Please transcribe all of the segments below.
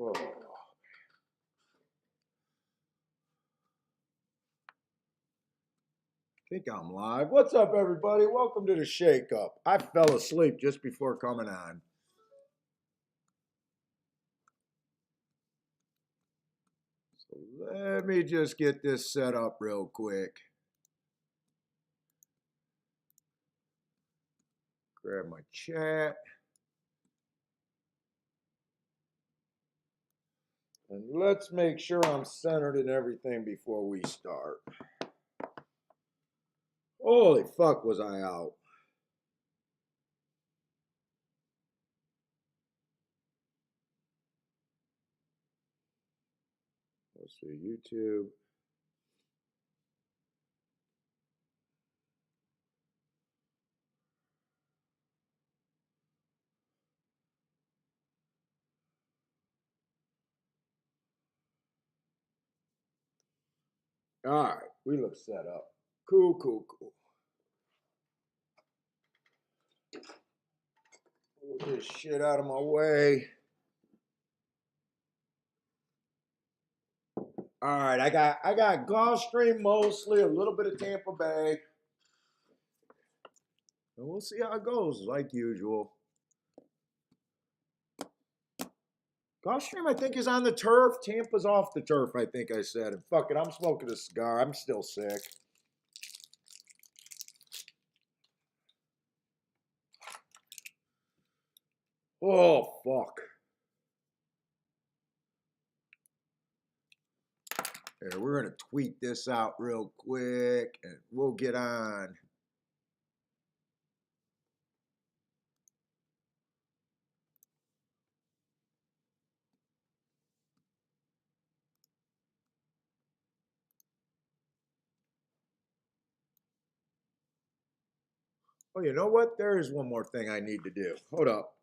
Oh. I think I'm live. What's up, everybody? Welcome to the Shake Up. I fell asleep just before coming on. So let me just get this set up real quick. Grab my chat. And let's make sure I'm centered in everything before we start. Holy fuck, was I out. Let's see, YouTube. All right, we look set up. Cool. Move this shit out of my way. All right, I got Gulfstream mostly, a little bit of Tampa Bay. And we'll see how it goes, like usual. Gulfstream, I think, is on the turf. Tampa's off the turf, I think I said. And fuck it, I'm smoking a cigar. I'm still sick. Oh, fuck. Here, we're going to tweet this out real quick, and we'll get on. Oh, you know what? There is one more thing I need to do. Hold up.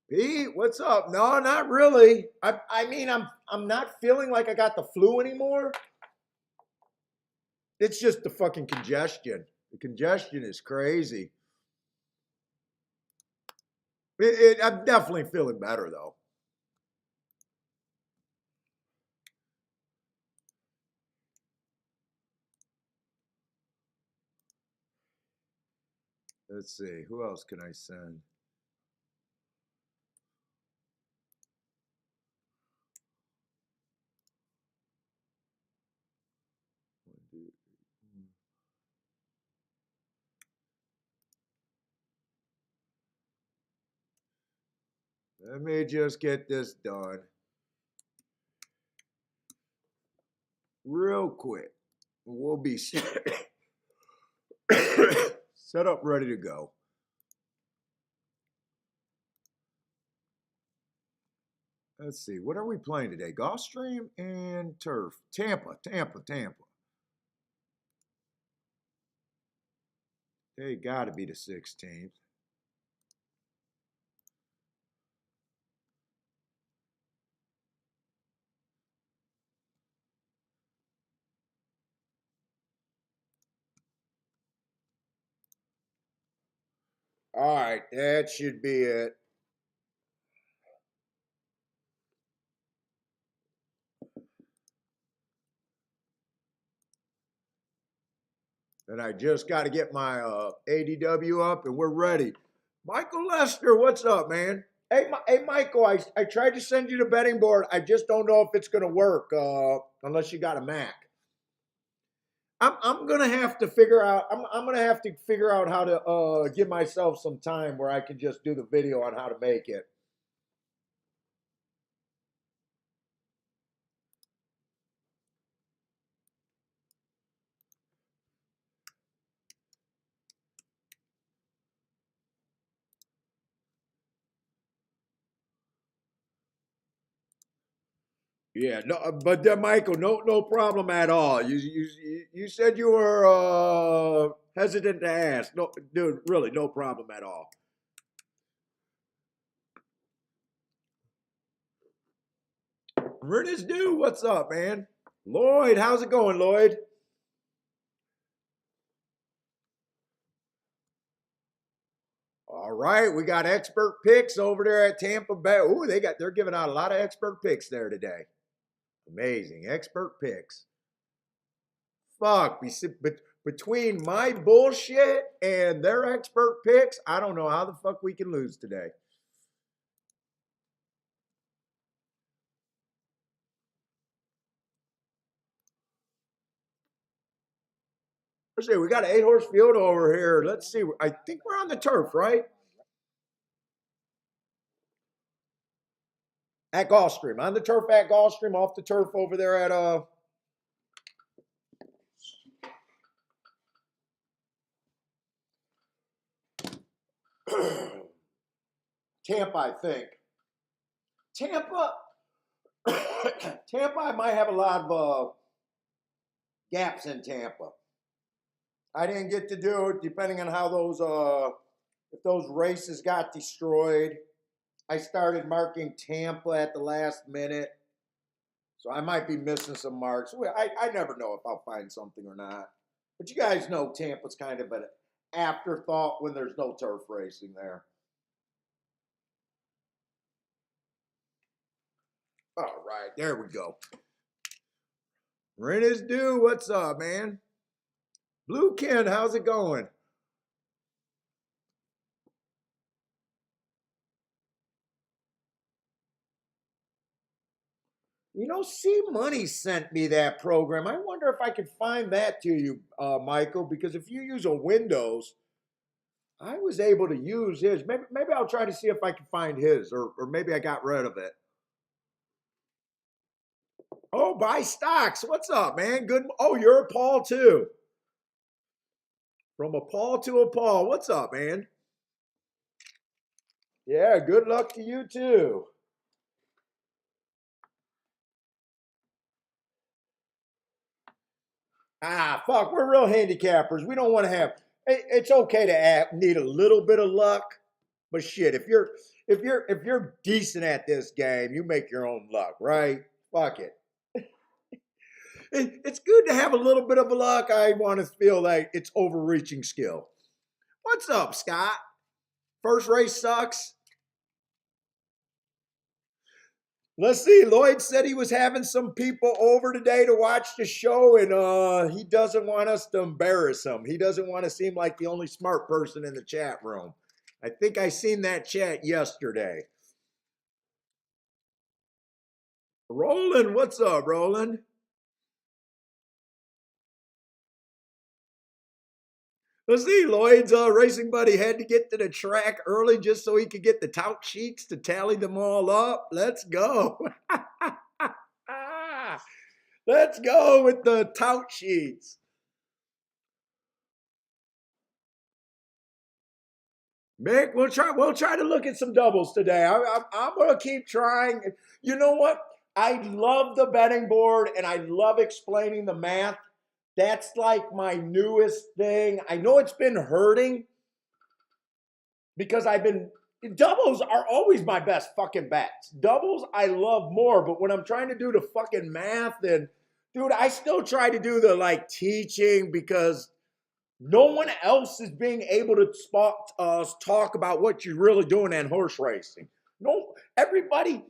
Pete, what's up? No, not really. I mean, I'm not feeling like I got the flu anymore. It's just the fucking congestion. The congestion is crazy. I'm definitely feeling better, though. Let's see. Who else can I send? Let me just get this done real quick. We'll be set up, ready to go. Let's see. What are we playing today? Gulfstream and turf. Tampa. They got to be the 16th. All right, that should be it. And I just got to get my ADW up, and we're ready. Michael Lester, what's up, man? Hey, Michael, I tried to send you the betting board. I just don't know if it's going to work unless you got a Mac. I'm gonna have to figure out. I'm gonna have to figure out how to give myself some time where I can just do the video on how to make it. Yeah, no, but Michael, no problem at all. You said you were hesitant to ask. No, dude, really, no problem at all. Ernest, dude, what's up, man? Lloyd, how's it going, Lloyd? All right, we got expert picks over there at Tampa Bay. Ooh, they're giving out a lot of expert picks there today. Amazing expert picks. Fuck, between my bullshit and their expert picks, I don't know how the fuck we can lose today. Let's see, we got an 8-horse field over here. Let's see. I think we're on the turf, right? At Gulfstream. On the turf at Gulfstream, off the turf over there at Tampa, I think. Tampa, I might have a lot of gaps in Tampa. I didn't get to do it, depending on how those if those races got destroyed. I started marking Tampa at the last minute, so I might be missing some marks. I never know if I'll find something or not. But you guys know Tampa's kind of an afterthought when there's no turf racing there. All right, there we go. Rent is due. What's up, man? Blue Ken, how's it going? You know, C Money sent me that program. I wonder if I could find that to you, Michael, because if you use a Windows, I was able to use his. Maybe I'll try to see if I can find his, or maybe I got rid of it. Oh, buy stocks. What's up, man? Good. Oh, you're a Paul too. From a Paul to a Paul. What's up, man? Yeah, good luck to you too. Ah, fuck, we're real handicappers. We don't want to have. It's okay to need a little bit of luck, but shit, if you're decent at this game, you make your own luck, right? Fuck it. It's good to have a little bit of luck. I want to feel like it's overreaching skill. What's up, Scott? First race sucks. Let's see. Lloyd said he was having some people over today to watch the show, and he doesn't want us to embarrass him. He doesn't want to seem like the only smart person in the chat room. I think I seen that chat yesterday. Roland, what's up, Roland? Let's see. Lloyd's racing buddy had to get to the track early just so he could get the tout sheets to tally them all up. Let's go. Let's go with the tout sheets. Mick, we'll try to look at some doubles today. I'm gonna keep trying. You know what? I love the betting board and I love explaining the math. That's like my newest thing. I know it's been hurting because doubles are always my best fucking bets. Doubles I love more, but when I'm trying to do the fucking math, and dude, I still try to do the like teaching because no one else is being able to talk about what you're really doing in horse racing. No, everybody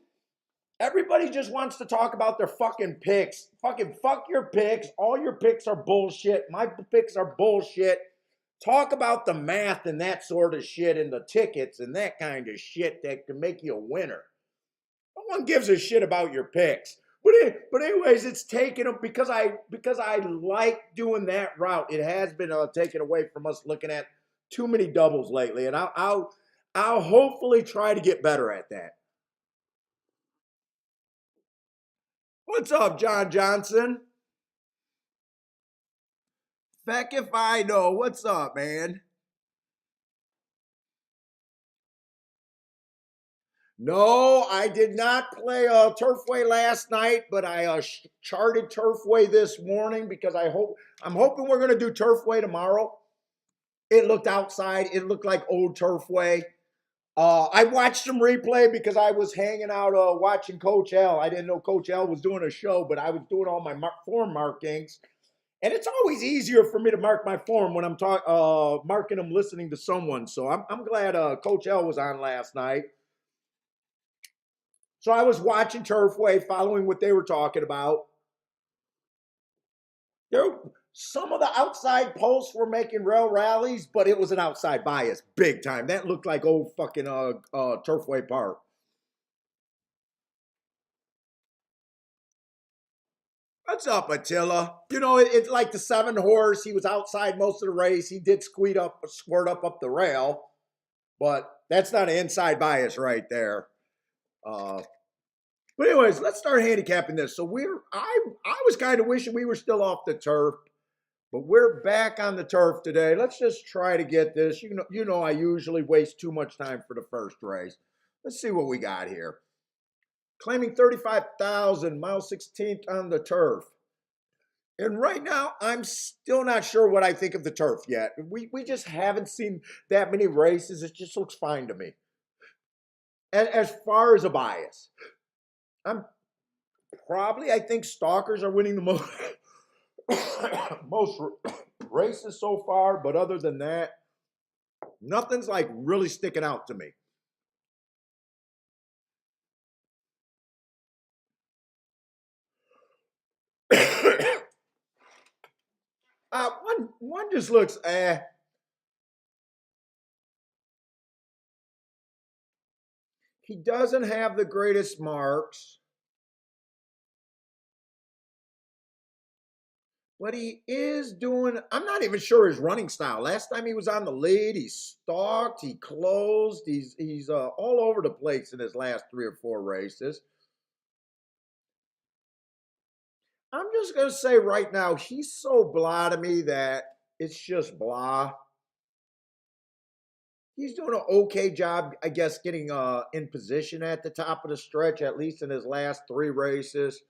just wants to talk about their fucking picks. Fucking fuck your picks. All your picks are bullshit. My picks are bullshit. Talk about the math and that sort of shit and the tickets and that kind of shit that can make you a winner. No one gives a shit about your picks. But anyways, it's taken because I like doing that route. It has been taken away from us looking at too many doubles lately, and I'll hopefully try to get better at that. What's up, John Johnson? Feck if I know. What's up, man? No, I did not play Turfway last night, but I charted Turfway this morning because I'm hoping we're going to do Turfway tomorrow. It looked outside. It looked like old Turfway. I watched some replay because I was hanging out watching Coach L. I didn't know Coach L was doing a show, but I was doing all my form markings. And it's always easier for me to mark my form when I'm marking them listening to someone. So I'm glad Coach L was on last night. So I was watching Turfway, following what they were talking about. There, some of the outside posts were making rail rallies, but it was an outside bias, big time. That looked like old fucking Turfway Park. What's up, Attila? You know, it's like the 7 horse. He was outside most of the race. He did squirt up the rail, but that's not an inside bias right there. Uh, but anyways, let's start handicapping this. So I was kind of wishing we were still off the turf, but we're back on the turf today. Let's just try to get this. You know, I usually waste too much time for the first race. Let's see what we got here. Claiming 35,000, mile 16th on the turf. And right now, I'm still not sure what I think of the turf yet. We just haven't seen that many races. It just looks fine to me. As far as a bias, I'm I think stalkers are winning the most most races so far. But other than that, nothing's like really sticking out to me. One just looks He doesn't have the greatest marks, but he is doing. I'm not even sure his running style. Last time he was on the lead, he stalked, he closed, he's all over the place in his last 3 or 4 races. I'm just gonna say right now, he's so blah to me that it's just blah. He's doing an okay job, I guess, getting in position at the top of the stretch, at least in his last 3 races.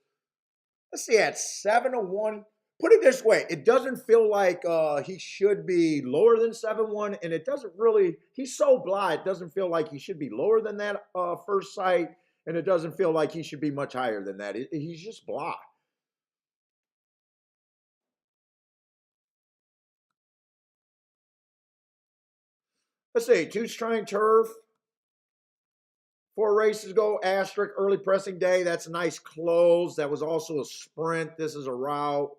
Let's see, at 7-1. Put it this way, it doesn't feel like he should be lower than 7-1, and it doesn't really. He's so blah. It doesn't feel like he should be lower than that first sight, and it doesn't feel like he should be much higher than that. He's just blah. Let's see, Toots trying turf. 4 races ago, asterisk, early pressing day. That's a nice close. That was also a sprint. This is a route.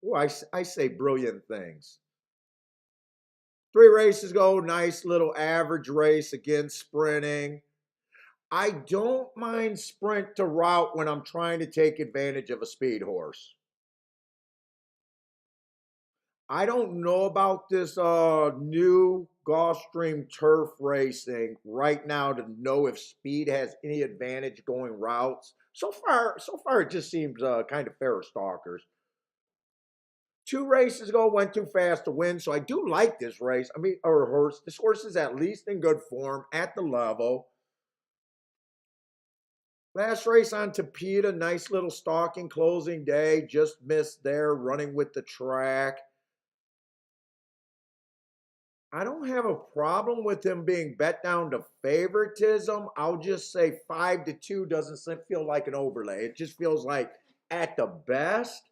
Ooh, I say brilliant things. 3 races ago, nice little average race, again, sprinting. I don't mind sprint to route when I'm trying to take advantage of a speed horse. I don't know about this new Gulfstream turf racing right now to know if speed has any advantage going routes. So far it just seems kind of fair stalkers. 2 races ago went too fast to win, so I do like this race. I mean, or horse. This horse is at least in good form at the level. Last race on Tampa, nice little stalking closing day. Just missed there, running with the track. I don't have a problem with him being bet down to favoritism. I'll just say 5-2 doesn't feel like an overlay. It just feels like at the best,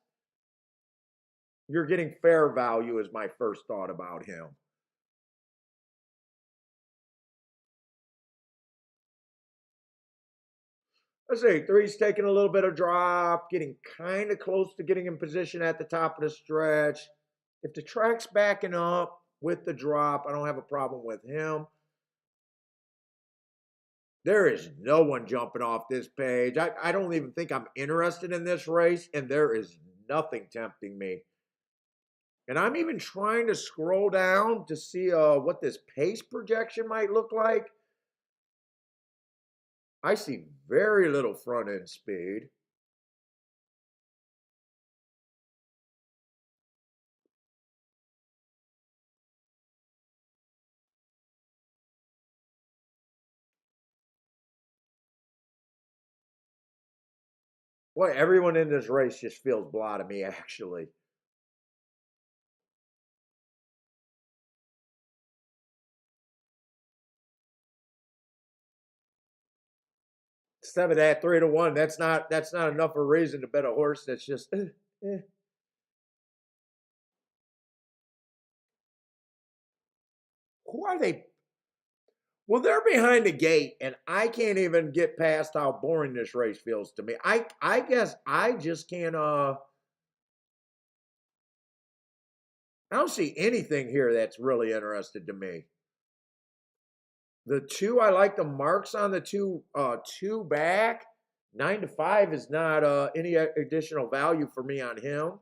you're getting fair value, is my first thought about him. Let's see, three's taking a little bit of drop, getting kind of close to getting in position at the top of the stretch. If the track's backing up with the drop, I don't have a problem with him. There is no one jumping off this page. I don't even think I'm interested in this race, and there is nothing tempting me. And I'm even trying to scroll down to see what this pace projection might look like. I see very little front end speed. Boy, everyone in this race just feels blah to me, actually. Instead of that 3-1, that's not enough of a reason to bet a horse that's just. Who are they? Well, they're behind the gate, and I can't even get past how boring this race feels to me. I guess I just can't I don't see anything here that's really interested to me. The two, I like the marks on the two back. 9 to 5 is not any additional value for me on him.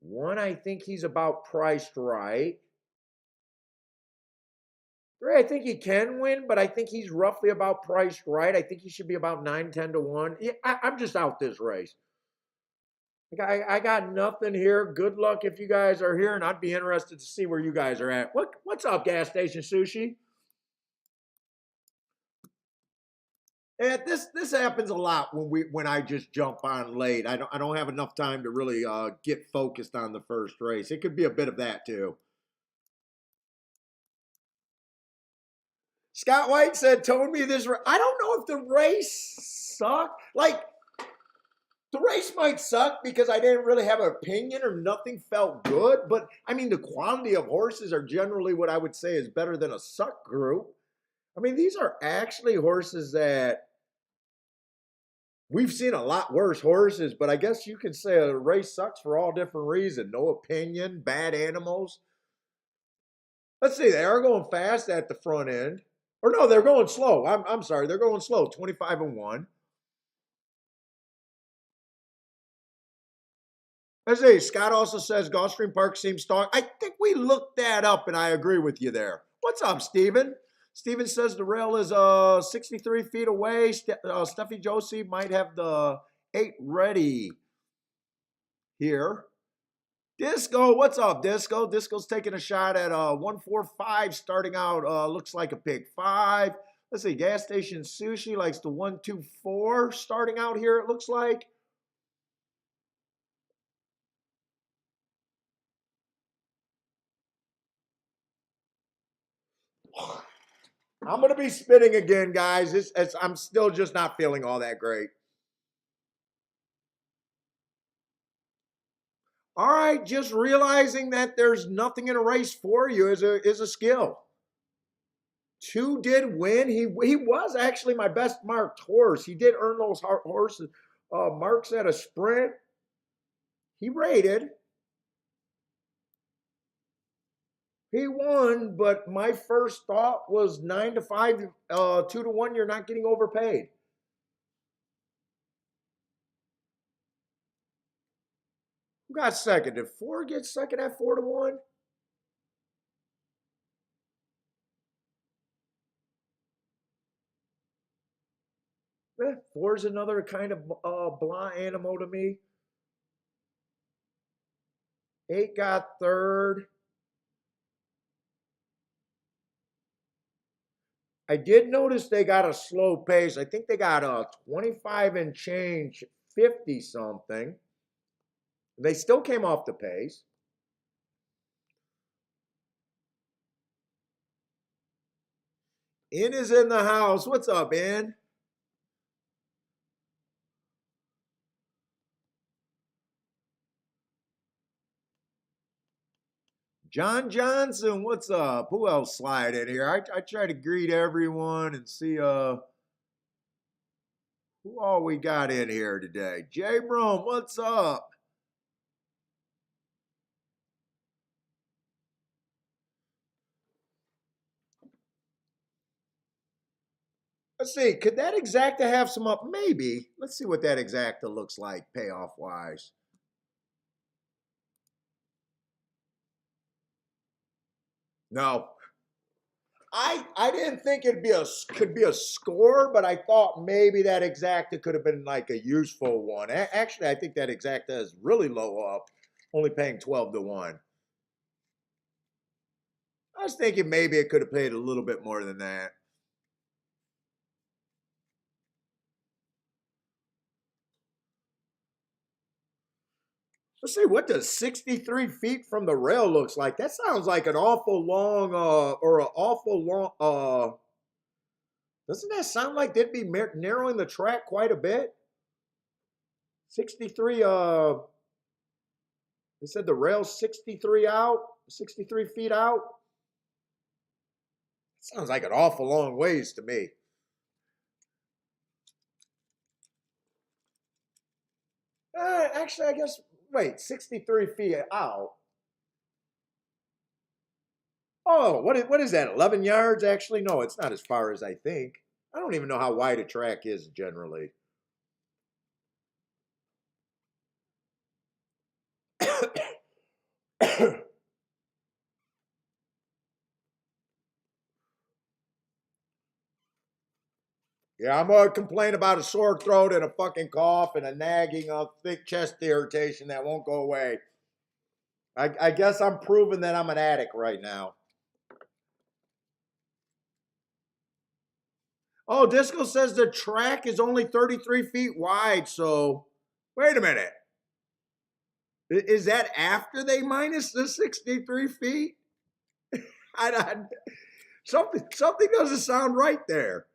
One, I think he's about priced right. Three, I think he can win, but I think he's roughly about priced right. I think he should be about 9, 10 to 1. Yeah, I'm just out this race. I got nothing here. Good luck if you guys are here, and I'd be interested to see where you guys are at. What's up, gas station sushi? And this happens a lot when I just jump on late. I don't have enough time to really get focused on the first race. It could be a bit of that too. Scott White said, "Told me this." I don't know if the race sucked. Like the race might suck because I didn't really have an opinion or nothing felt good. But I mean, the quality of horses are generally what I would say is better than a suck group. I mean, these are actually horses that we've seen a lot worse horses, but I guess you could say a race sucks for all different reasons. No opinion, bad animals. Let's see, they are going fast at the front end. Or no, they're going slow. I'm sorry, they're going slow. 25-1. Let's see, Scott also says Gulfstream Park seems strong. I think we looked that up, and I agree with you there. What's up, Steven? Steven says the rail is 63 feet away. Steffi Josie might have the 8 ready here. Disco, what's up, Disco? Disco's taking a shot at 145, starting out, looks like a pick 5. Let's see, gas station sushi likes the 124, starting out here, it looks like. I'm going to be spinning again, guys. I'm still just not feeling all that great. All right, just realizing that there's nothing in a race for you is a skill. 2 did win. He was actually my best marked horse. He did earn those horses marks at a sprint. He rated. He won, but my first thought was 9 to 5, 2 to 1. You're not getting overpaid. Who got second? Did 4 get second at 4 to 1? Eh, 4 is another kind of blind animal to me. 8 got third. I did notice they got a slow pace. I think they got a 25 and change, 50 something. They still came off the pace. In is in the house. What's up, In? John Johnson, what's up? Who else slide in here? I try to greet everyone and see who all we got in here today. Jay Broom, what's up? Let's see, could that exacta have some up? Maybe. Let's see what that exacta looks like payoff wise. No. I didn't think could be a score, but I thought maybe that exacta could have been like a useful one. Actually, I think that exacta is really low up, only paying 12 to 1. I was thinking maybe it could have paid a little bit more than that. Let's see, what does 63 feet from the rail looks like? That sounds like an awful long, or an awful long, doesn't that sound like they'd be narrowing the track quite a bit? 63, They said the rail's 63 out, 63 feet out. Sounds like an awful long ways to me. Actually, I guess, wait, 63 feet out. Oh, what is that? 11 yards? Actually, no, it's not as far as I think. I don't even know how wide a track is generally. Yeah, I'm gonna complain about a sore throat and a fucking cough and a nagging of thick chest irritation that won't go away. I guess I'm proving that I'm an addict right now. Oh, Disco says the track is only 33 feet wide. So, wait a minute. Is that after they minus the 63 feet? I, something doesn't sound right there.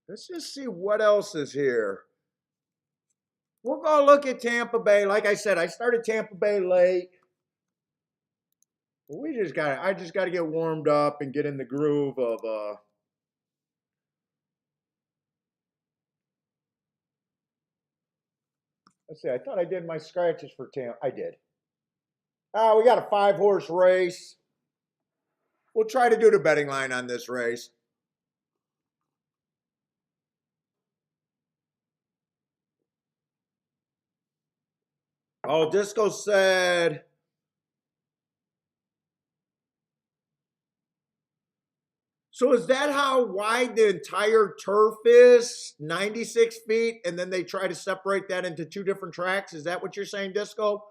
Let's just see what else is here. We'll go look at Tampa Bay. Like I said, I started Tampa Bay late. I just got to get warmed up and get in the groove of let's see. I thought I did my scratches for Tampa. I did. Oh, we got a 5-horse race. We'll try to do the betting line on this race. Oh, Disco said. So is that how wide the entire turf is? 96 feet, and then they try to separate that into two different tracks? Is that what you're saying, Disco?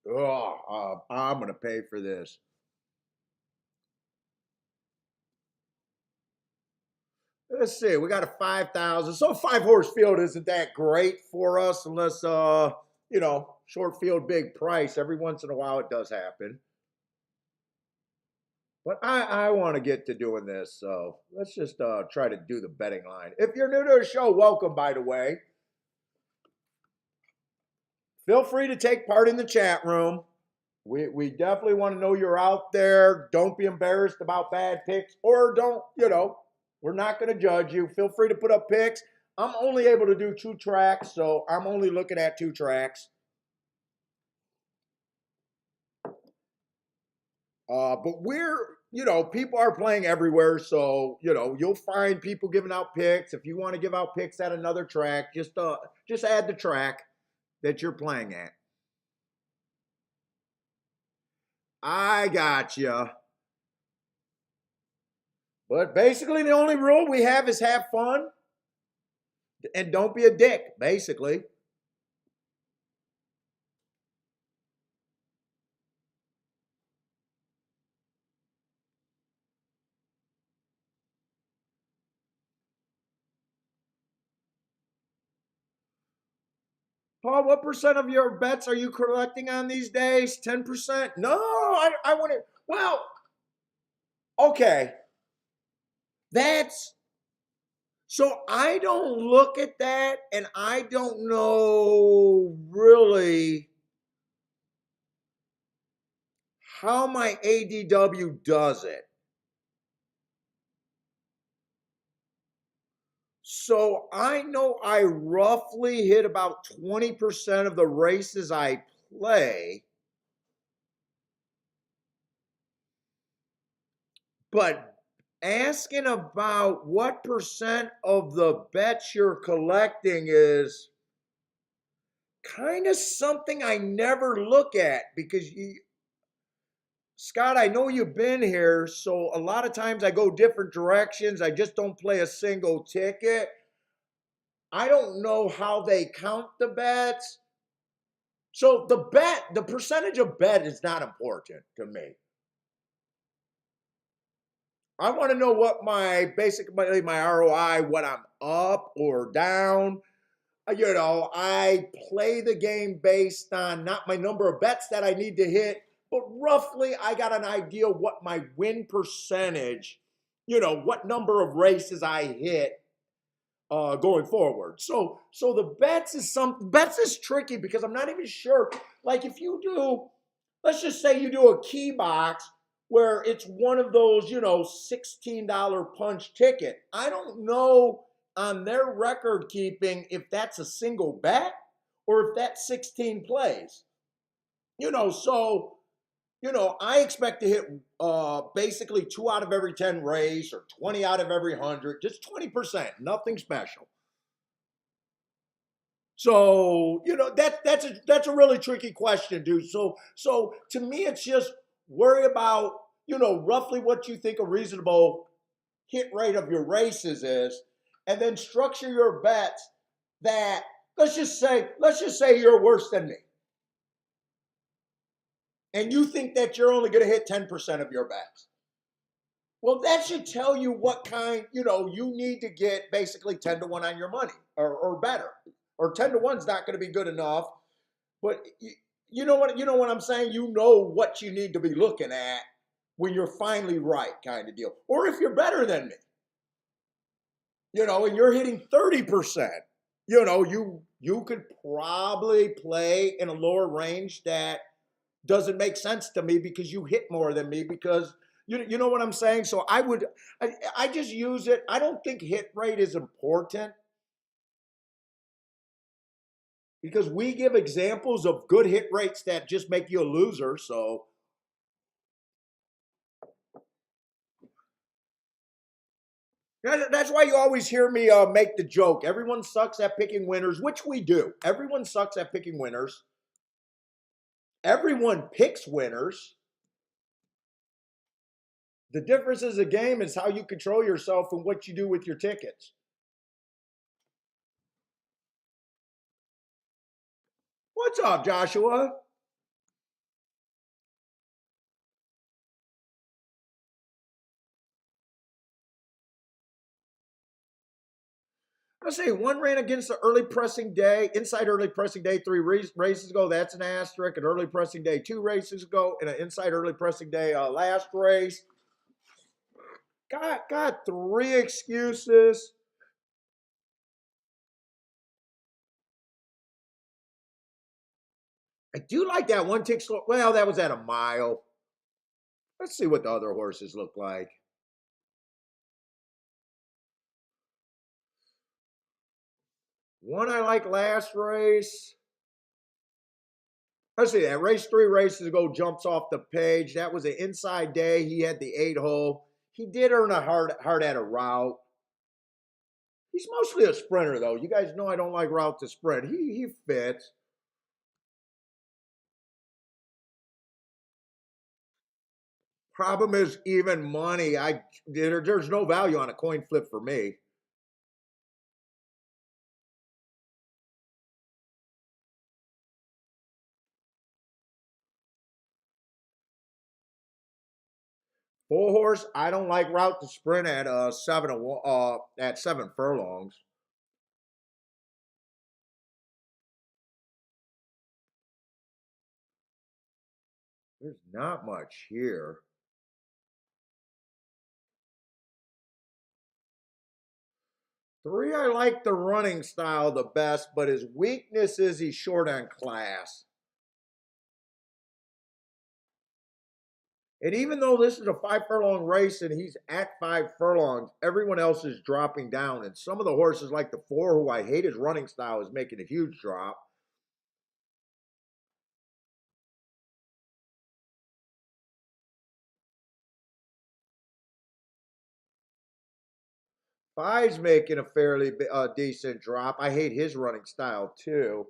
Oh, I'm going to pay for this. Let's see. We got a 5,000. So 5-horse field isn't that great for us unless, short field, big price. Every once in a while it does happen. But I want to get to doing this. So let's just try to do the betting line. If you're new to the show, welcome, by the way. Feel free to take part in the chat room. We definitely want to know you're out there. Don't be embarrassed about bad picks or don't, we're not going to judge you. Feel free to put up picks. I'm only able to do 2 tracks, so I'm only looking at 2 tracks. But people are playing everywhere, so, you'll find people giving out picks. If you want to give out picks at another track, just add the track that you're playing at. I got you. But basically, the only rule we have is have fun and don't be a dick, basically. Paul, what percent of your bets are you collecting on these days? 10%? No, I want to. Well, okay. That's so I don't look at that and I don't know really how my ADW does it. So I know I roughly hit about 20% of the races I play. But asking about what percent of the bets you're collecting is kind of something I never look at because Scott, I know you've been here, so a lot of times I go different directions. I just don't play a single ticket. I don't know how they count the bets. So the percentage of bet is not important to me. I want to know what my ROI, what I'm up or down. I play the game based on not my number of bets that I need to hit, but roughly I got an idea what my win percentage, what number of races I hit going forward. So the bets is tricky because I'm not even sure. Like if you do, let's just say you do a key box where it's one of those, $16 punch ticket. I don't know on their record keeping if that's a single bet or if that's 16 plays. So I expect to hit basically 2 out of every 10 race or 20 out of every 100, just 20%, nothing special. So, that's a really tricky question, dude. So to me, it's just worry about, roughly what you think a reasonable hit rate of your races is, and then structure your bets that let's just say you're worse than me. And you think that you're only going to hit 10% of your bets. Well, that should tell you what kind, you need to get basically 10 to 1 on your money or better. Or 10 to 1 is not going to be good enough. But you know what I'm saying? You know what you need to be looking at when you're finally right kind of deal. Or if you're better than me, and you're hitting 30%, you could probably play in a lower range that doesn't make sense to me because you hit more than me because you know what I'm saying? So I just use it. I don't think hit rate is important because we give examples of good hit rates that just make you a loser. So that's why you always hear me make the joke. Everyone sucks at picking winners, which we do. Everyone sucks at picking winners. Everyone picks winners. The difference is a game is how you control yourself and what you do with your tickets. What's up, Joshua? Let's see. One ran against the early pressing day, inside early pressing day 3 races ago. That's an asterisk. An early pressing day 2 races ago, and an inside early pressing day last race. Got 3 excuses. I do like that one tick slow. Well, that was at a mile. Let's see what the other horses look like. One I like last race. Let's see that. Race 3 races ago jumps off the page. That was an inside day. He had the 8-hole. He did earn a hard at a route. He's mostly a sprinter, though. You guys know I don't like route to sprint. He fits. Problem is even money. There's no value on a coin flip for me. Full horse, I don't like route to sprint at 7 furlongs. There's not much here. 3, I like the running style the best, but his weakness is he's short on class. And even though this is a 5 furlong race and he's at 5 furlongs, everyone else is dropping down. And some of the horses, like the 4, who I hate his running style, is making a huge drop. Five's making a fairly decent drop. I hate his running style too.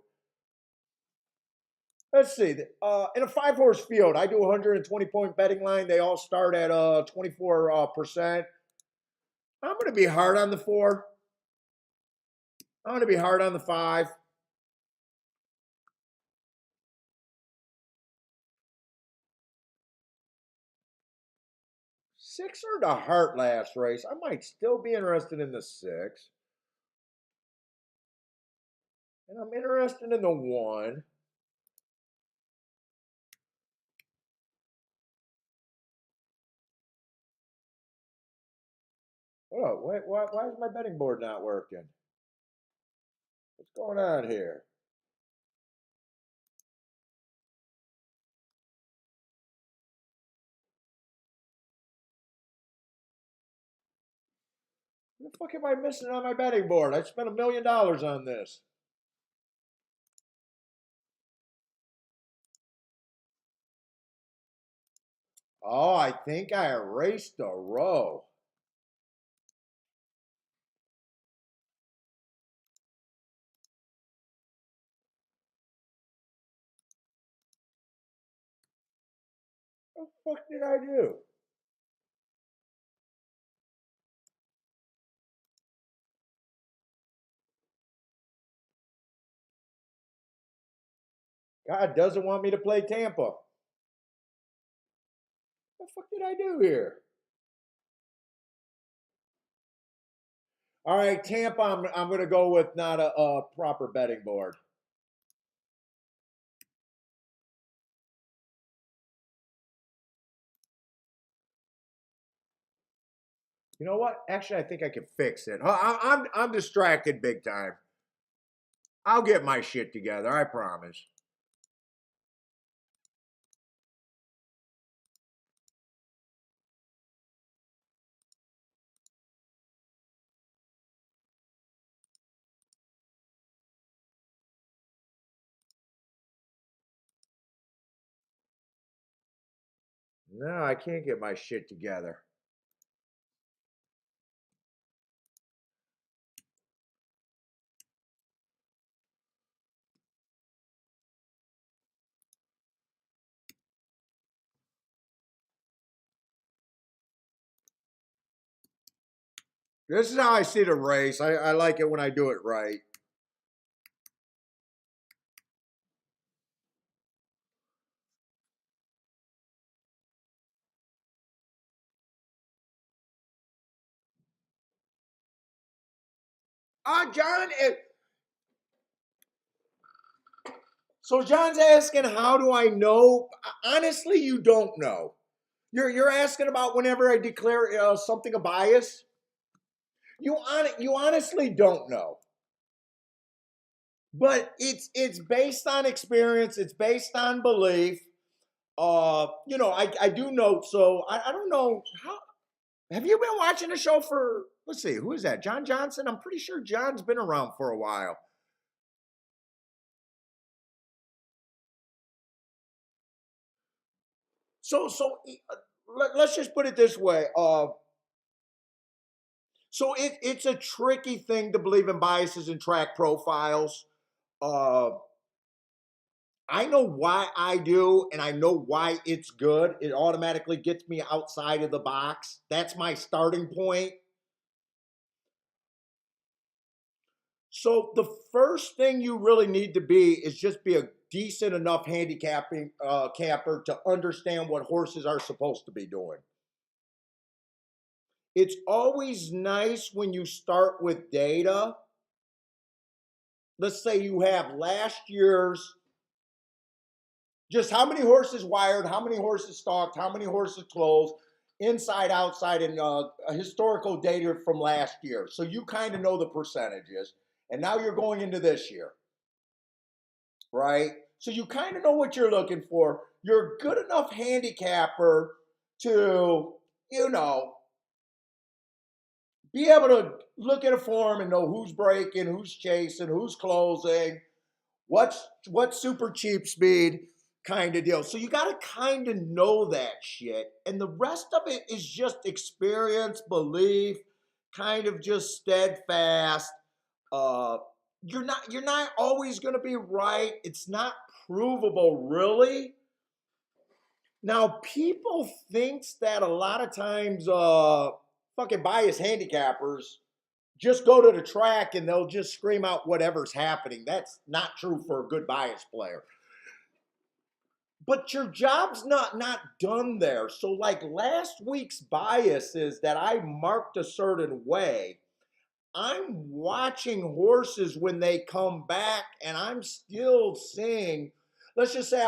Let's see. In a 5 horse field, I do a 120-point betting line. They all start at 24%. I'm going to be hard on the 4. I'm going to be hard on the 5. Six or the heart last race. I might still be interested in the 6. And I'm interested in the 1. Oh, wait, why is my betting board not working? What's going on here? What the fuck am I missing on my betting board? I spent $1 million on this. Oh, I think I erased a row. What the fuck did I do? God doesn't want me to play Tampa. What the fuck did I do here? All right, Tampa, I'm going to go with not a proper betting board. You know what? Actually, I think I can fix it. I'm distracted big time. I'll get my shit together. I promise. No, I can't get my shit together. This is how I see the race. I like it when I do it right. John. So John's asking, how do I know? Honestly, you don't know. You're asking about whenever I declare something a bias. You honestly don't know. But it's based on experience. It's based on belief. I do note. So I don't know how. Have you been watching the show for? Let's see, who is that? John Johnson. I'm pretty sure John's been around for a while. Let's just put it this way. It's a tricky thing to believe in biases and track profiles. Uh, I know why I do, and I know why it's good. It automatically gets me outside of the box. That's my starting point. So the first thing you really need to be is just be a decent enough handicapping capper to understand what horses are supposed to be doing. It's always nice when you start with data. Let's say you have last year's, just how many horses wired, how many horses stalked, how many horses closed, inside, outside, and historical data from last year. So you kind of know the percentages. And now you're going into this year, right? So you kind of know what you're looking for. You're a good enough handicapper to, be able to look at a form and know who's breaking, who's chasing, who's closing, what's super cheap speed kind of deal. So you got to kind of know that shit. And the rest of it is just experience, belief, kind of just steadfast. Uh, you're not always going to be right. It's not provable, really. Now, people thinks that a lot of times fucking biased handicappers just go to the track and they'll just scream out whatever's happening. That's not true for a good bias player. But your job's not done there. So like last week's bias is that I marked a certain way. I'm watching horses when they come back, and I'm still seeing. Let's just say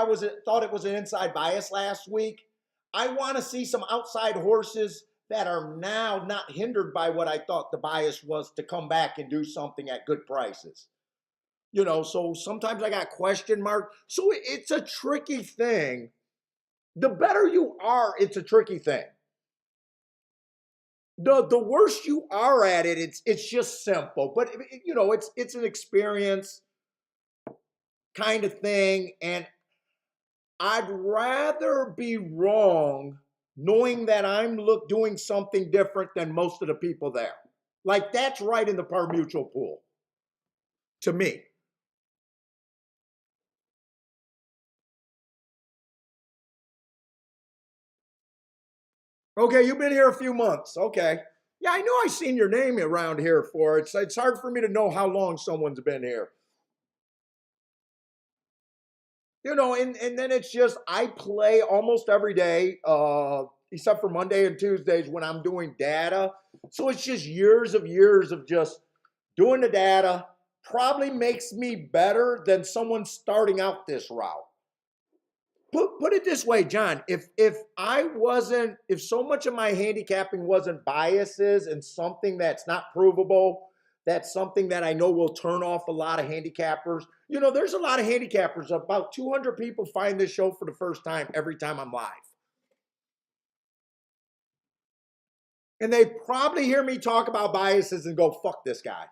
thought it was an inside bias last week. I want to see some outside horses that are now not hindered by what I thought the bias was to come back and do something at good prices. So sometimes I got question mark. So it's a tricky thing. The better you are, it's a tricky thing. The worse you are at it, it's just simple. But it's an experience kind of thing, and I'd rather be wrong knowing that I'm doing something different than most of the people there. Like that's right in the par mutual pool to me. Okay, you've been here a few months. Okay. Yeah, I know I've seen your name around here for it. It's hard for me to know how long someone's been here. And then it's just I play almost every day, except for Monday and Tuesdays when I'm doing data. So it's just years of just doing the data. Probably makes me better than someone starting out this route. Put it this way, John. If so much of my handicapping wasn't biases and something that's not provable, that's something that I know will turn off a lot of handicappers. There's a lot of handicappers. About 200 people find this show for the first time every time I'm live. And they probably hear me talk about biases and go, fuck this guy.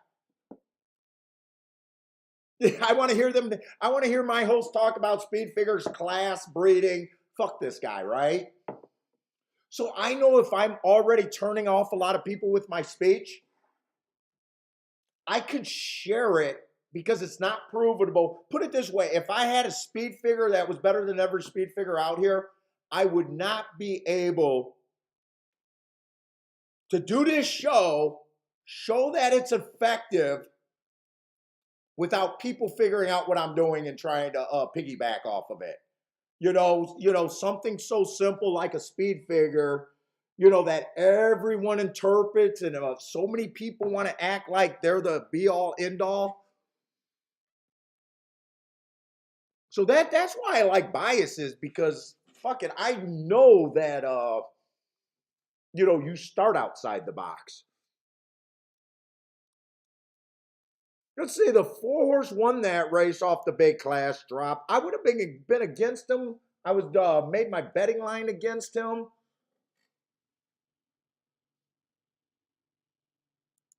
I want to hear them. I want to hear my host talk about speed figures, class, breeding. Fuck this guy, right? So I know if I'm already turning off a lot of people with my speech, I could share it because it's not provable. Put it this way, if I had a speed figure that was better than every speed figure out here, I would not be able to do this show that it's effective without people figuring out what I'm doing and trying to piggyback off of it. Something so simple like a speed figure, that everyone interprets, and so many people want to act like they're the be all end all. So that's why I like biases, because fuck it, I know that you start outside the box. Let's see, the 4-horse won that race off the big class drop. I would have been against him. I was made my betting line against him.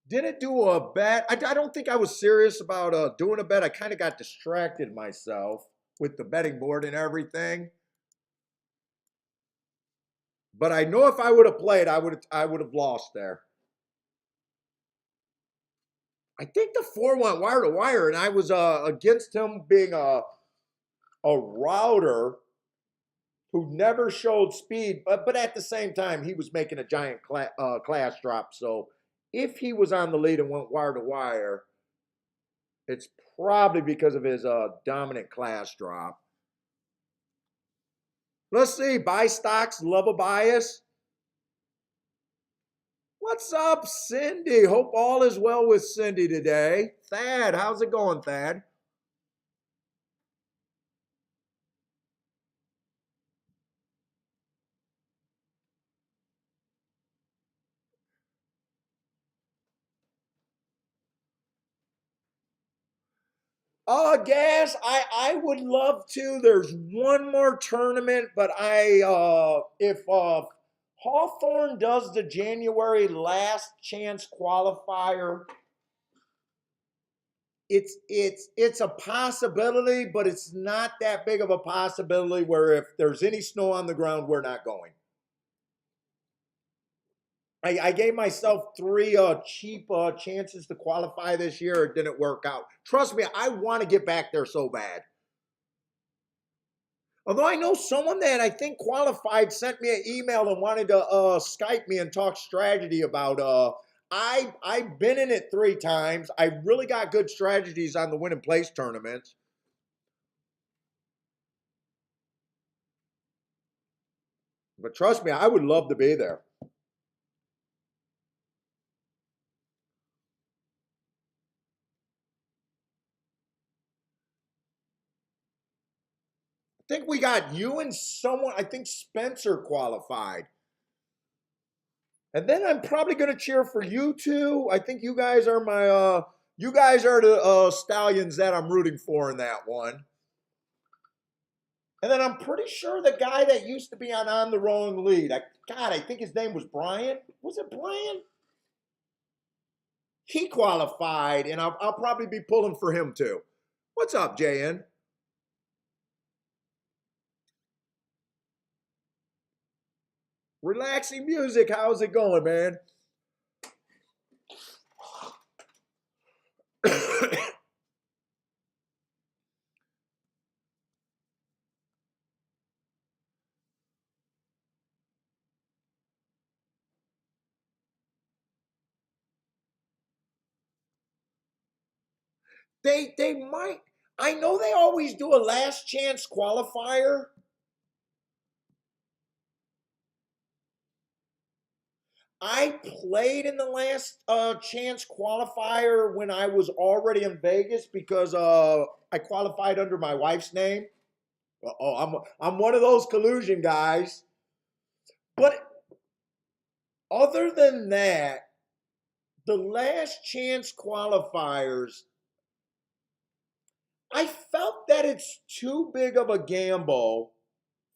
Didn't do a bet. I don't think I was serious about doing a bet. I kind of got distracted myself with the betting board and everything. But I know if I would have played, I would have lost there. I think the 4 went wire to wire, and I was against him being a router who never showed speed, but at the same time, he was making a giant class drop. So if he was on the lead and went wire to wire, it's probably because of his dominant class drop. Let's see, buy stocks, love a bias. What's up, Cindy? Hope all is well with Cindy today. Thad, how's it going, Thad? Gas, I would love to. There's one more tournament, but if Hawthorne does the January last chance qualifier, it's a possibility, but it's not that big of a possibility where if there's any snow on the ground, we're not going. I gave myself 3 cheap chances to qualify this year. It didn't work out. Trust me, I want to get back there so bad. Although I know someone that I think qualified sent me an email and wanted to Skype me and talk strategy about. I've been in it 3 times. I really got good strategies on the win and place tournaments. But trust me, I would love to be there. I think we got you and someone, I think Spencer qualified. And then I'm probably going to cheer for you two. I think you guys are you guys are the stallions that I'm rooting for in that one. And then I'm pretty sure the guy that used to be on the Wrong Lead. God, I think his name was Brian. Was it Brian? He qualified, and I'll probably be pulling for him too. What's up, JN? Relaxing music. How's it going, man? They might. I know they always do a last chance qualifier. I played in the last chance qualifier when I was already in Vegas because I qualified under my wife's name. I'm one of those collusion guys. But other than that, the last chance qualifiers, I felt that it's too big of a gamble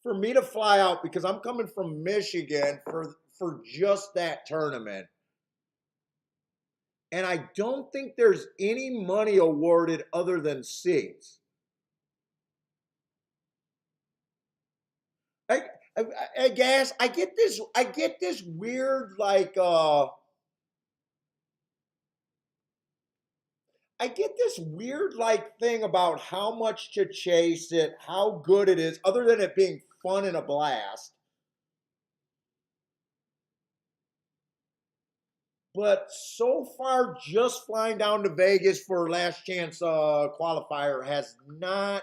for me to fly out because I'm coming from Michigan for just that tournament. And I don't think there's any money awarded other than seats. I, I guess I get this weird I get this weird thing about how much to chase it, how good it is, other than it being fun and a blast. But so far, just flying down to Vegas for last chance qualifier has not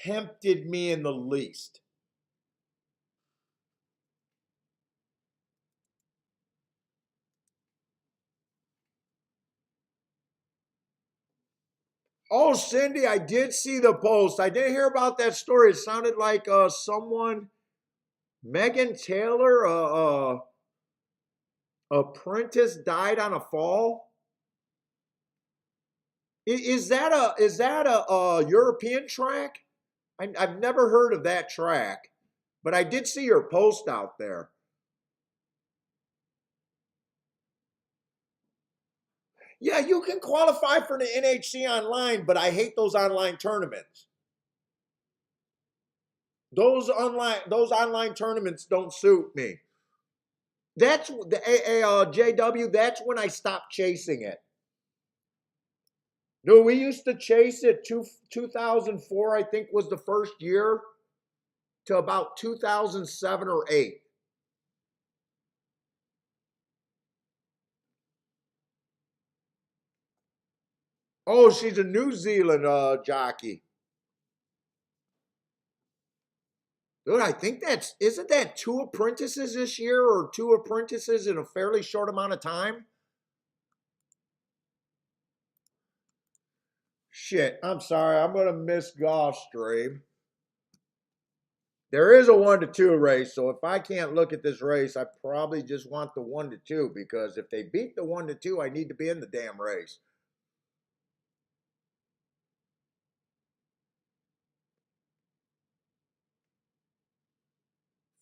tempted me in the least. Oh, Cindy, I did see the post. I didn't hear about that story. It sounded like someone, Megan Taylor, apprentice died on a fall. Is that a European track? I've never heard of that track, but I did see your post out there. Yeah, you can qualify for the NHC online, but I hate those online tournaments. Those online tournaments don't suit me. That's the JW. That's when I stopped chasing it. No, we used to chase it. 2004, I think, was the first year to about 2007 or 8. Oh, she's a New Zealand jockey. Dude, I think isn't that 2 apprentices this year or 2 apprentices in a fairly short amount of time? Shit, I'm sorry. I'm going to miss Gulfstream. There is a 1-2 race, so if I can't look at this race, I probably just want the 1-2 because if they beat the 1-2, I need to be in the damn race.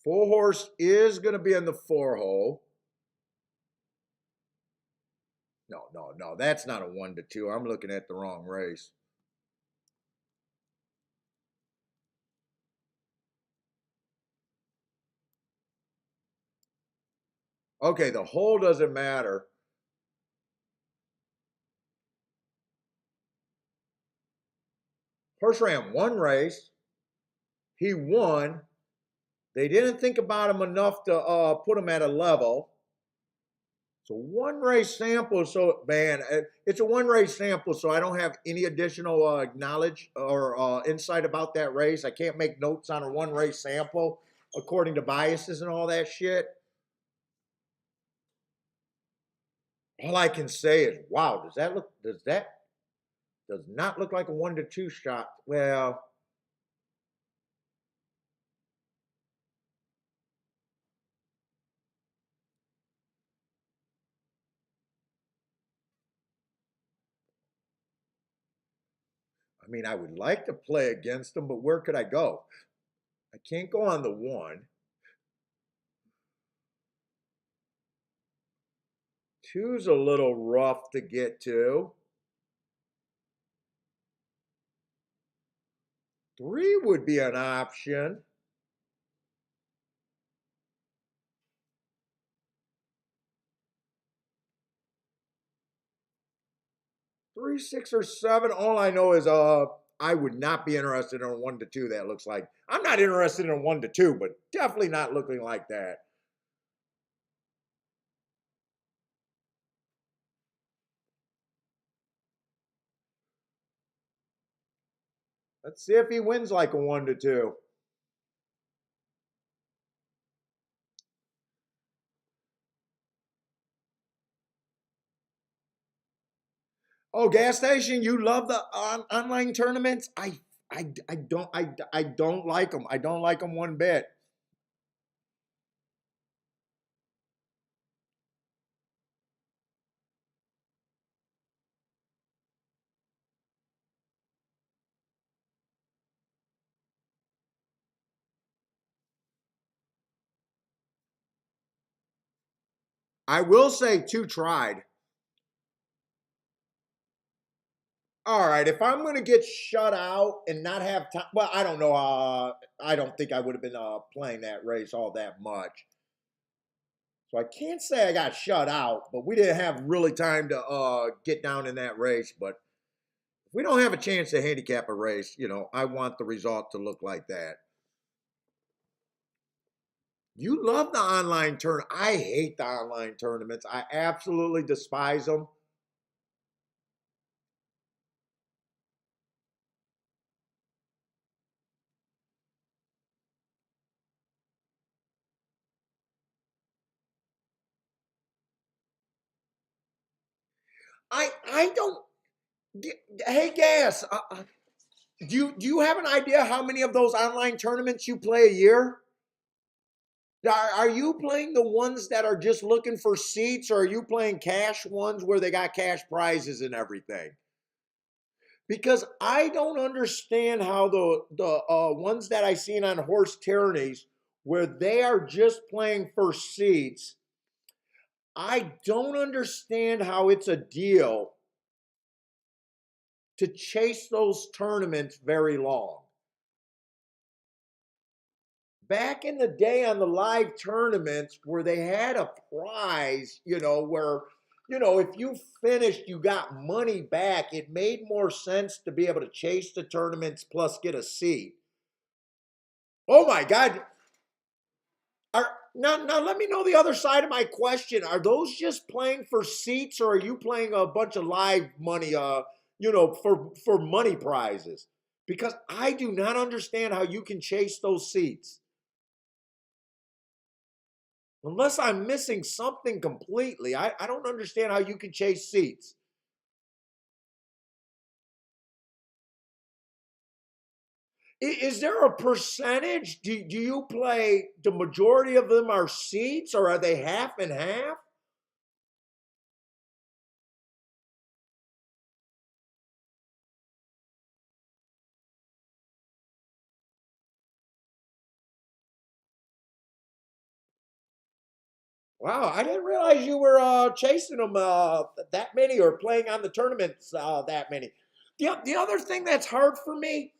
Full horse is going to be in the 4 hole. No, no, no. That's not a 1-2. I'm looking at the wrong race. Okay, the hole doesn't matter. Horse ran 1 race. He won. They didn't think about him enough to put him at a level. So one race sample. So man, it's a one race sample. So I don't have any additional knowledge or insight about that race. I can't make notes on a one race sample according to biases and all that shit. All I can say is, wow, does that look? Does not look like a 1-2 shot? Well, I mean, I would like to play against them, but where could I go? I can't go on the one. Two's a little rough to get to. Three would be an option. 3, 6, or 7. All I know is I would not be interested in a 1-2. That looks like I'm not interested in a 1-2, but definitely not looking like that. Let's see if he wins like a 1-2. Oh, gas station, you love the online tournaments? I don't like them. I don't like them one bit. I will say two tried. All right, if I'm going to get shut out and not have time, well, I don't know. I don't think I would have been playing that race all that much. So I can't say I got shut out, but we didn't have really time to get down in that race. But if we don't have a chance to handicap a race, I want the result to look like that. You love the online turn. I hate the online tournaments. I absolutely despise them. I don't. Hey, Gas. Do you have an idea how many of those online tournaments you play a year? Are you playing the ones that are just looking for seats, or are you playing cash ones where they got cash prizes and everything? Because I don't understand how the ones that I seen on horse tyrannies where they are just playing for seats. I don't understand how it's a deal to chase those tournaments very long. Back in the day on the live tournaments where they had a prize, where, if you finished, you got money back, it made more sense to be able to chase the tournaments plus get a seat. Oh my God. Now let me know the other side of my question. Are those just playing for seats, or are you playing a bunch of live money, for money prizes? Because I do not understand how you can chase those seats. Unless I'm missing something completely. I don't understand how you can chase seats. Is there a percentage? Do you play, the majority of them are seats, or are they half and half? Wow, I didn't realize you were chasing them that many, or playing on the tournaments that many. The other thing that's hard for me,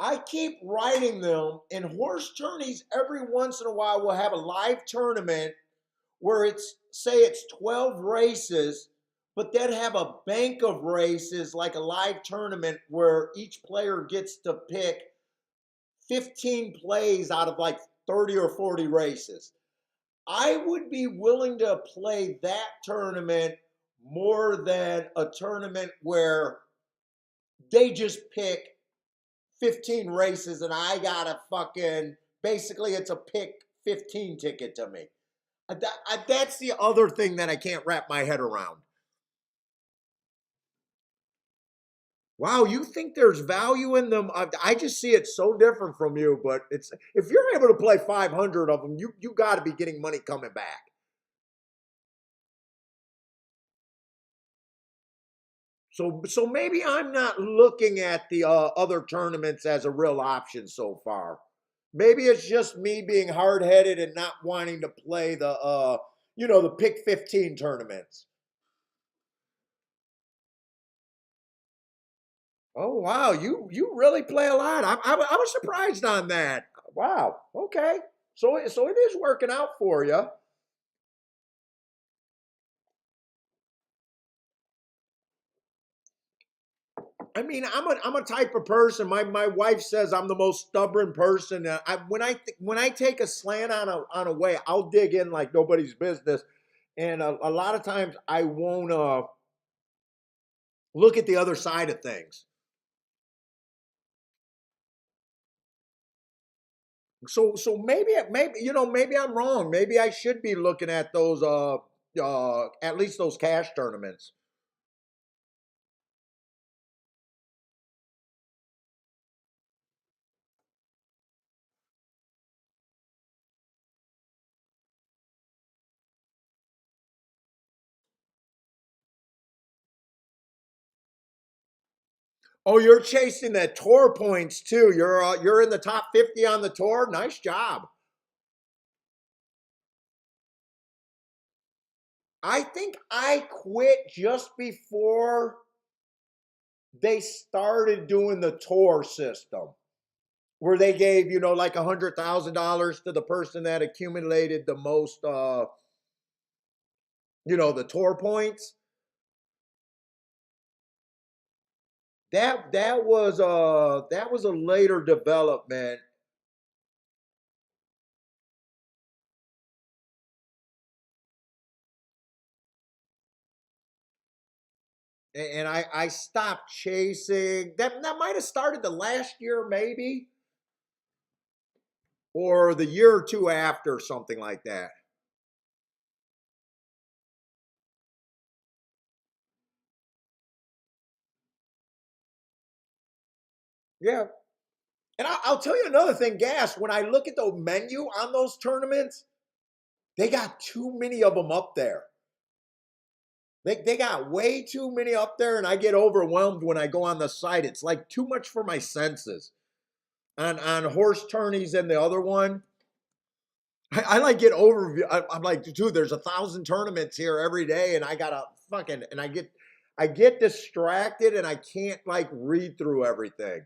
I keep writing them, and horse tourneys every once in a while will have a live tournament where it's 12 races, but then have a bank of races like a live tournament where each player gets to pick 15 plays out of like 30 or 40 races. I would be willing to play that tournament more than a tournament where they just pick 15 races and I gotta fucking, basically it's a pick 15 ticket to me. That's the other thing that I can't wrap my head around. Wow, you think there's value in them? I just see it so different from you. But it's, if you're able to play 500 of them, you got to be getting money coming back. So maybe I'm not looking at the other tournaments as a real option so far. Maybe it's just me being hard headed and not wanting to play the the pick 15 tournaments. Oh wow, you really play a lot. I was surprised on that. Wow. Okay. So it is working out for you. I mean, I'm a type of person. My wife says I'm the most stubborn person. When I take a slant on a way, I'll dig in like nobody's business, and a lot of times I won't look at the other side of things. So maybe maybe I'm wrong. Maybe I should be looking at those at least those cash tournaments. Oh, you're chasing the tour points too. You're in the top 50 on the tour. Nice job. I think I quit just before they started doing the tour system, where they gave like $100,000 to the person that accumulated the most the tour points. That was a later development. And I stopped chasing. That might have started the last year, maybe, or the year or two after, something like that. Yeah. And I'll tell you another thing, Gas. When I look at the menu on those tournaments, they got too many of them up there. They got way too many up there, and I get overwhelmed when I go on the site. It's like too much for my senses. On horse tourneys and the other one, I like get overview. I'm like, dude, there's 1,000 tournaments here every day, and I gotta fucking and I get distracted, and I can't like read through everything.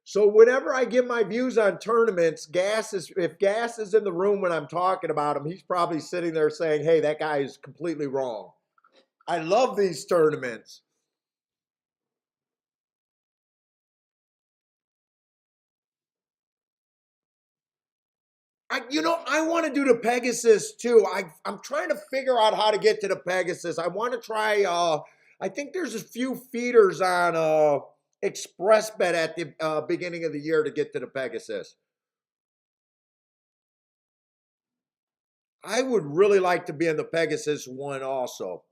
So whenever I give my views on tournaments, Gas is if Gas is in the room when I'm talking about him, he's probably sitting there saying, "Hey, that guy is completely wrong." I love these tournaments. I want to do the Pegasus too. I'm trying to figure out how to get to the Pegasus. I want to try. I think there's a few feeders on Express Bet at the beginning of the year to get to the Pegasus. I would really like to be in the Pegasus one also.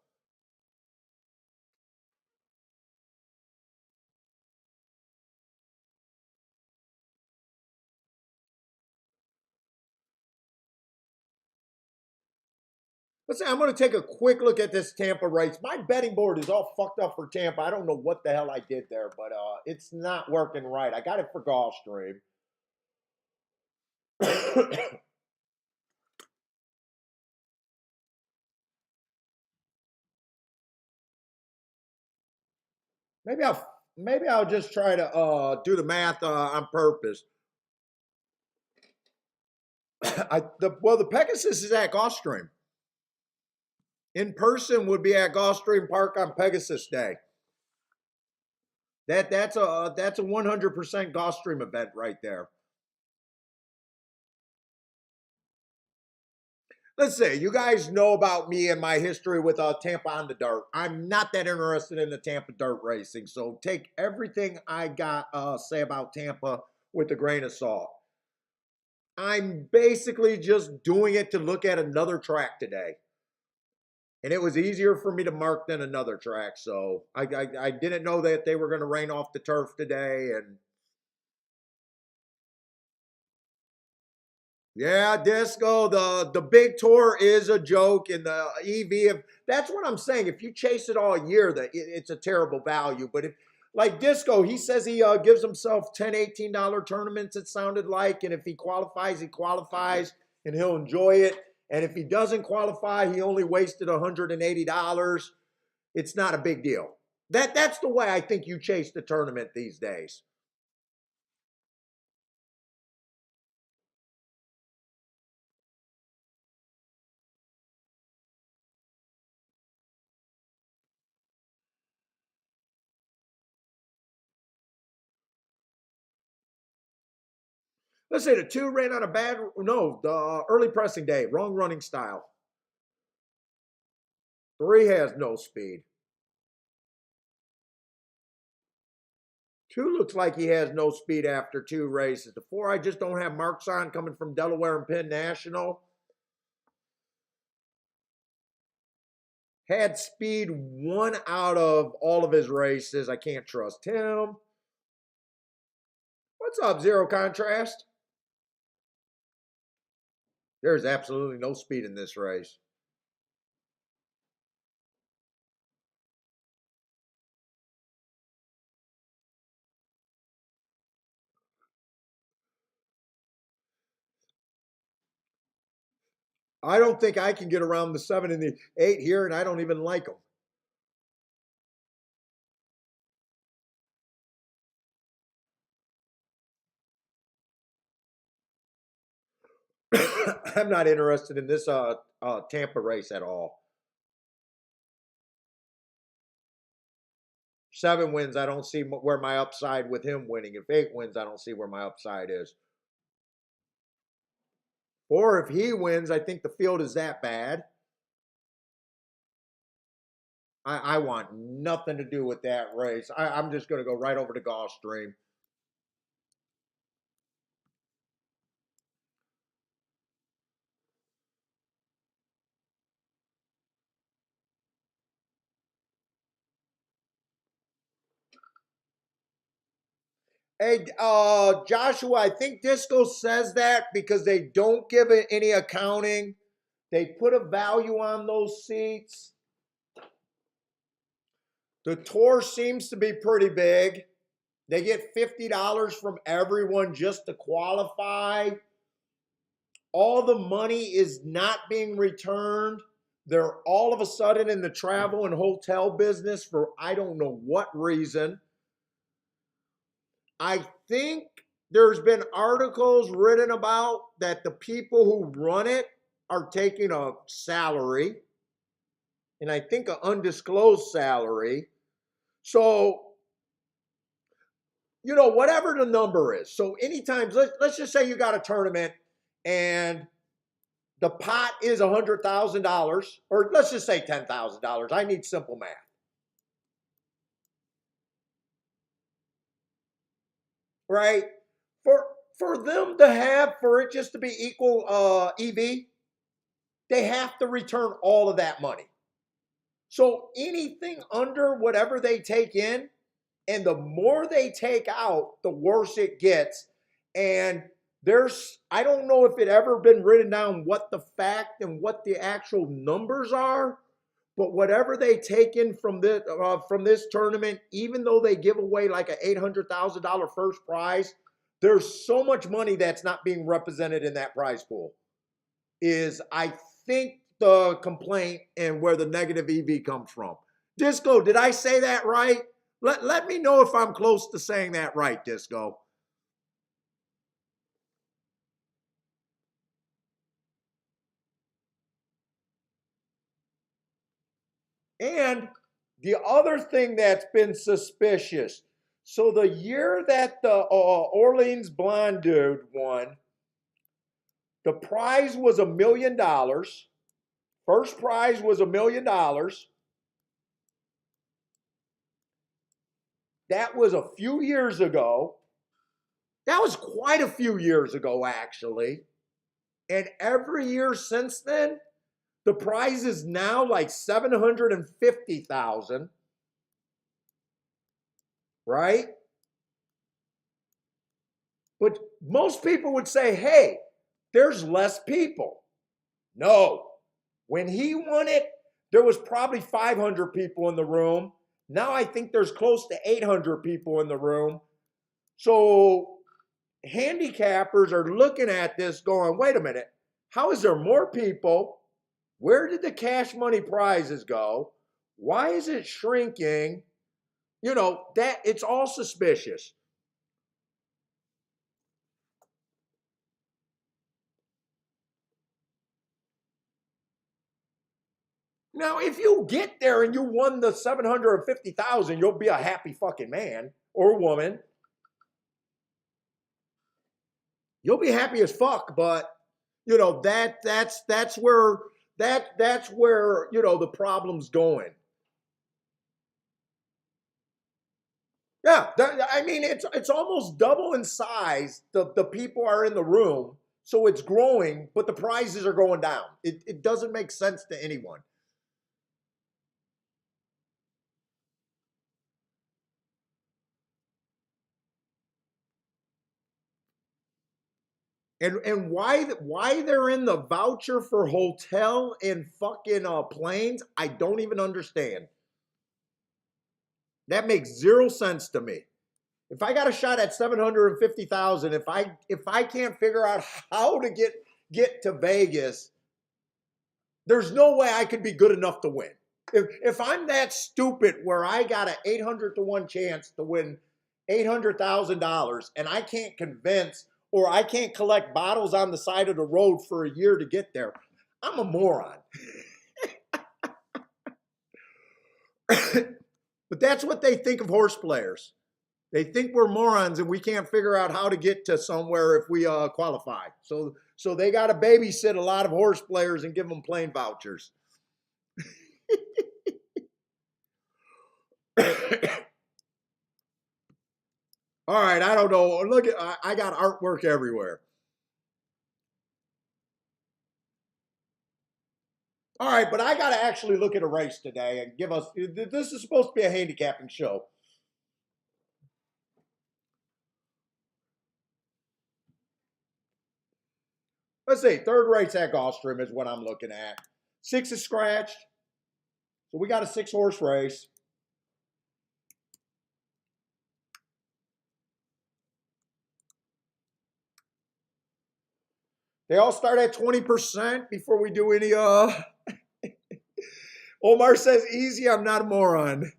Let's say I'm going to take a quick look at this Tampa race. My betting board is all fucked up for Tampa. I don't know what the hell I did there, but it's not working right. I got it for Gulfstream. Maybe I'll just try to do the math on purpose. The Pegasus is at Gulfstream. In person would be at Gulfstream Park on Pegasus Day. That's a 100% Gulfstream event right there. Let's see. You guys know about me and my history with Tampa on the dirt. I'm not that interested in the Tampa dirt racing, so take everything I got say about Tampa with a grain of salt. I'm basically just doing it to look at another track today. And it was easier for me to mark than another track. So I didn't know that they were going to rain off the turf today. And yeah, Disco, the big tour is a joke. And the EV, that's what I'm saying. If you chase it all year, it's a terrible value. But if, like Disco, he says he gives himself $10, $18 tournaments, it sounded like. And if he qualifies, and he'll enjoy it. And if he doesn't qualify, he only wasted $180. It's not a big deal. That's the way I think you chase the tournament these days. Let's say the 2 ran on a bad, no, the early pressing day, wrong running style. 3 has no speed. 2 looks like he has no speed after 2 races. The 4 I just don't have marks on coming from Delaware and Penn National. Had speed 1 out of all of his races. I can't trust him. What's up, Zero Contrast? There's absolutely no speed in this race. I don't think I can get around the 7 and the 8 here, and I don't even like them. I'm not interested in this Tampa race at all. 7 wins, I don't see where my upside with him winning. If 8 wins, I don't see where my upside is. Or if he wins, I think the field is that bad. I want nothing to do with that race. I'm just going to go right over to Gulfstream. Hey, Joshua, I think Disco says that because they don't give it any accounting. They put a value on those seats. The tour seems to be pretty big. They get $50 from everyone just to qualify. All the money is not being returned. They're all of a sudden in the travel and hotel business for I don't know what reason. I think there's been articles written about that the people who run it are taking a salary, and I think an undisclosed salary. So, whatever the number is. So anytime, let's just say you got a tournament and the pot is $100,000, or let's just say $10,000. I need simple math. Right? For them to have, for it just to be equal EV, they have to return all of that money. So anything under whatever they take in, and the more they take out, the worse it gets. And I don't know if it ever been written down what the fact and what the actual numbers are, but whatever they take in from this tournament, even though they give away like an $800,000 first prize, there's so much money that's not being represented in that prize pool. Is I think the complaint and where the negative EV comes from. Disco, did I say that right? Let me know if I'm close to saying that right, Disco. And the other thing that's been suspicious. So the year that the Orleans blonde dude won, the prize was $1 million. First prize was $1 million. That was a few years ago. That was quite a few years ago, actually. And every year since then, the prize is now like 750,000, right? But most people would say, hey, there's less people. No. When he won it, there was probably 500 people in the room. Now I think there's close to 800 people in the room. So handicappers are looking at this going, wait a minute, how is there more people? Where did the cash money prizes go? Why is it shrinking? You know, that it's all suspicious. Now, if you get there and you won the 750,000, you'll be a happy fucking man or woman. You'll be happy as fuck, but you know that's where that's where you know the problem's going. Yeah, I mean it's almost double in size. The people are in the room, so it's growing, but the prices are going down. It doesn't make sense to anyone. And why they're in the voucher for hotel and fucking planes, I don't even understand. That makes zero sense to me. If I got a shot at 750,000, if I can't figure out how to get to Vegas, there's no way I could be good enough to win. If I'm that stupid where I got an 800 to 1 chance to win $800,000 and I can't convince or I can't collect bottles on the side of the road for a year to get there, I'm a moron. But that's what they think of horse players. They think we're morons and we can't figure out how to get to somewhere if we qualify. So they got to babysit a lot of horse players and give them plane vouchers. All right, I don't know. Look, I got artwork everywhere. All right, but I got to actually look at a race today and give us. This is supposed to be a handicapping show. Let's see. Third race at Gulfstream is what I'm looking at. 6 is scratched. So we got a 6-horse race. They all start at 20% before we do any Omar says easy, I'm not a moron.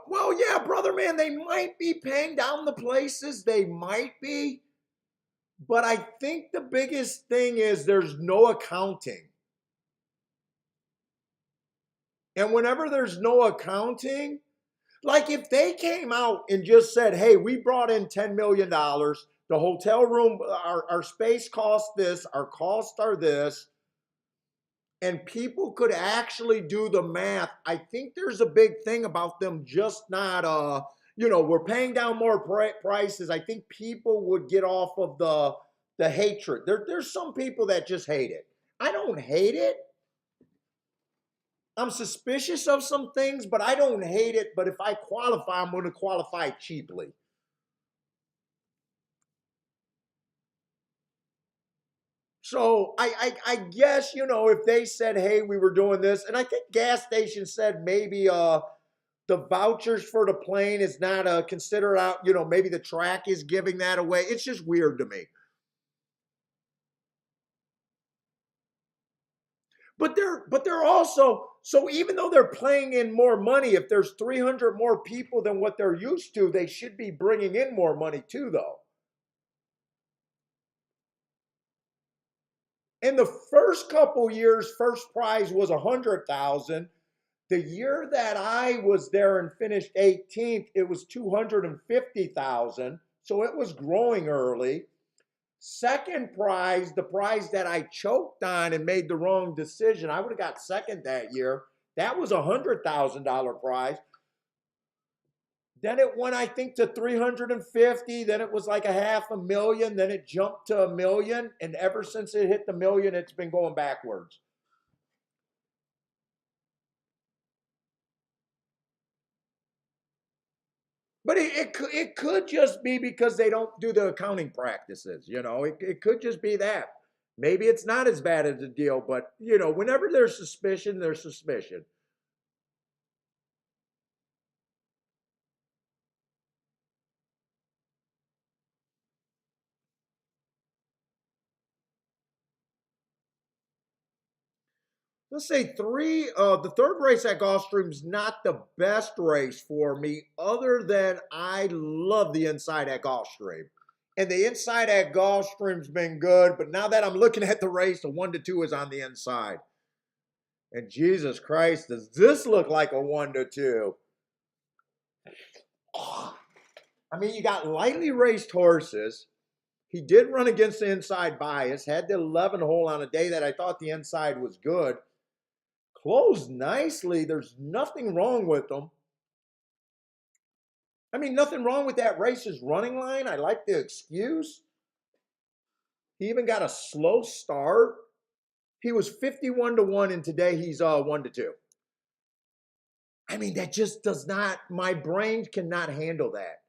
Well, yeah, brother, man, they might be paying down the places. They might be. But I think the biggest thing is there's no accounting. And whenever there's no accounting, like if they came out and just said, hey, we brought in $10 million, the hotel room, our space cost this, our costs are this, and people could actually do the math, I think there's a big thing about them just not, we're paying down more prices. I think people would get off of the hatred. There's some people that just hate it. I don't hate it. I'm suspicious of some things, but I don't hate it. But if I qualify, I'm going to qualify cheaply. So I guess, if they said, hey, we were doing this, and I think gas station said maybe the vouchers for the plane is not considered out. You know, maybe the track is giving that away. It's just weird to me. But they're also, so even though they're playing in more money, if there's 300 more people than what they're used to, they should be bringing in more money too, though. In the first couple years, first prize was 100,000. The year that I was there and finished 18th, it was 250,000. So it was growing early. Second prize, the prize that I choked on and made the wrong decision, I would have got second that year. That was a $100,000 prize. Then it went, I think, to 350. Then it was like a half a million. Then it jumped to a million. And ever since it hit the million, it's been going backwards. But it could just be because they don't do the accounting practices. You know, it could just be that. Maybe it's not as bad as a deal, but, you know, whenever there's suspicion, there's suspicion. Let's say three. The third race at Gulfstream's not the best race for me, other than I love the inside at Gulfstream. And the inside at Gulfstream's been good, but now that I'm looking at the race, the 1-2 is on the inside. And Jesus Christ, does this look like a 1-2? I mean, you got lightly raced horses. He did run against the inside bias, had the 11 hole on a day that I thought the inside was good. Closed nicely. There's nothing wrong with them. I mean, nothing wrong with that race's running line. I like the excuse. He even got a slow start. He was 51-1, and today he's 1-2. I mean, that just does not, my brain cannot handle that.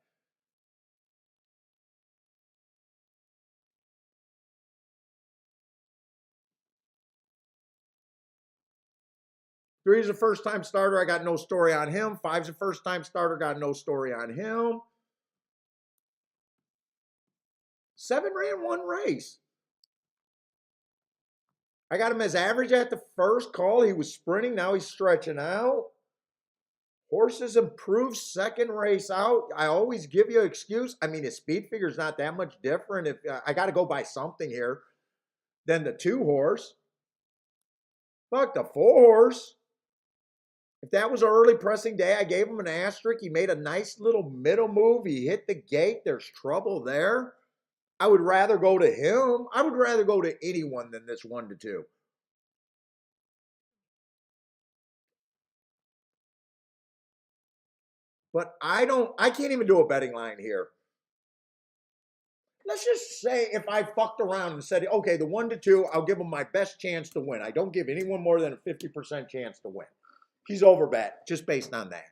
Three's a first-time starter. I got no story on him. Five's a first-time starter. Got no story on him. Seven ran one race. I got him as average at the first call. He was sprinting. Now he's stretching out. Horses improved second race out. I always give you an excuse. I mean, his speed figure is not that much different. If I got to go by something here, than the 2-horse. Fuck the 4-horse. If that was an early pressing day, I gave him an asterisk. He made a nice little middle move. He hit the gate. There's trouble there. I would rather go to him. I would rather go to anyone than this 1-2. But I can't even do a betting line here. Let's just say if I fucked around and said, okay, the 1-2, I'll give him my best chance to win. I don't give anyone more than a 50% chance to win. He's overbet just based on that.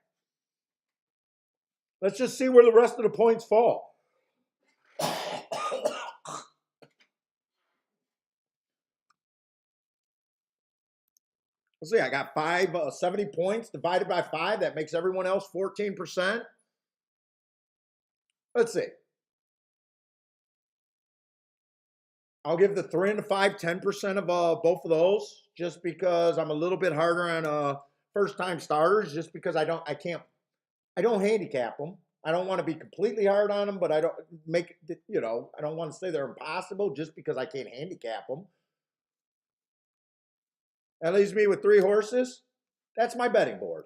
Let's just see where the rest of the points fall. Let's see, I got 70 points divided by 5. That makes everyone else 14%. Let's see. I'll give the 3 and the 5 10% of both of those, just because I'm a little bit harder on first-time starters, just because I don't handicap them. I don't want to be completely hard on them, but I don't make it, you know, I don't want to say they're impossible just because I can't handicap them. That leaves me with 3 horses. That's my betting board.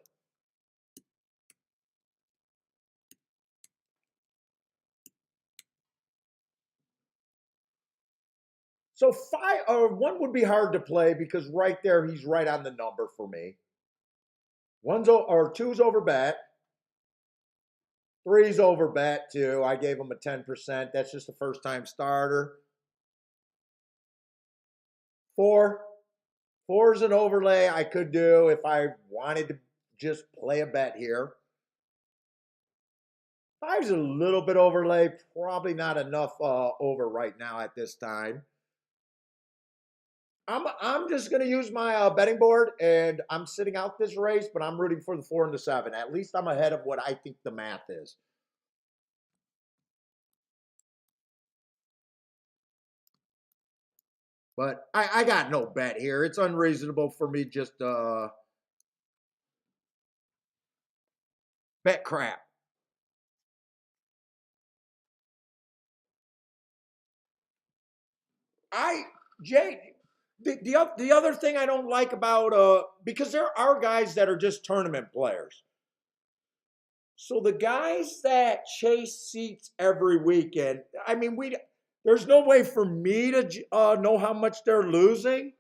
So 5 or 1 would be hard to play because right there he's right on the number for me. 2's over bet. 3's over bet too. I gave him a 10%. That's just a first time starter. 4 is an overlay I could do if I wanted to just play a bet here. 5's a little bit overlay, probably not enough over right now at this time. I'm just going to use my betting board, and I'm sitting out this race, but I'm rooting for the 4 and the 7. At least I'm ahead of what I think the math is. But I got no bet here. It's unreasonable for me just bet crap. Jay, the other thing I don't like about because there are guys that are just tournament players. So the guys that chase seats every weekend, I mean, there's no way for me to know how much they're losing.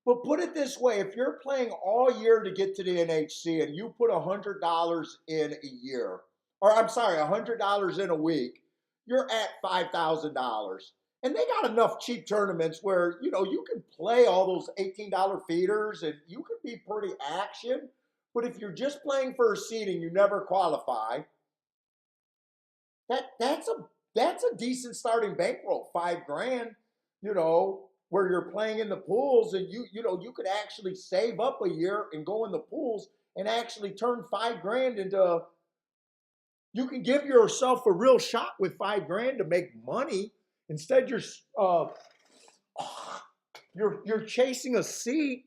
But put it this way, if you're playing all year to get to the NHC and you put $100 in a year, or I'm sorry, $100 in a week, you're at $5,000. And they got enough cheap tournaments where, you can play all those $18 feeders and you can be pretty action. But if you're just playing for a seat and you never qualify, that's a decent starting bankroll, $5,000, where you're playing in the pools and you could actually save up a year and go in the pools and actually turn $5,000 into. You can give yourself a real shot with $5,000 to make money. Instead, you're chasing a seat.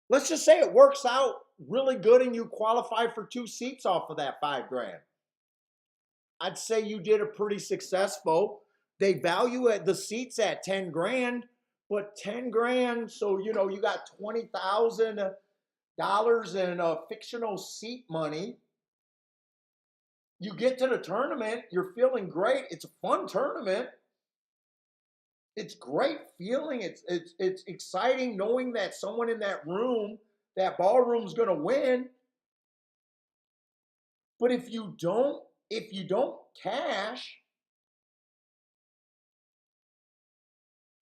Let's just say it works out really good and you qualify for 2 seats off of that $5,000. I'd say you did a pretty successful. They value the seats at $10,000, but $10,000, so you got $20,000 in fictional seat money. You get to the tournament, you're feeling great. It's a fun tournament. It's great feeling. It's exciting knowing that someone in that ballroom's going to win. But if you don't cash,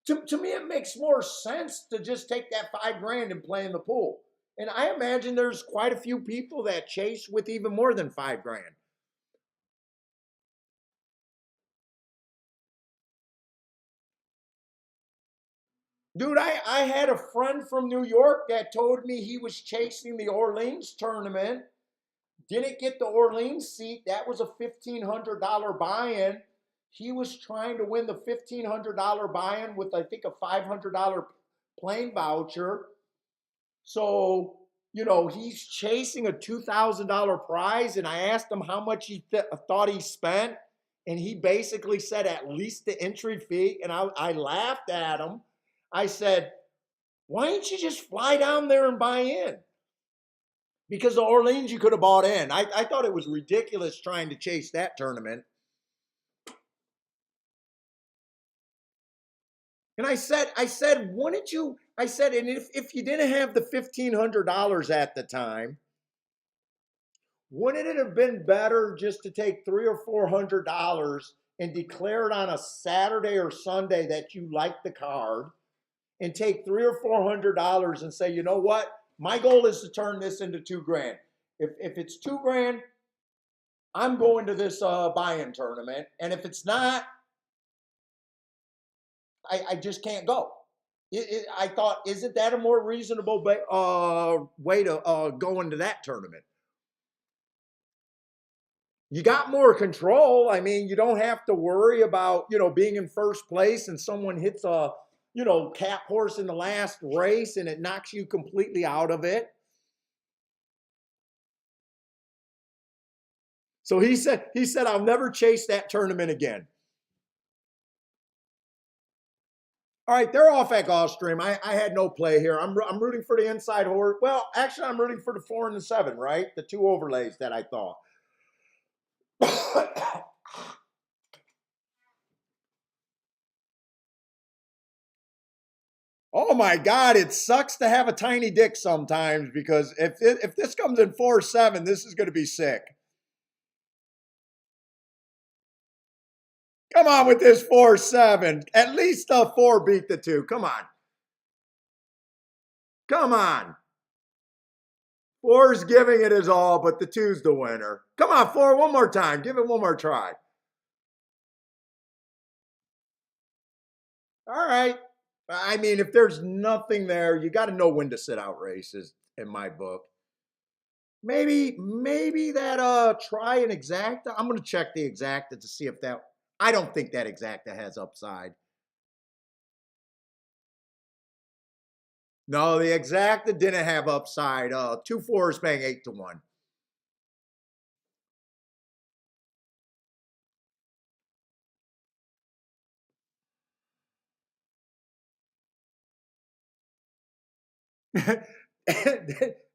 to me it makes more sense to just take that $5,000 and play in the pool. And I imagine there's quite a few people that chase with even more than $5,000. Dude, I had a friend from New York that told me he was chasing the Orleans tournament, didn't get the Orleans seat. That was a $1,500 buy-in. He was trying to win the $1,500 buy-in with, I think, a $500 plane voucher. So, he's chasing a $2,000 prize, and I asked him how much he thought he spent, and he basically said at least the entry fee, and I laughed at him. I said, why didn't you just fly down there and buy in? Because the Orleans you could have bought in. I thought it was ridiculous trying to chase that tournament. And I said, wouldn't you? I said, and if you didn't have the $1,500 at the time, wouldn't it have been better just to take $300 or $400 and declare it on a Saturday or Sunday that you like the card? And take $300 or $400 and say, you know what? My goal is to turn this into $2,000. If it's $2,000, I'm going to this buy-in tournament. And if it's not, I just can't go. I thought, isn't that a more reasonable way to go into that tournament? You got more control. I mean, you don't have to worry about, being in first place and someone hits a cap horse in the last race and it knocks you completely out of it. So he said, I'll never chase that tournament again. All right, they're off at Gulfstream. I had no play here. I'm rooting for the inside horse. Well, actually, I'm rooting for the 4 and the 7, right? The 2 overlays that I thought. Oh my God, it sucks to have a tiny dick sometimes because if this comes in 4-7, this is going to be sick. Come on with this 4-7. At least a 4 beat the 2. Come on. Come on. 4's giving it his all, but the 2's the winner. Come on, 4, one more time. Give it one more try. All right. I mean, if there's nothing there, you got to know when to sit out races in my book. Maybe that try an exacta. I'm gonna check the exacta to see if that. I don't think that exacta has upside. No, the exacta didn't have upside. 2-4 is paying 8-1.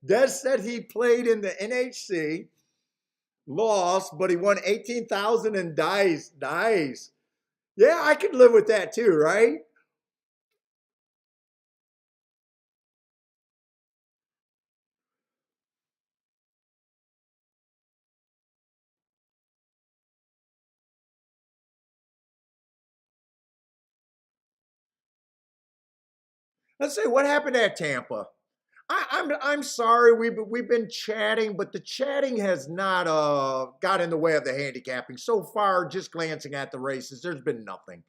Des said he played in the NHC, lost, but he won 18,000 in dice. Nice. Yeah, I could live with that too, right? Let's say what happened at Tampa. I'm sorry we've been chatting, but the chatting has not got in the way of the handicapping so far. Just glancing at the races, there's been nothing.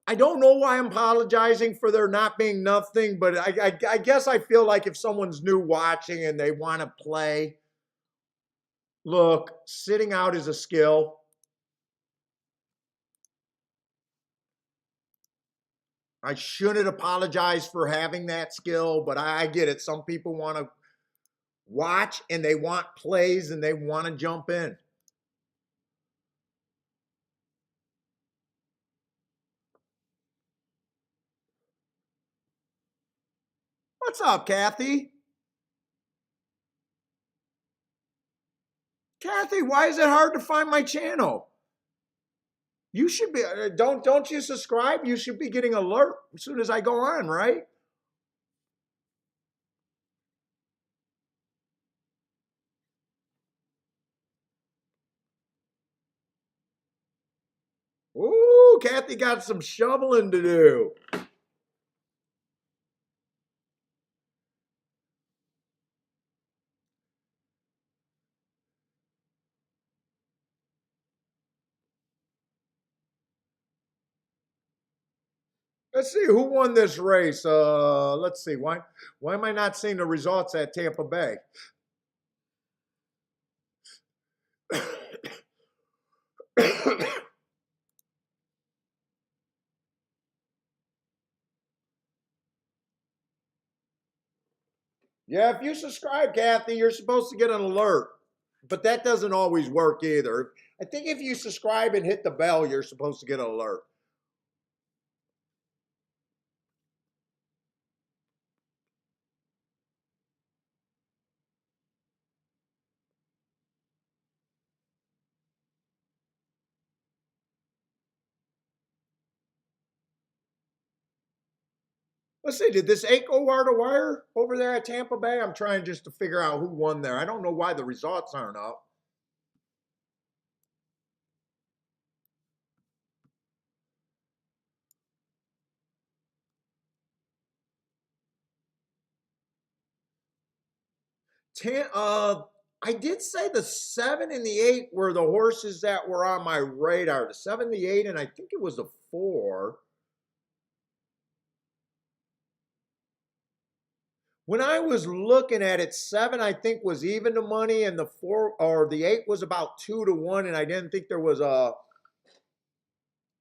I don't know why I'm apologizing for there not being nothing, but I guess I feel like if someone's new watching and they want to play, look, sitting out is a skill. I shouldn't apologize for having that skill, but I get it. Some people want to watch and they want plays and they want to jump in. What's up, Kathy? Kathy, why is it hard to find my channel? You should be don't you subscribe? You should be getting alert as soon as I go on, right? Ooh, Kathy got some shoveling to do. Let's see who won this race. Let's see. Why am I not seeing the results at Tampa Bay? Yeah, if you subscribe, Kathy, you're supposed to get an alert. But that doesn't always work either. I think if you subscribe and hit the bell, you're supposed to get an alert. Let's see, did this 8 go wire to wire over there at Tampa Bay? I'm trying just to figure out who won there. I don't know why the results aren't up. Ten, I did say the 7 and the 8 were the horses that were on my radar. The 7, the 8, and I think it was the 4. When I was looking at it, 7 I think was even to money, and the 4 or the 8 was about 2-1, and I didn't think there was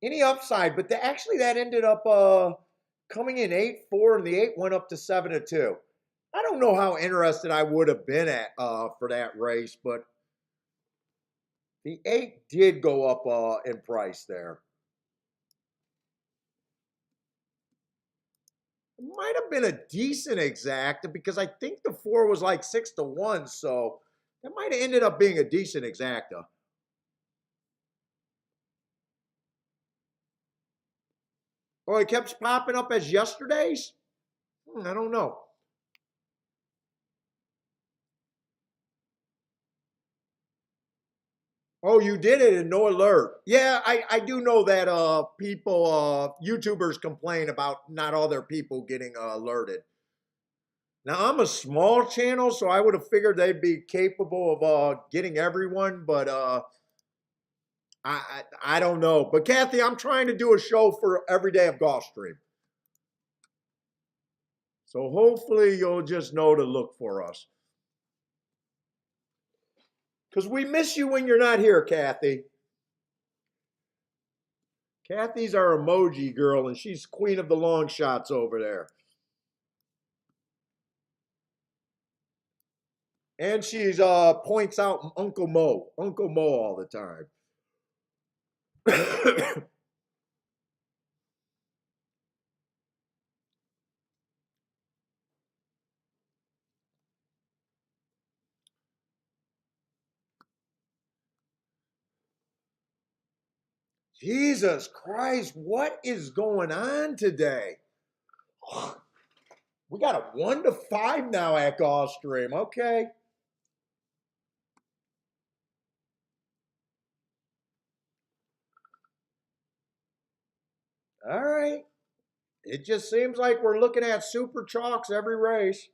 any upside. But actually, that ended up coming in 8-4, and the 8 went up to 7-2. I don't know how interested I would have been at for that race, but the 8 did go up in price there. It might have been a decent exacta because I think the 4 was like 6-1, so that might have ended up being a decent exacta. Oh, it kept popping up as yesterday's? I don't know. Oh, you did it and no alert. Yeah, I do know that people, YouTubers complain about not all their people getting alerted. Now, I'm a small channel, so I would have figured they'd be capable of getting everyone, but I don't know. But Kathy, I'm trying to do a show for every day of Gulfstream. So hopefully you'll just know to look for us. Because we miss you when you're not here, Kathy. Kathy's our emoji girl, and she's queen of the long shots over there. And she's points out Uncle Mo all the time. Jesus Christ, what is going on today? We got a 1-5 now at Gulfstream. Okay. All right. It just seems like we're looking at super chalks every race.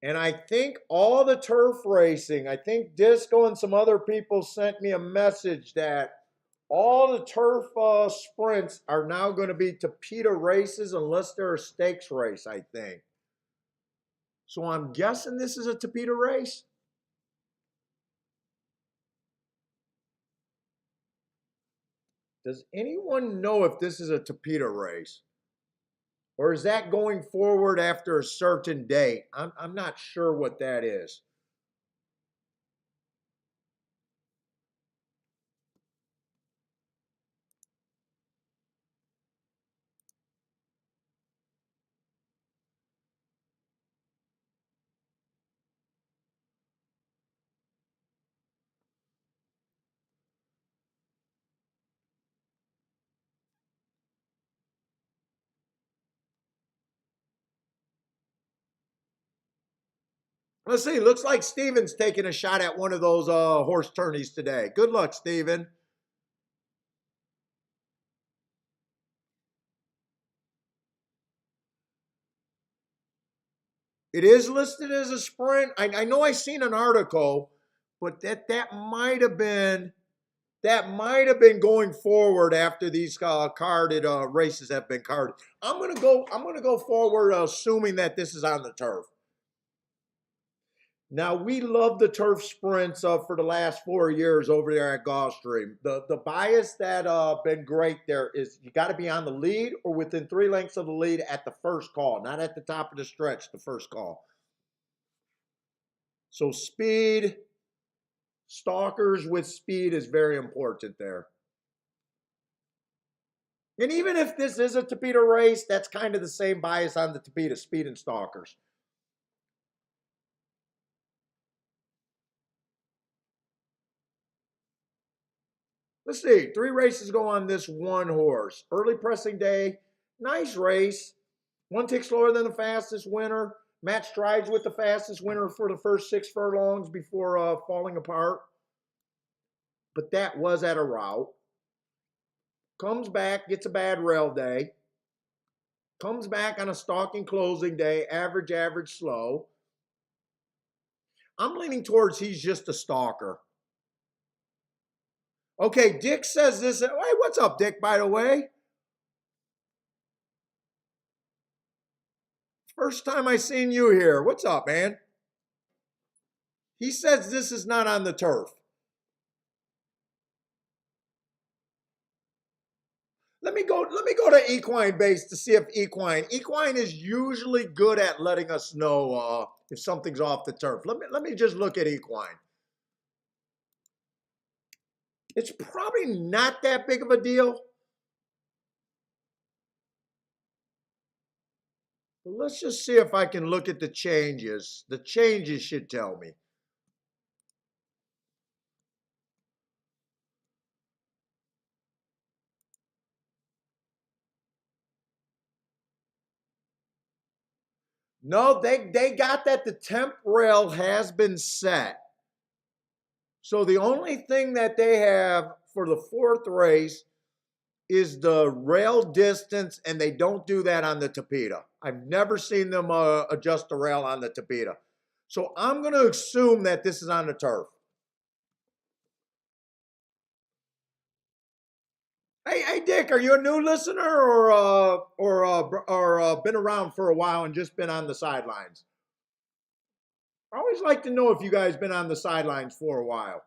And I think all the turf racing, I think Disco and some other people sent me a message that all the turf sprints are now going to be Tapeta races unless they're a stakes race, I think. So I'm guessing this is a Tapeta race. Does anyone know if this is a Tapeta race? Or is that going forward after a certain date? I'm not sure what that is. Let's see. Looks like Steven's taking a shot at one of those horse tourneys today. Good luck, Steven. It is listed as a sprint. I know I seen an article, but that might have been going forward after these carded races have been carded. I'm gonna go forward, assuming that this is on the turf. Now, we love the turf sprints for the last 4 years over there at Gulfstream. The bias that been great there is you got to be on the lead or within 3 lengths of the lead at the first call, not at the top of the stretch, the first call. So speed, stalkers with speed is very important there. And even if this is a Tapeta race, that's kind of the same bias on the Tapeta, speed and stalkers. Let's see, 3 races go on this one horse. Early pressing day, nice race. One tick slower than the fastest winner. Match strides with the fastest winner for the first 6 furlongs before falling apart. But that was at a route. Comes back, gets a bad rail day. Comes back on a stalking closing day, average, slow. I'm leaning towards he's just a stalker. Okay, Dick says this. Hey, what's up, Dick, by the way? First time I seen you here. What's up, man? He says this is not on the turf. Let me go to Equine Base to see if Equine is usually good at letting us know if something's off the turf. Let me just look at Equine. It's probably not that big of a deal. But let's just see if I can look at the changes. The changes should tell me. No, they got that the temp rail has been set. So the only thing that they have for the 4th race is the rail distance, and they don't do that on the Tapeta. I've never seen them adjust the rail on the Tapeta. So I'm going to assume that this is on the turf. Hey, Dick, are you a new listener or been around for a while and just been on the sidelines? I always like to know if you guys been on the sidelines for a while.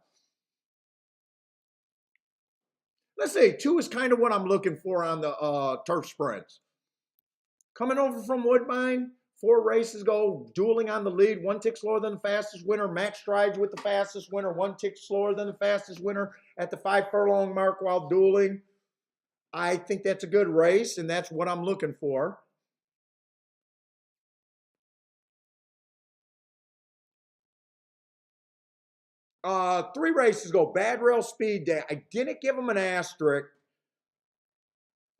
Let's say 2 is kind of what I'm looking for on the turf sprints. Coming over from Woodbine, 4 races go, dueling on the lead, 1 tick slower than the fastest winner, match strides with the fastest winner, 1 tick slower than the fastest winner at the 5 furlong mark while dueling. I think that's a good race, and that's what I'm looking for. Three races go. Bad Rail Speed Day. I didn't give him an asterisk.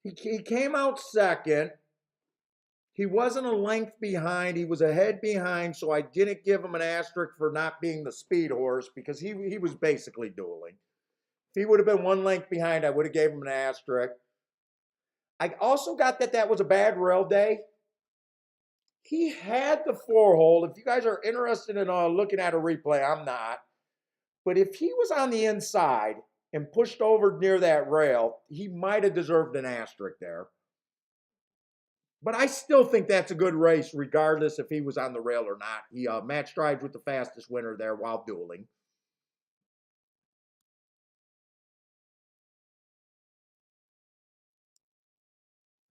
He came out second. He wasn't a length behind. He was a head behind, so I didn't give him an asterisk for not being the speed horse because he was basically dueling. If he would have been 1 length behind, I would have gave him an asterisk. I also got that was a bad rail day. He had the 4-hole. If you guys are interested in looking at a replay, I'm not. But if he was on the inside and pushed over near that rail, he might have deserved an asterisk there. But I still think that's a good race, regardless if he was on the rail or not. He match strides with the fastest winner there while dueling.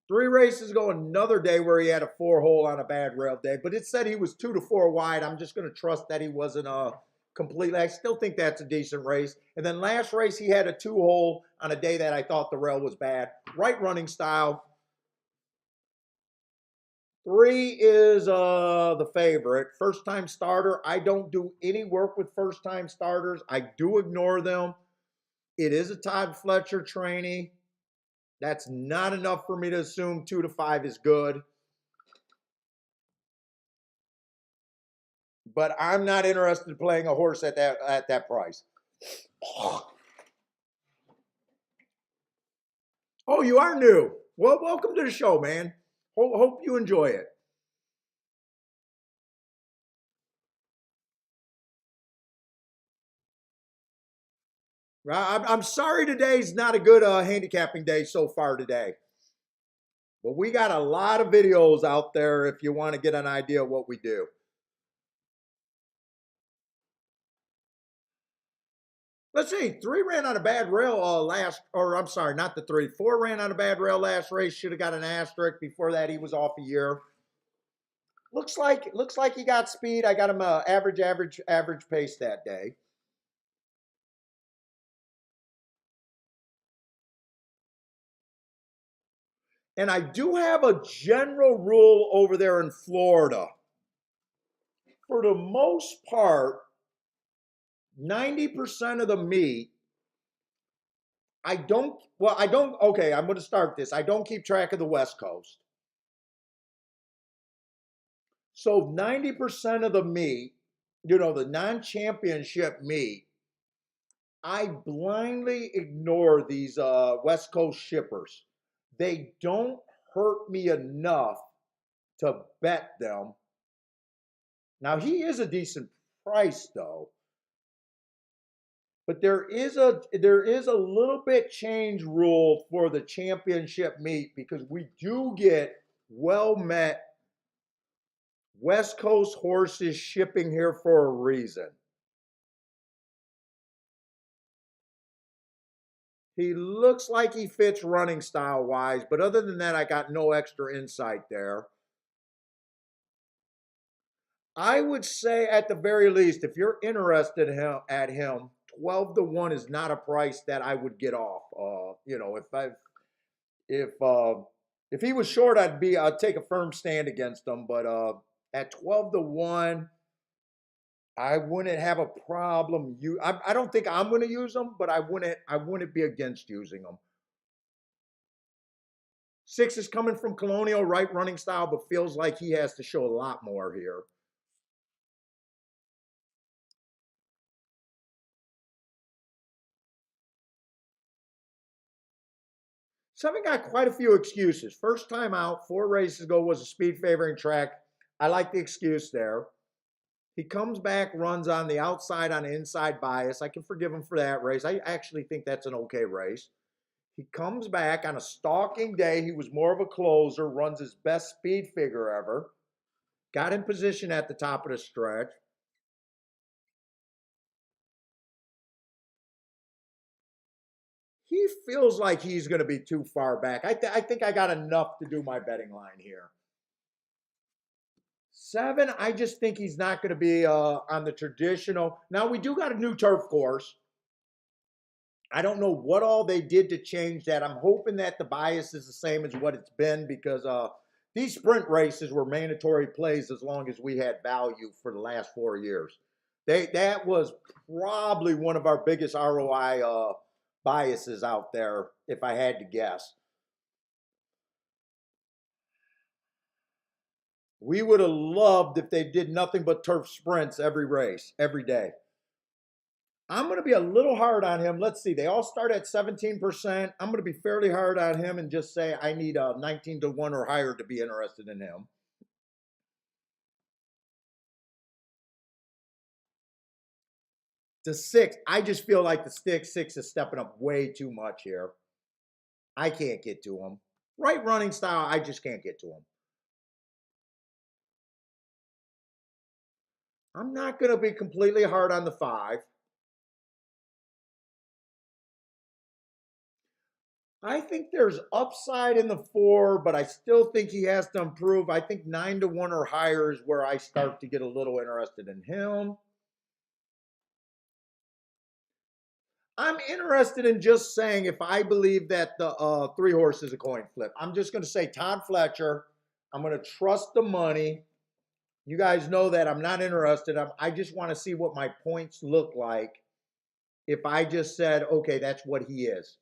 Three races ago, another day where he had a 4-hole on a bad rail day, but it said he was 2 to 4 wide. I'm just going to trust that he wasn't completely. I still think that's a decent race. And then last race, he had a 2-hole on a day that I thought the rail was bad. Right running style. 3 is the favorite. First time starter. I don't do any work with first time starters. I do ignore them. It is a Todd Fletcher trainee. That's not enough for me to assume 2 to 5 is good. But I'm not interested in playing a horse at that price. Oh, you are new. Well, welcome to the show, man. Hope you enjoy it. I'm sorry today's not a good handicapping day so far today. But we got a lot of videos out there if you want to get an idea of what we do. Let's see, 3 ran on a bad rail I'm sorry, not the 3. 4 ran on a bad rail last race. Should have got an asterisk. Before that, he was off a year. Looks like he got speed. I got him average pace that day. And I do have a general rule over there in Florida. For the most part, 90% of the meat, okay, I'm going to start this. I don't keep track of the West Coast. So 90% of the meat, the non-championship meat, I blindly ignore these West Coast shippers. They don't hurt me enough to bet them. Now, he is a decent price, though. But there is a little bit change rule for the championship meet because we do get well met West Coast horses shipping here for a reason. He looks like he fits running style wise, but other than that, I got no extra insight there. I would say at the very least, if you're interested at him, 12 to 1 is not a price that I would get off. If he was short, I'd take a firm stand against him. But at 12 to 1, I wouldn't have a problem. I don't think I'm going to use them, but I wouldn't be against using them. 6 is coming from Colonial, right running style, but feels like he has to show a lot more here. Seven got quite a few excuses. First time out, 4 races ago, was a speed favoring track. I like the excuse there. He comes back, runs on the outside on inside bias. I can forgive him for that race. I actually think that's an okay race. He comes back on a stalking day. He was more of a closer, runs his best speed figure ever. Got in position at the top of the stretch. He feels like he's going to be too far back. I think I got enough to do my betting line here. 7, I just think he's not going to be on the traditional. Now, we do got a new turf course. I don't know what all they did to change that. I'm hoping that the bias is the same as what it's been because these sprint races were mandatory plays as long as we had value for the last 4 years. That was probably one of our biggest ROI biases out there, if I had to guess. We would have loved if they did nothing but turf sprints every race, every day. I'm going to be a little hard on him. Let's see. They all start at 17%. I'm going to be fairly hard on him and just say I need a 19 to 1 or higher to be interested in him. The 6, I just feel like the 6 is stepping up way too much here. I can't get to him. Right running style, I just can't get to him. I'm not going to be completely hard on the 5. I think there's upside in the 4, but I still think he has to improve. I think 9 to 1 or higher is where I start to get a little interested in him. I'm interested in just saying if I believe that the 3 horse is a coin flip. I'm just going to say Todd Fletcher. I'm going to trust the money. You guys know that I'm not interested. I just want to see what my points look like if I just said, okay, that's what he is.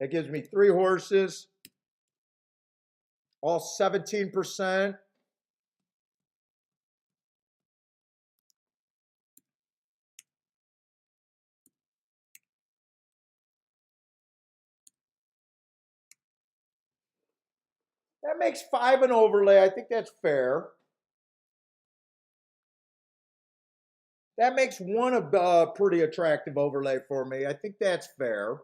That gives me 3 horses, all 17%. That makes 5 an overlay. I think that's fair. That makes 1 a pretty attractive overlay for me. I think that's fair.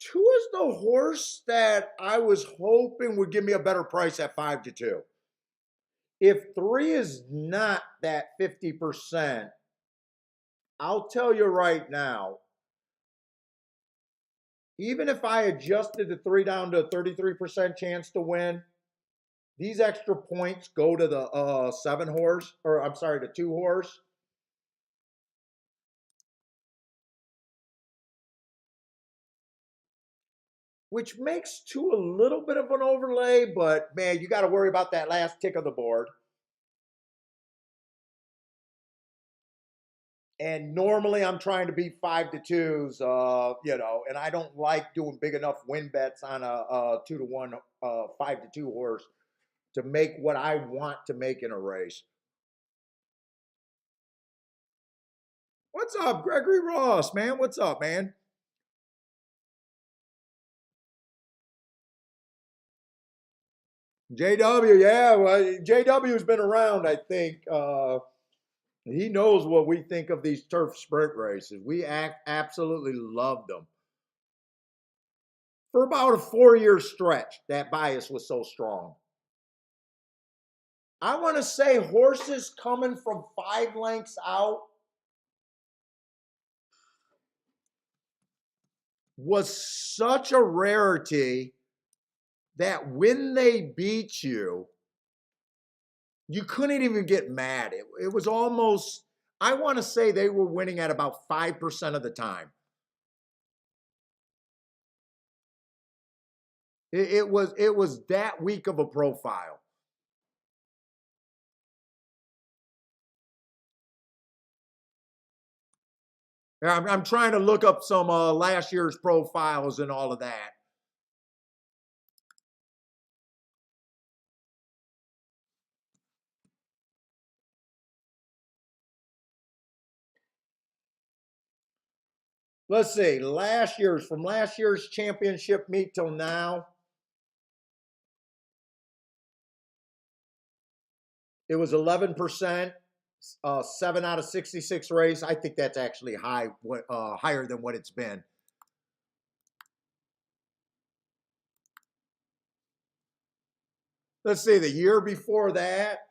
2 is the horse that I was hoping would give me a better price at 5 to 2. If 3 is not that 50%, I'll tell you right now, even if I adjusted the 3 down to a 33% chance to win, these extra points go to the 7 horse, or I'm sorry, the 2 horse. Which makes 2 a little bit of an overlay, but man, you got to worry about that last tick of the board. And normally I'm trying to beat 5 to 2s, and I don't like doing big enough win bets on a 2 to 1, 5 to 2 horse to make what I want to make in a race. What's up, Gregory Ross, man? What's up, man? JW, yeah, well, JW's been around, I think. He knows what we think of these turf sprint races. We absolutely loved them. For about a 4-year stretch, that bias was so strong. I want to say horses coming from 5 lengths out was such a rarity that when they beat you, you couldn't even get mad. It was almost, I want to say they were winning at about 5% of the time. It was that weak of a profile. I'm trying to look up some last year's profiles and all of that. Let's see, from last year's championship meet till now, it was 11%, 7 out of 66 race. I think that's actually higher than what it's been. Let's see, the year before that,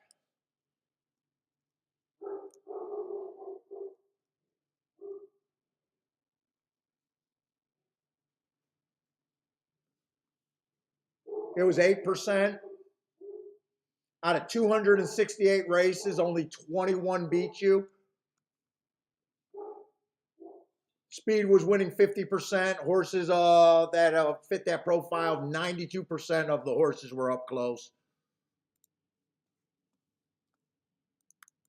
it was 8%. Out of 268 races, only 21 beat you. Speed was winning 50%. Horses that fit that profile, 92% of the horses were up close.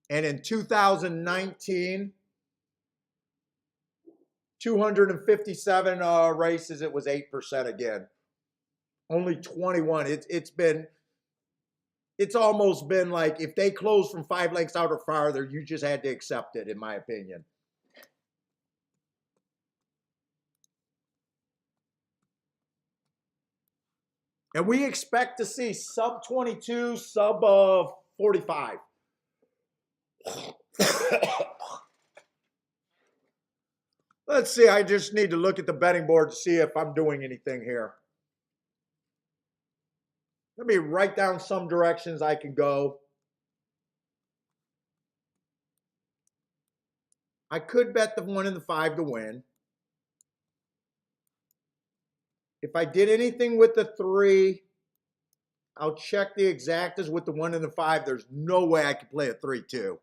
And in 2019, 257 races, it was 8% again. Only 21. It's almost been like if they closed from 5 lengths out or farther, you just had to accept it, in my opinion. And we expect to see sub 22, sub 45. Let's see. I just need to look at the betting board to see if I'm doing anything here. Let me write down some directions I can go. I could bet the 1 and the 5 to win. If I did anything with the 3, I'll check the exactas with the 1 and the 5. There's no way I could play a 3-2. I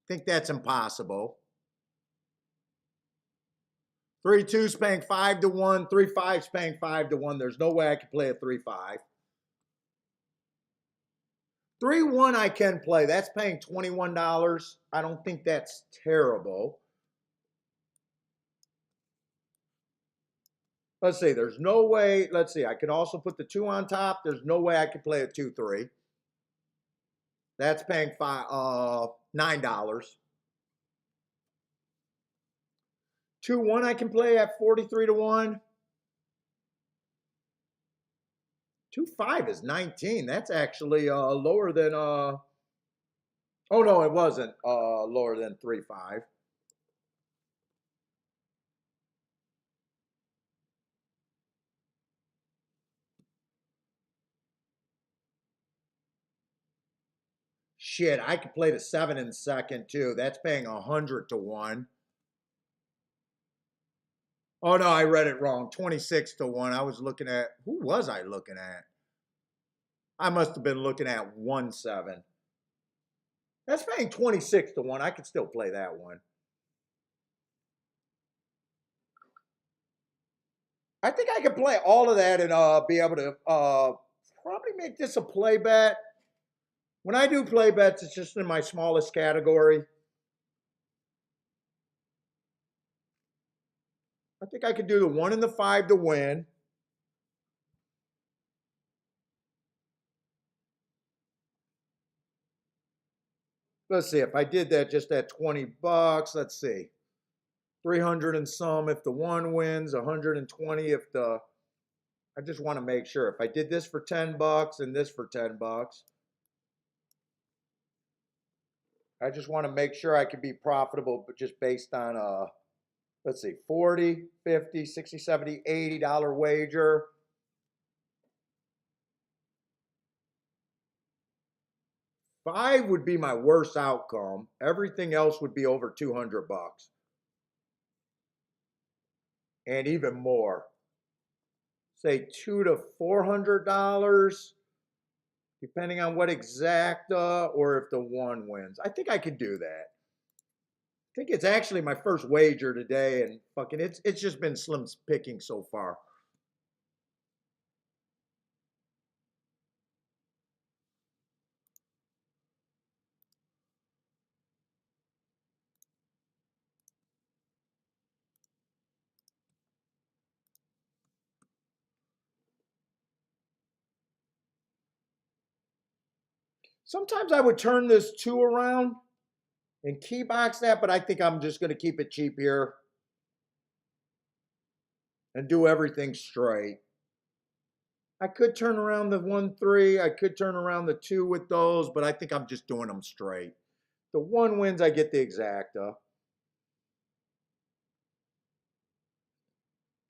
think that's impossible. 3-2's paying 5 to 1. 3-5's paying 5 to 1. There's no way I could play a 3-5. 3-1 I can play. That's paying $21. I don't think that's terrible. Let's see. There's no way. Let's see. I could also put the 2 on top. There's no way I could play a 2-3. That's paying $9. 2-1 I can play at 43 to 1. 2-5 is 19. That's actually lower than oh no, it wasn't lower than 3-5. Shit, I could play the 7 in second too. That's paying 100 to 1. Oh no, I read it wrong. 26 to 1. I was looking at, who was I looking at? I must have been looking at 1-7. That's paying 26 to 1. I could still play that one. I think I could play all of that and be able to probably make this a play bet. When I do play bets, it's just in my smallest category. I think I could do the 1 and the 5 to win. Let's see, if I did that just at 20 bucks, let's see. 300 and some if the 1 wins, 120 if the, I just want to make sure. If I did this for 10 bucks and this for 10 bucks, I just want to make sure I can be profitable, but just based on let's see, 40, 50, 60, 70, $80 wager. Five would be my worst outcome. Everything else would be over 200 bucks. And even more. Say $200 to $400, depending on what exacta or if the 1 wins. I think I could do that. I think it's actually my first wager today, and fucking it's just been slim picking so far. Sometimes I would turn this 2 around and key box that, but I think I'm just going to keep it cheap here. and do everything straight. I could turn around the 1-3. I could turn around the 2 with those, but I think I'm just doing them straight. The 1 wins, I get the exacta.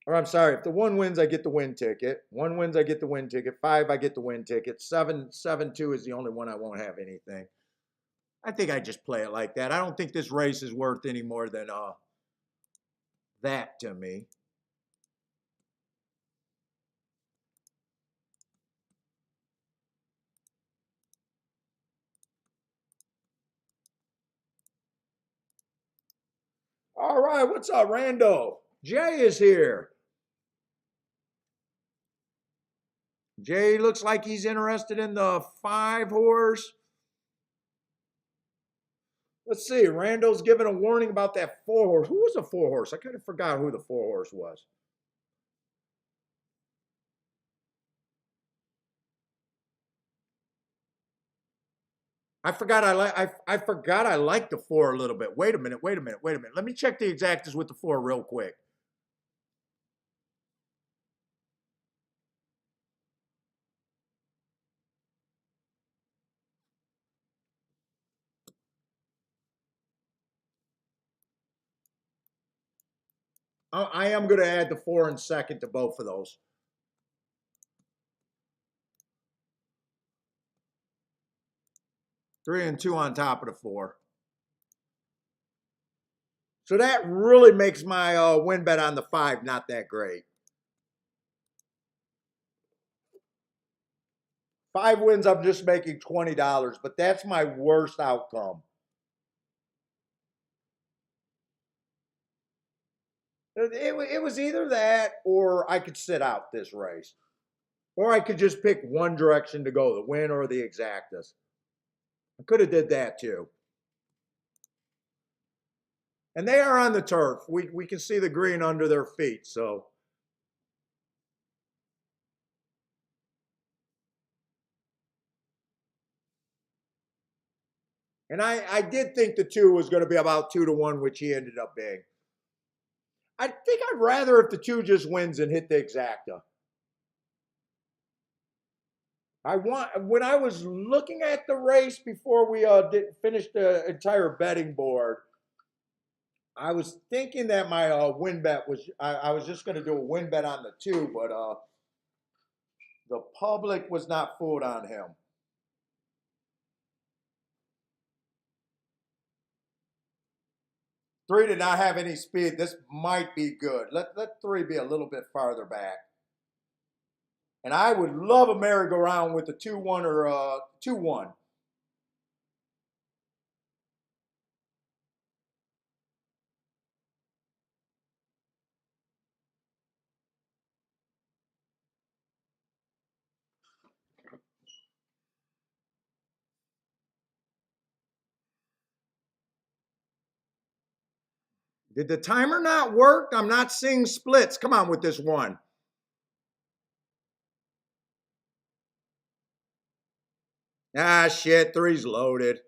Or I'm sorry, if the 1 wins, I get the win ticket. 1 wins, I get the win ticket. 5, I get the win ticket. 7-2 is the only one I won't have anything. I think I just play it like that. I don't think this race is worth any more than that to me. All right, what's up, Rando? Jay is here. Jay looks like he's interested in the 5 horse. Let's see. Rando's giving a warning about that 4 horse. Who was the 4 horse? I kind of forgot who the 4 horse was. I forgot I liked the 4 a little bit. Wait a minute. Let me check the exactas with the 4 real quick. I am going to add the 4 and second to both of those. Three and 2 on top of the 4. So that really makes my win bet on the 5 not that great. 5 wins, I'm just making $20, but that's my worst outcome. It was either that or I could sit out this race. Or I could just pick one direction to go, the win or the exactas. I could have did that too. And they are on the turf. We can see the green under their feet, so. And I did think the 2 was going to be about 2-1, which he ended up being. I think I'd rather if the 2 just wins and hit the exacta. When I was looking at the race before we finished the entire betting board, I was thinking that my win bet was, I was just going to do a win bet on the 2, but the public was not fooled on him. Three did not have any speed. This might be good. Let 3 be a little bit farther back. And I would love a merry-go-round with the 2-1 or 2-1. Did the timer not work? I'm not seeing splits. Come on with this 1. Ah, shit. 3's loaded.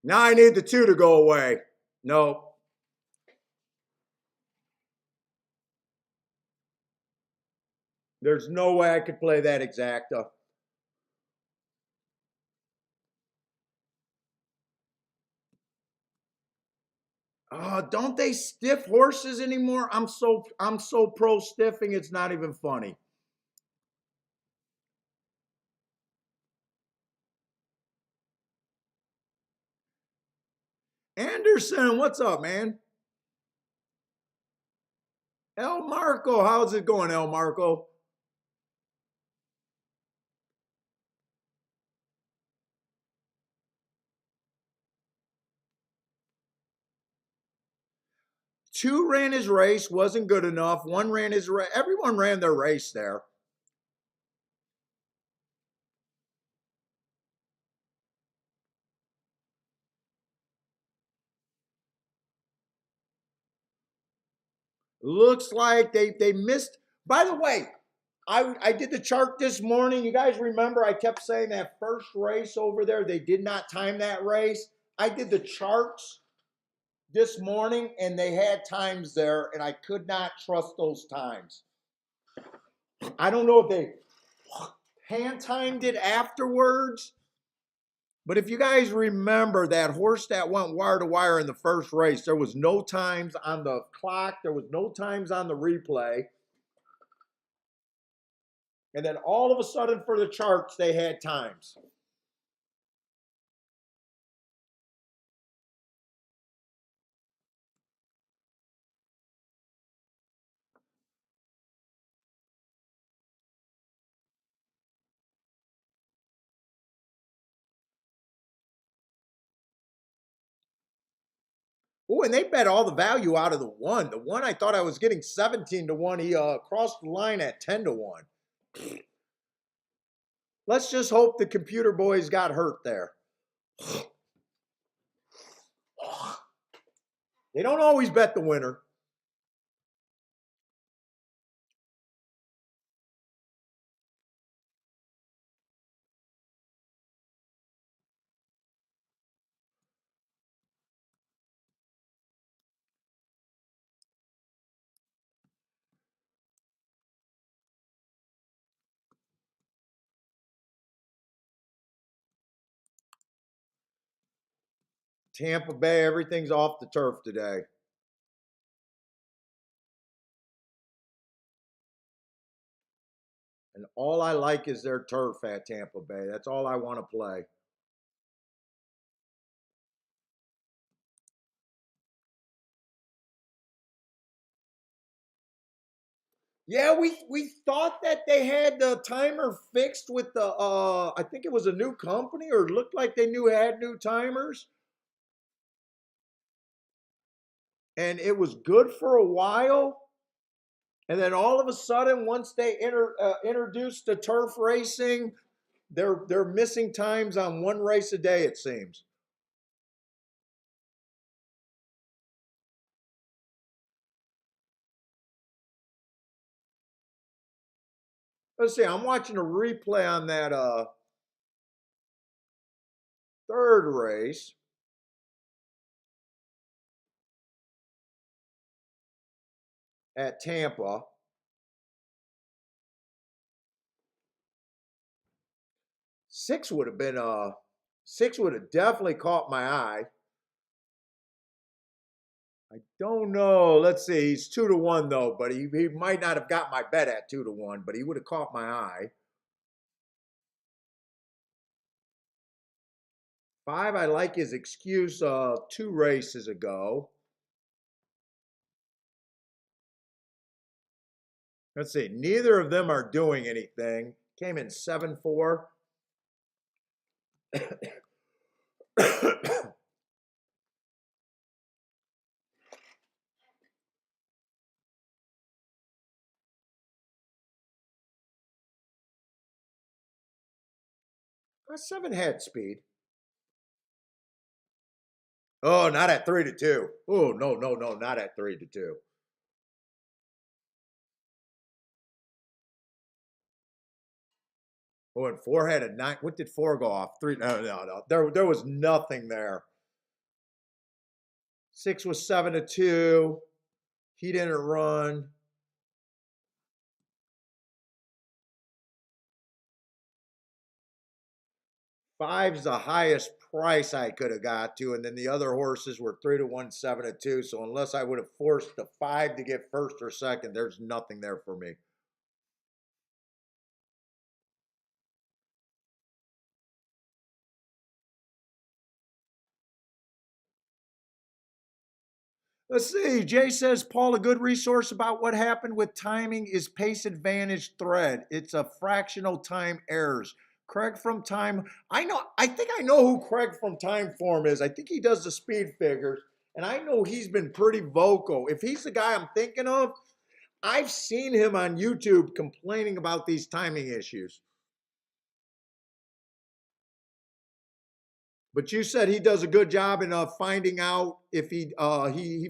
Now I need the 2 to go away. No. There's no way I could play that exacta. Don't they stiff horses anymore? I'm so pro stiffing, it's not even funny. Anderson, what's up, man? El Marco, how's it going, El Marco? Two ran his race, wasn't good enough. One ran his race. Everyone ran their race there. Looks like they missed. By the way, I did the chart this morning. You guys remember I kept saying that first race over there, they did not time that race. I did the charts this morning, and they had times there, and I could not trust those times. I don't know if they hand timed it afterwards, but if you guys remember that horse that went wire to wire in the first race, there was no times on the clock, there was no times on the replay. And then all of a sudden for the charts, they had times. Oh, and they bet all the value out of the one. The one I thought I was getting 17 to 1. He crossed the line at 10 to 1. Let's just hope the computer boys got hurt there. They don't always bet the winner. Tampa Bay, everything's off the turf today. And all I like is their turf at Tampa Bay. That's all I want to play. Yeah, we thought that they had the timer fixed with the I think it was a new company, or it looked like they had new timers. And it was good for a while. And then all of a sudden, once they introduced the turf racing, they're missing times on one race a day, it seems. Let's see. I'm watching a replay on that third race. At Tampa. Six would have definitely caught my eye. I don't know. Let's see. He's 2 to 1 though, but he might not have got my bet at 2 to 1, but he would have caught my eye. 5, I like his excuse 2 races ago. Let's see. Neither of them are doing anything. Came in 7-4. A 7 had speed. Oh, not at 3 to 2. Oh, no, not at 3 to 2. Oh, and 4 had a 9. What did 4 go off? 3. No. There was nothing there. 6 was 7 to 2. He didn't run. 5's the highest price I could have got to, and then the other horses were 3 to 1, 7 to 2. So unless I would have forced the 5 to get first or second, there's nothing there for me. Let's see. Jay says, Paul, a good resource about what happened with timing is pace advantage thread. It's a fractional time errors. Craig from Time. I think I know who Craig from Time Form is. I think he does the speed figures. And I know he's been pretty vocal. If he's the guy I'm thinking of, I've seen him on YouTube complaining about these timing issues. But you said he does a good job in finding out if he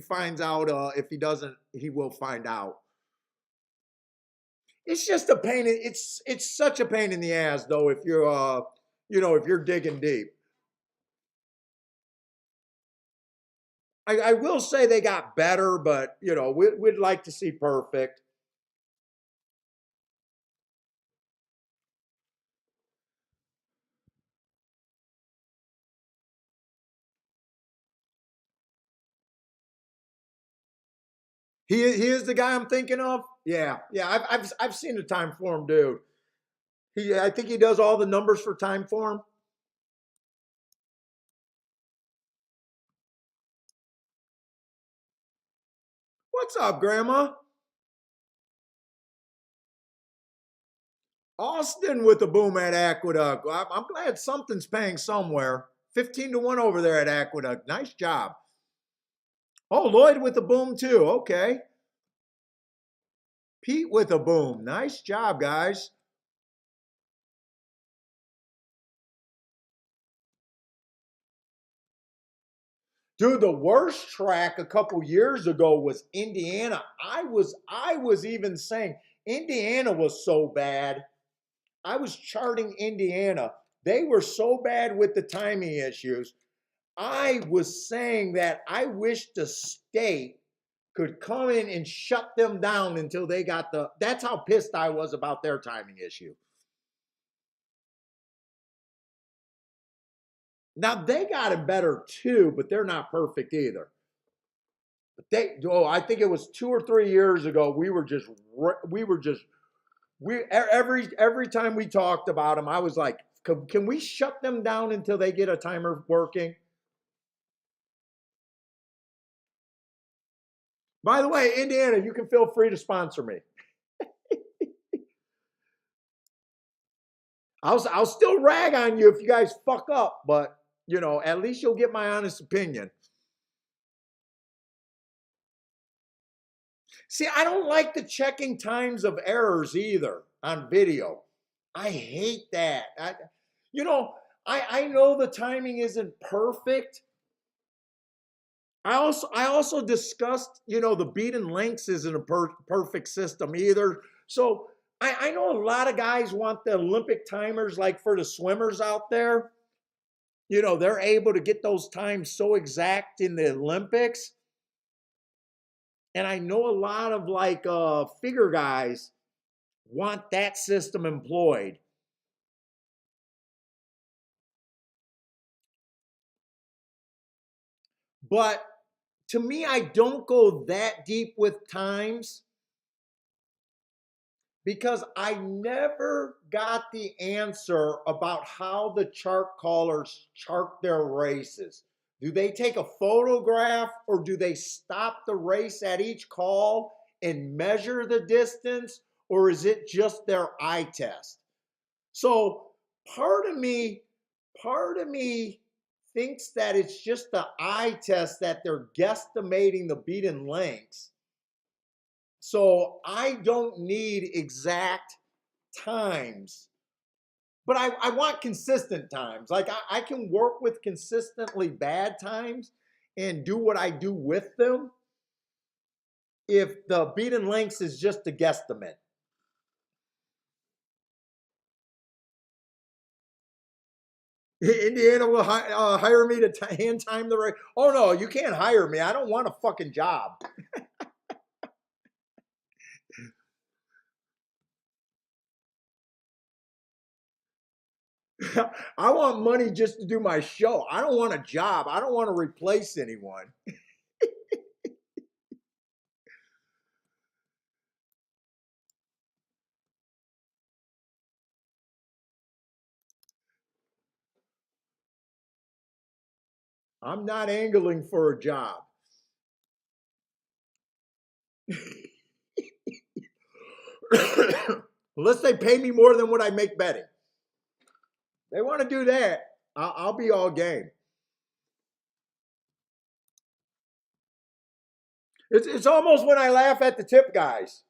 finds out if he doesn't, he will find out. It's just a pain. It's such a pain in the ass though if you're if you're digging deep. I will say they got better, but you know, we'd like to see perfect. He is the guy I'm thinking of. Yeah, yeah. I've seen the time form dude. I think he does all the numbers for time form. What's up, Grandma? Austin with the boom at Aqueduct. I'm glad something's paying somewhere. 15 to 1 over there at Aqueduct. Nice job. Oh, Lloyd with the boom too. Okay. Pete with a boom. Nice job, guys. Dude, the worst track a couple years ago was Indiana. I was even saying Indiana was so bad. I was charting Indiana. They were so bad with the timing issues. I was saying that I wish the state could come in and shut them down until they got the. That's how pissed I was about their timing issue. Now they got it better too, but they're not perfect either. But I think it was 2 or 3 years ago. Every time we talked about them, I was like, can we shut them down until they get a timer working? By the way, Indiana, you can feel free to sponsor me. I'll still rag on you if you guys fuck up, but you know, at least you'll get my honest opinion. See, I don't like the checking times of errors either on video. I hate that. You know, I know the timing isn't perfect. I also discussed, you know, the beat and lengths isn't a perfect system either. So I know a lot of guys want the Olympic timers, like for the swimmers out there. You know, they're able to get those times so exact in the Olympics. And I know a lot of like figure guys want that system employed. But to me, I don't go that deep with times because I never got the answer about how the chart callers chart their races. Do they take a photograph or do they stop the race at each call and measure the distance, or is it just their eye test? So part of me, part of me thinks that it's just the eye test that they're guesstimating the beat and lengths. So I don't need exact times, but I want consistent times. Like I can work with consistently bad times and do what I do with them if the beat and lengths is just a guesstimate. Indiana will hire me to hand time the race. Oh no, you can't hire me. I don't want a fucking job. I want money just to do my show. I don't want a job. I don't want to replace anyone. I'm not angling for a job. Unless they pay me more than what I make betting. They want to do that, I'll be all game. It's almost when I laugh at the tip guys.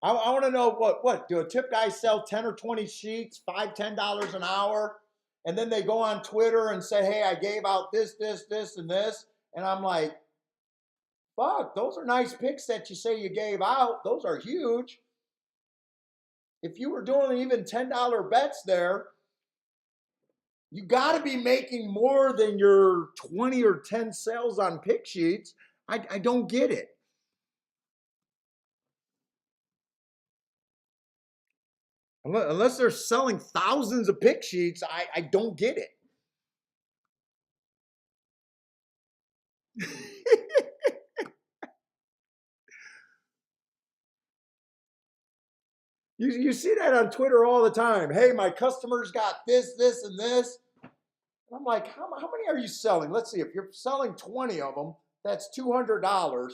I want to know what do a tip guy sell 10 or 20 sheets, $5, $10 an hour, and then they go on Twitter and say, "Hey, I gave out this, and this," and I'm like, "Fuck, those are nice picks that you say you gave out. Those are huge. If you were doing even $10 bets there, You got to be making more than your 20 or 10 sales on pick sheets. I don't get it. Unless they're selling thousands of pick sheets, I don't get it. You see that on Twitter all the time. Hey, my customers got this, this, and this. And I'm like, how many are you selling? Let's see, if you're selling 20 of them, that's $200.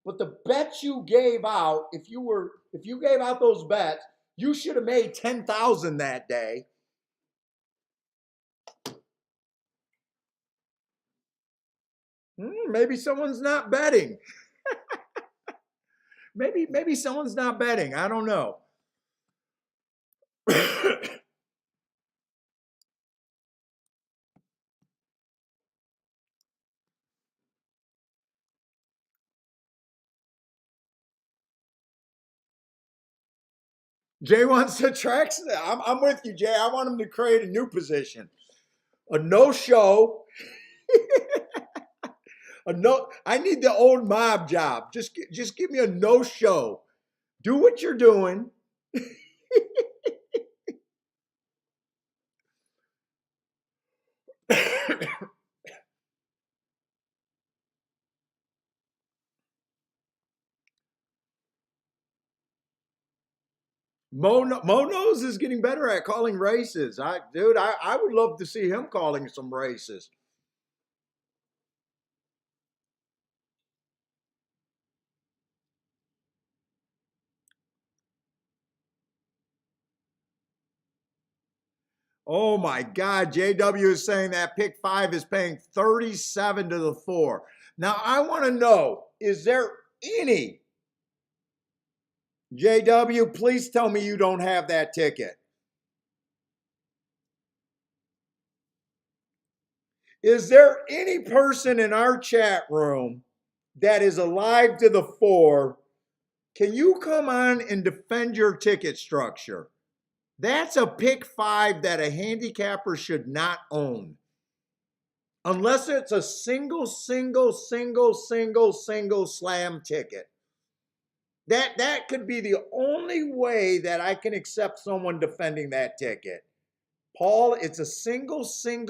But the bets you gave out, if you gave out those bets, you should have made 10,000 that day. Maybe someone's not betting. Maybe someone's not betting. I don't know. Jay wants to track. I'm with you, Jay. I want him to create a new position. A no-show. A no. I need the old mob job. Just give me a no-show. Do what you're doing. Mo Nose is getting better at calling races. I would love to see him calling some races. Oh my God, JW is saying that pick 5 is paying 37 to the 4. Now I want to know, is there any, JW, please tell me you don't have that ticket. Is there any person in our chat room that is alive to the 4? Can you come on and defend your ticket structure? That's a pick 5 that a handicapper should not own. Unless it's a single slam ticket. That could be the only way that I can accept someone defending that ticket. Paul, it's a single slam.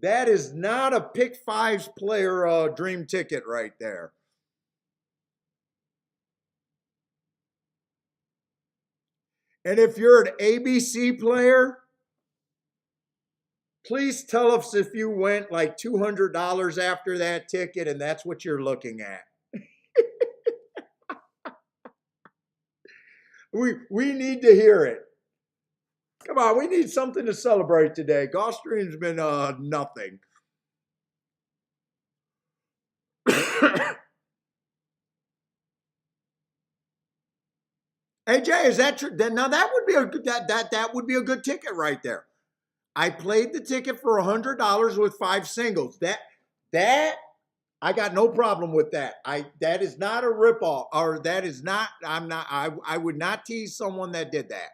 That is not a pick 5's player dream ticket right there. And if you're an ABC player, please tell us if you went like $200 after that ticket and that's what you're looking at. We need to hear it. Come on, we need something to celebrate today. Gulfstream's been nothing. Hey Jay, is that true? Now that would be that would be a good ticket right there. I played the ticket for $100 with 5 singles. That I got no problem with that. That is not a ripoff, or that is not. I would not tease someone that did that.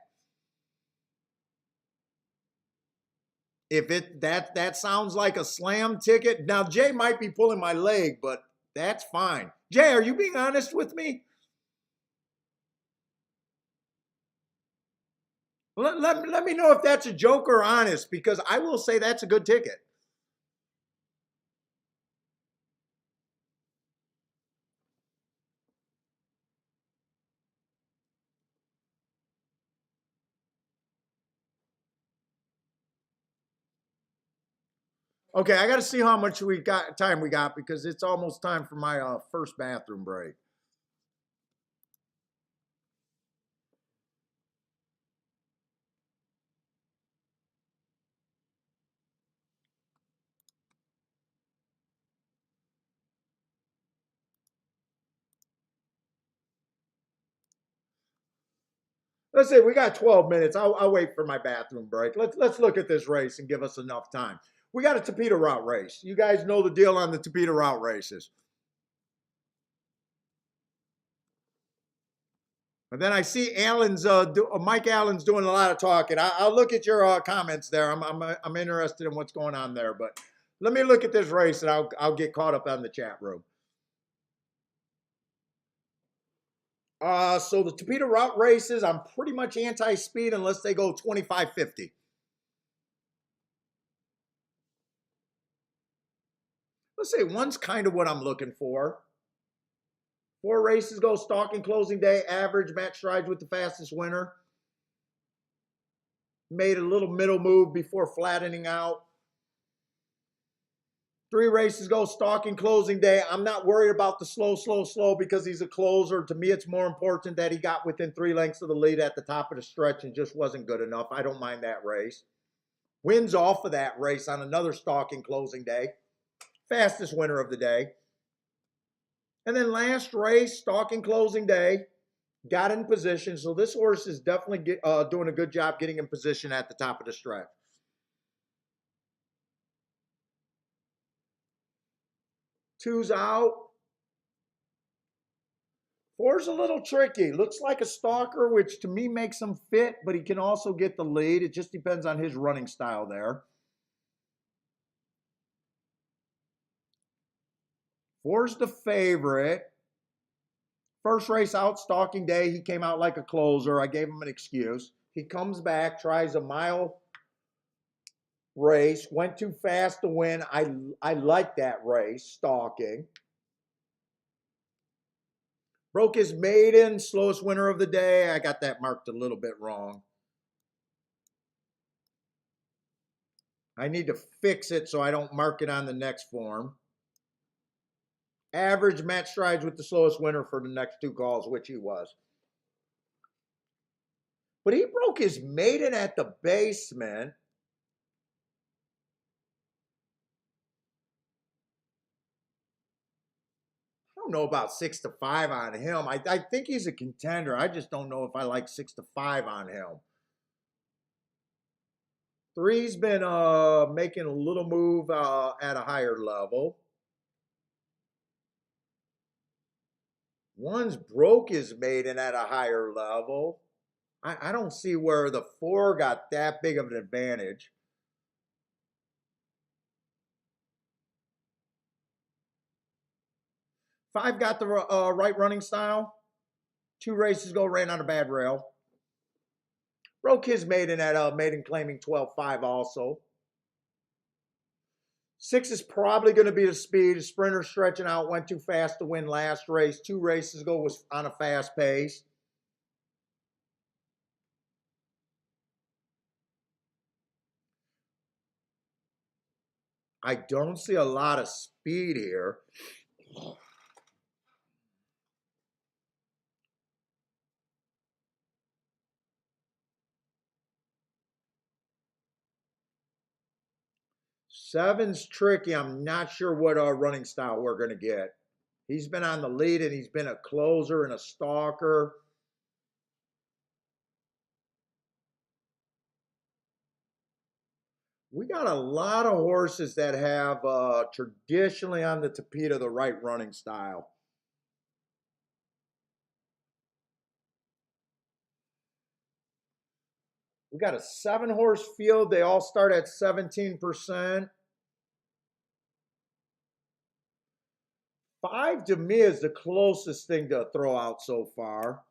If that sounds like a slam ticket. Now Jay might be pulling my leg, but that's fine. Jay, are you being honest with me? Let me know if that's a joke or honest, because I will say that's a good ticket. Okay, I got to see how much time we got, because it's almost time for my first bathroom break. Let's say we got 12 minutes. I'll wait for my bathroom break. Let's look at this race and give us enough time. We got a Tapeta route race. You guys know the deal on the Tapeta route races. And then I see Mike Allen's doing a lot of talking. I'll look at your comments there. I'm interested in what's going on there. But let me look at this race, and I'll get caught up on the chat room. So the Topeka route races, I'm pretty much anti-speed unless they go 25-50. Let's say one's kind of what I'm looking for. 4 races go, stalking closing day, average, match strides with the fastest winner. Made a little middle move before flattening out. 3 races go, stalking closing day. I'm not worried about the slow because he's a closer. To me, it's more important that he got within 3 lengths of the lead at the top of the stretch and just wasn't good enough. I don't mind that race. Wins off of that race on another stalking closing day. Fastest winner of the day. And then last race, stalking closing day, got in position. So this horse is definitely doing a good job getting in position at the top of the stretch. 2's out. 4's a little tricky. Looks like a stalker, which to me makes him fit, but he can also get the lead. It just depends on his running style there. 4's the favorite. First race out, stalking day, he came out like a closer. I gave him an excuse. He comes back, tries a mile race, went too fast to win. I like that race, stalking. Broke his maiden, slowest winner of the day. I got that marked a little bit wrong. I need to fix it so I don't mark it on the next form. Average, match strides with the slowest winner for the next 2 calls, which he was. But he broke his maiden at the basement. I don't know about 6-5 on him. I think he's a contender. I just don't know if I like 6-5 on him. 3's been making a little move at a higher level. 1's broke his maiden at a higher level. I don't see where the 4 got that big of an advantage. 5 got the right running style. 2 races ago, ran on a bad rail. Broke his maiden at maiden claiming 12-5 also. 6 is probably going to be the speed. A sprinter stretching out, went too fast to win last race. 2 races ago was on a fast pace. I don't see a lot of speed here. Seven's tricky. I'm not sure what running style we're going to get. He's been on the lead and he's been a closer and a stalker. We got a lot of horses that have traditionally on the Topeka the right running style. We got a 7-horse field. They all start at 17%. 5 to me is the closest thing to throw out so far.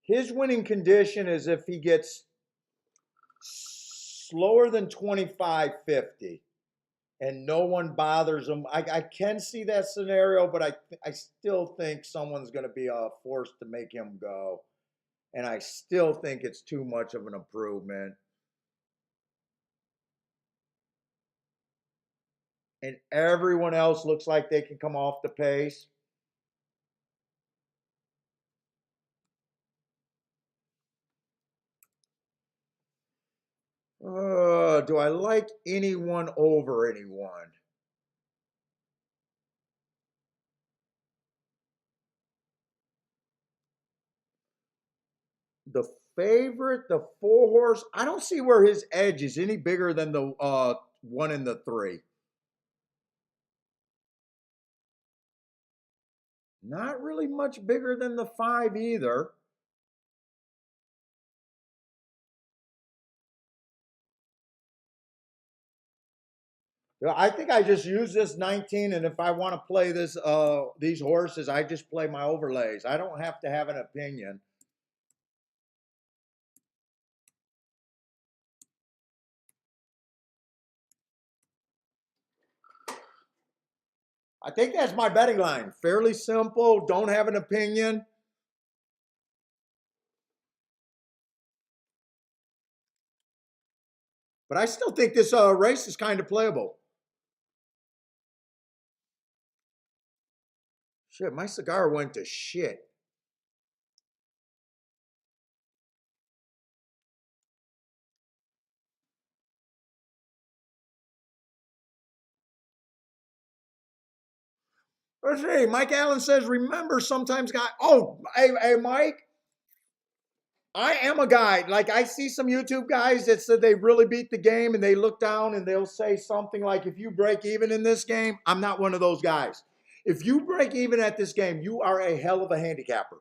His winning condition is if he gets slower than 25-50 and no one bothers him. I can see that scenario, but I still think someone's going to be forced to make him go. And I still think it's too much of an improvement. And everyone else looks like they can come off the pace. Do I like anyone over anyone? The favorite, the 4 horse, I don't see where his edge is any bigger than the 1 and the 3. Not really much bigger than the 5 either. I think I just use this 19, and if I want to play these horses, I just play my overlays. I don't have to have an opinion. I think that's my betting line. Fairly simple. Don't have an opinion. But I still think this race is kind of playable. Shit, my cigar went to shit. Let's see. Mike Allen says, remember sometimes guy. Oh, hey, Mike. I am a guy. Like I see some YouTube guys that said they really beat the game and they look down and they'll say something like, if you break even in this game, I'm not one of those guys. If you break even at this game, you are a hell of a handicapper.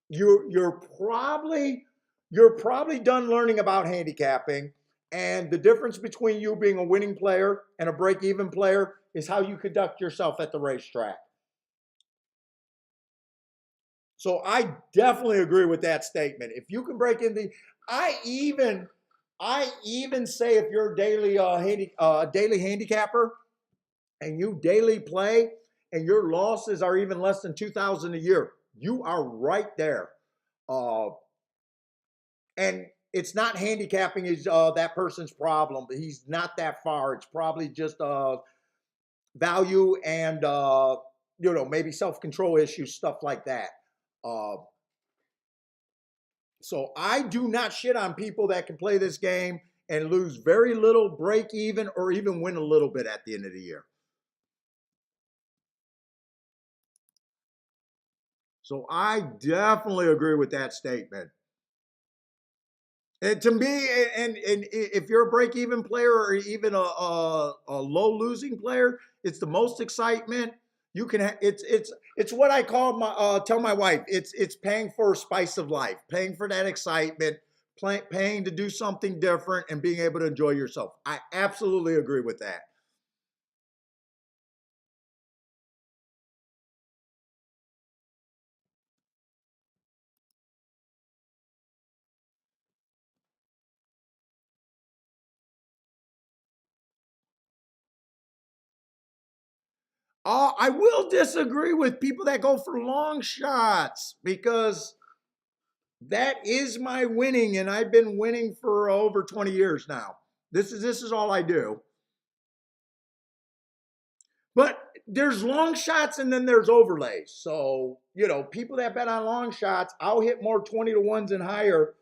You're probably done learning about handicapping, and the difference between you being a winning player and a break-even player is how you conduct yourself at the racetrack. So I definitely agree with that statement. If you can break in I even say if you're a daily handicapper and you daily play and your losses are even less than 2,000 a year, you are right there. And it's not handicapping is that person's problem. He's not that far. It's probably just value and maybe self-control issues, stuff like that. So I do not shit on people that can play this game and lose very little, break even, or even win a little bit at the end of the year. So I definitely agree with that statement. And to me, and if you're a break-even player or even a low losing player, it's the most excitement you can. It's what I call tell my wife. It's paying for a spice of life, paying for that excitement, paying to do something different, and being able to enjoy yourself. I absolutely agree with that. I will disagree with people that go for long shots because that is my winning, and I've been winning for over 20 years now. This is all I do. But there's long shots and then there's overlays. So, people that bet on long shots, I'll hit more 20 to ones and higher,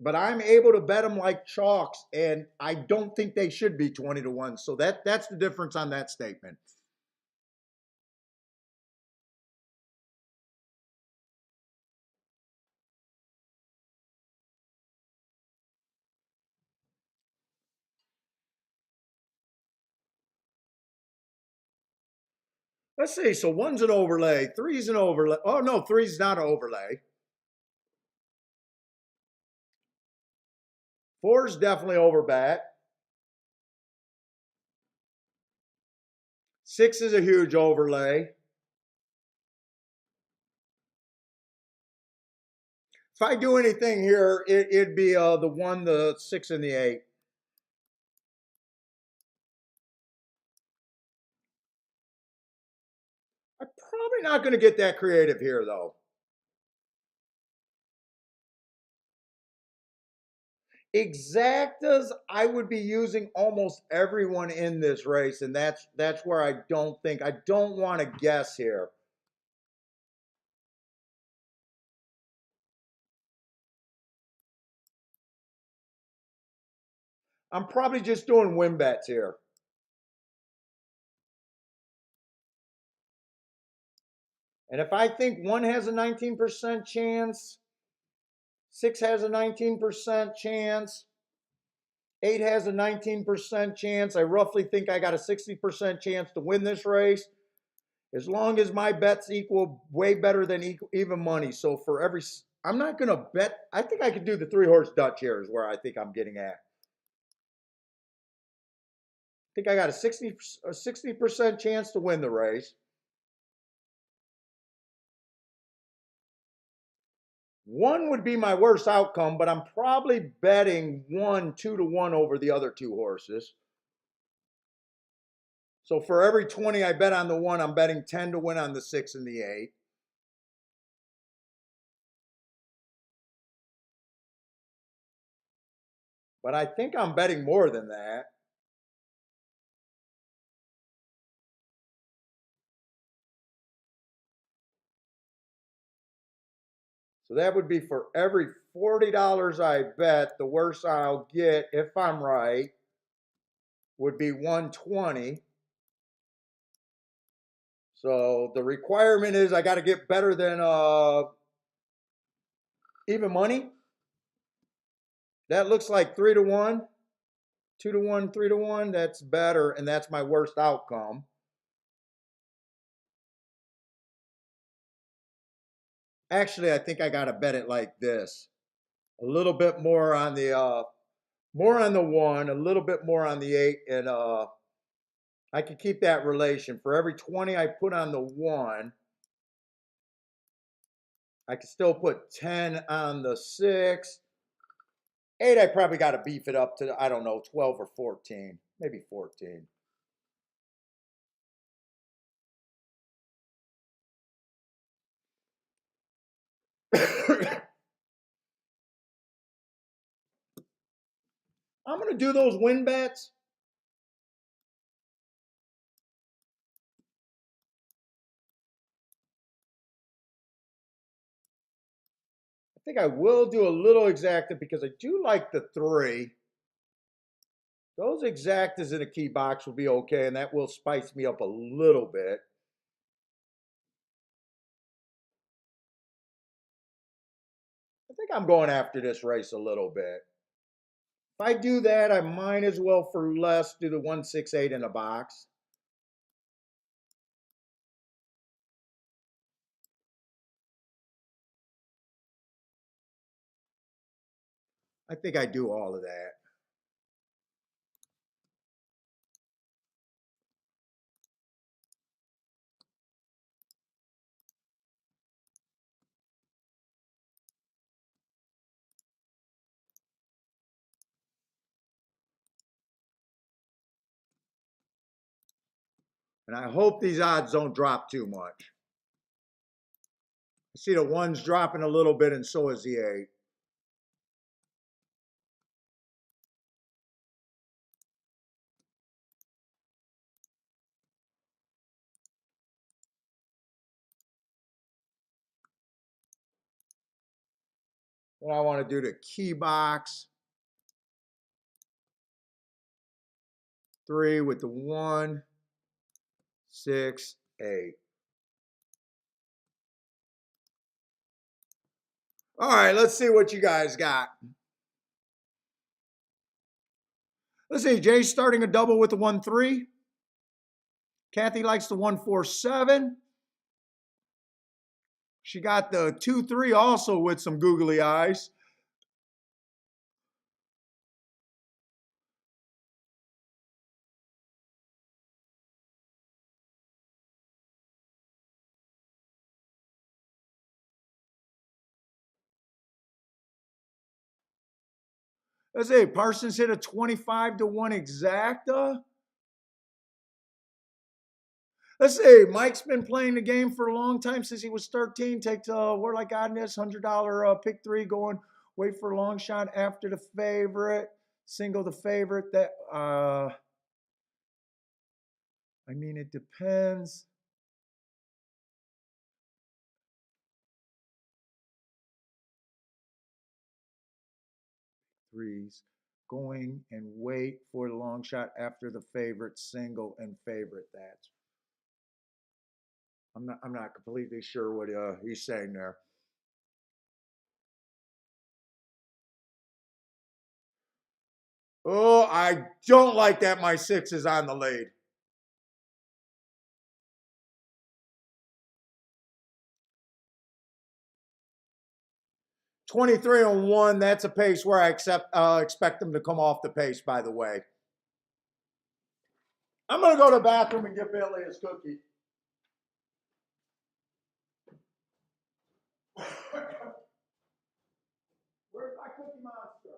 but I'm able to bet them like chalks, and I don't think they should be 20 to ones. So that's the difference on that statement. Let's see. So one's an overlay, three's an overlay. Oh no, three's not an overlay. Four's definitely overbet. Six is a huge overlay. If I do anything here, it'd be the 1, the 6, and the 8. I'm probably not going to get that creative here, though. Exactas, I would be using almost everyone in this race, and that's where I don't want to guess here. I'm probably just doing win bets here. And if I think 1 has a 19% chance, 6 has a 19% chance, 8 has a 19% chance, I roughly think I got a 60% chance to win this race, as long as my bets equal way better than even money. So for every, I'm not going to bet, I think I could do the 3-horse Dutch here is where I think I'm getting at. I think I got a 60% chance to win the race. 1 would be my worst outcome, but I'm probably betting 1 2-1 over the other 2 horses. So for every 20 I bet on the 1, I'm betting 10 to win on the 6 and the 8. But I think I'm betting more than that. So that would be for every $40 I bet, the worst I'll get, if I'm right, would be 120. So the requirement is I got to get better than even money. That looks like 3-1, 2-1, 3-1. That's better, and that's my worst outcome. Actually, I think I got to bet it like this: a little bit more on the 1, a little bit more on the 8, and I can keep that relation. For every 20 I put on the 1, I can still put 10 on the 6. 8, I probably got to beef it up to, I don't know, 12 or 14, maybe 14. I'm going to do those win bets. I think I will do a little exacta because I do like the 3. Those exactas in a key box will be okay, and that will spice me up a little bit. I think I'm going after this race a little bit. If I do that, I might as well for less do the 168 in a box. I think I do all of that. And I hope these odds don't drop too much. I see the 1's dropping a little bit, and so is the 8. Then I want to do the key box. 3 with the 1, 6, 8. All right, let's see what you guys got. Let's see, Jay's starting a double with the 1-3. Kathy likes the 1-4-7. She got the 2-3 also with some googly eyes. Let's see, Parsons hit a 25-1 exacta. Let's see, Mike's been playing the game for a long time since he was 13. Takes Where Like Godness, $100 pick 3 going. Wait for a long shot after the favorite. Single the favorite. That I mean, it depends. Threes. Going and wait for the long shot after the favorite, single and favorite. That's I'm not completely sure what he's saying there. Oh, I don't like that my 6 is on the lead. 23-1, that's a pace where I expect them to come off the pace, by the way. I'm going to go to the bathroom and give Billy his cookie. Where's my Cookie Monster?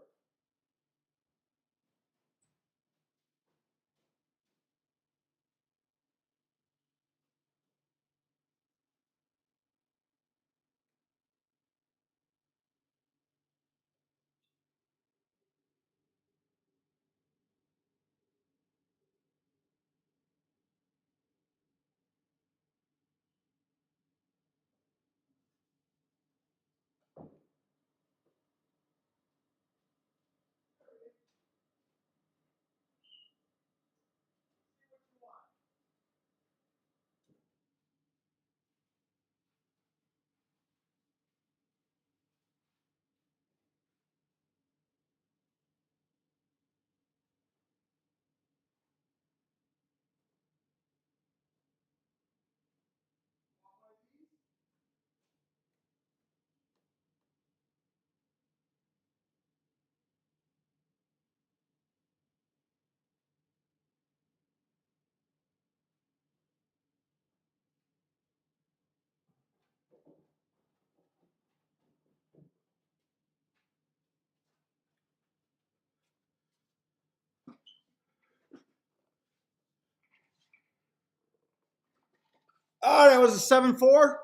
Oh, that was a 7-4?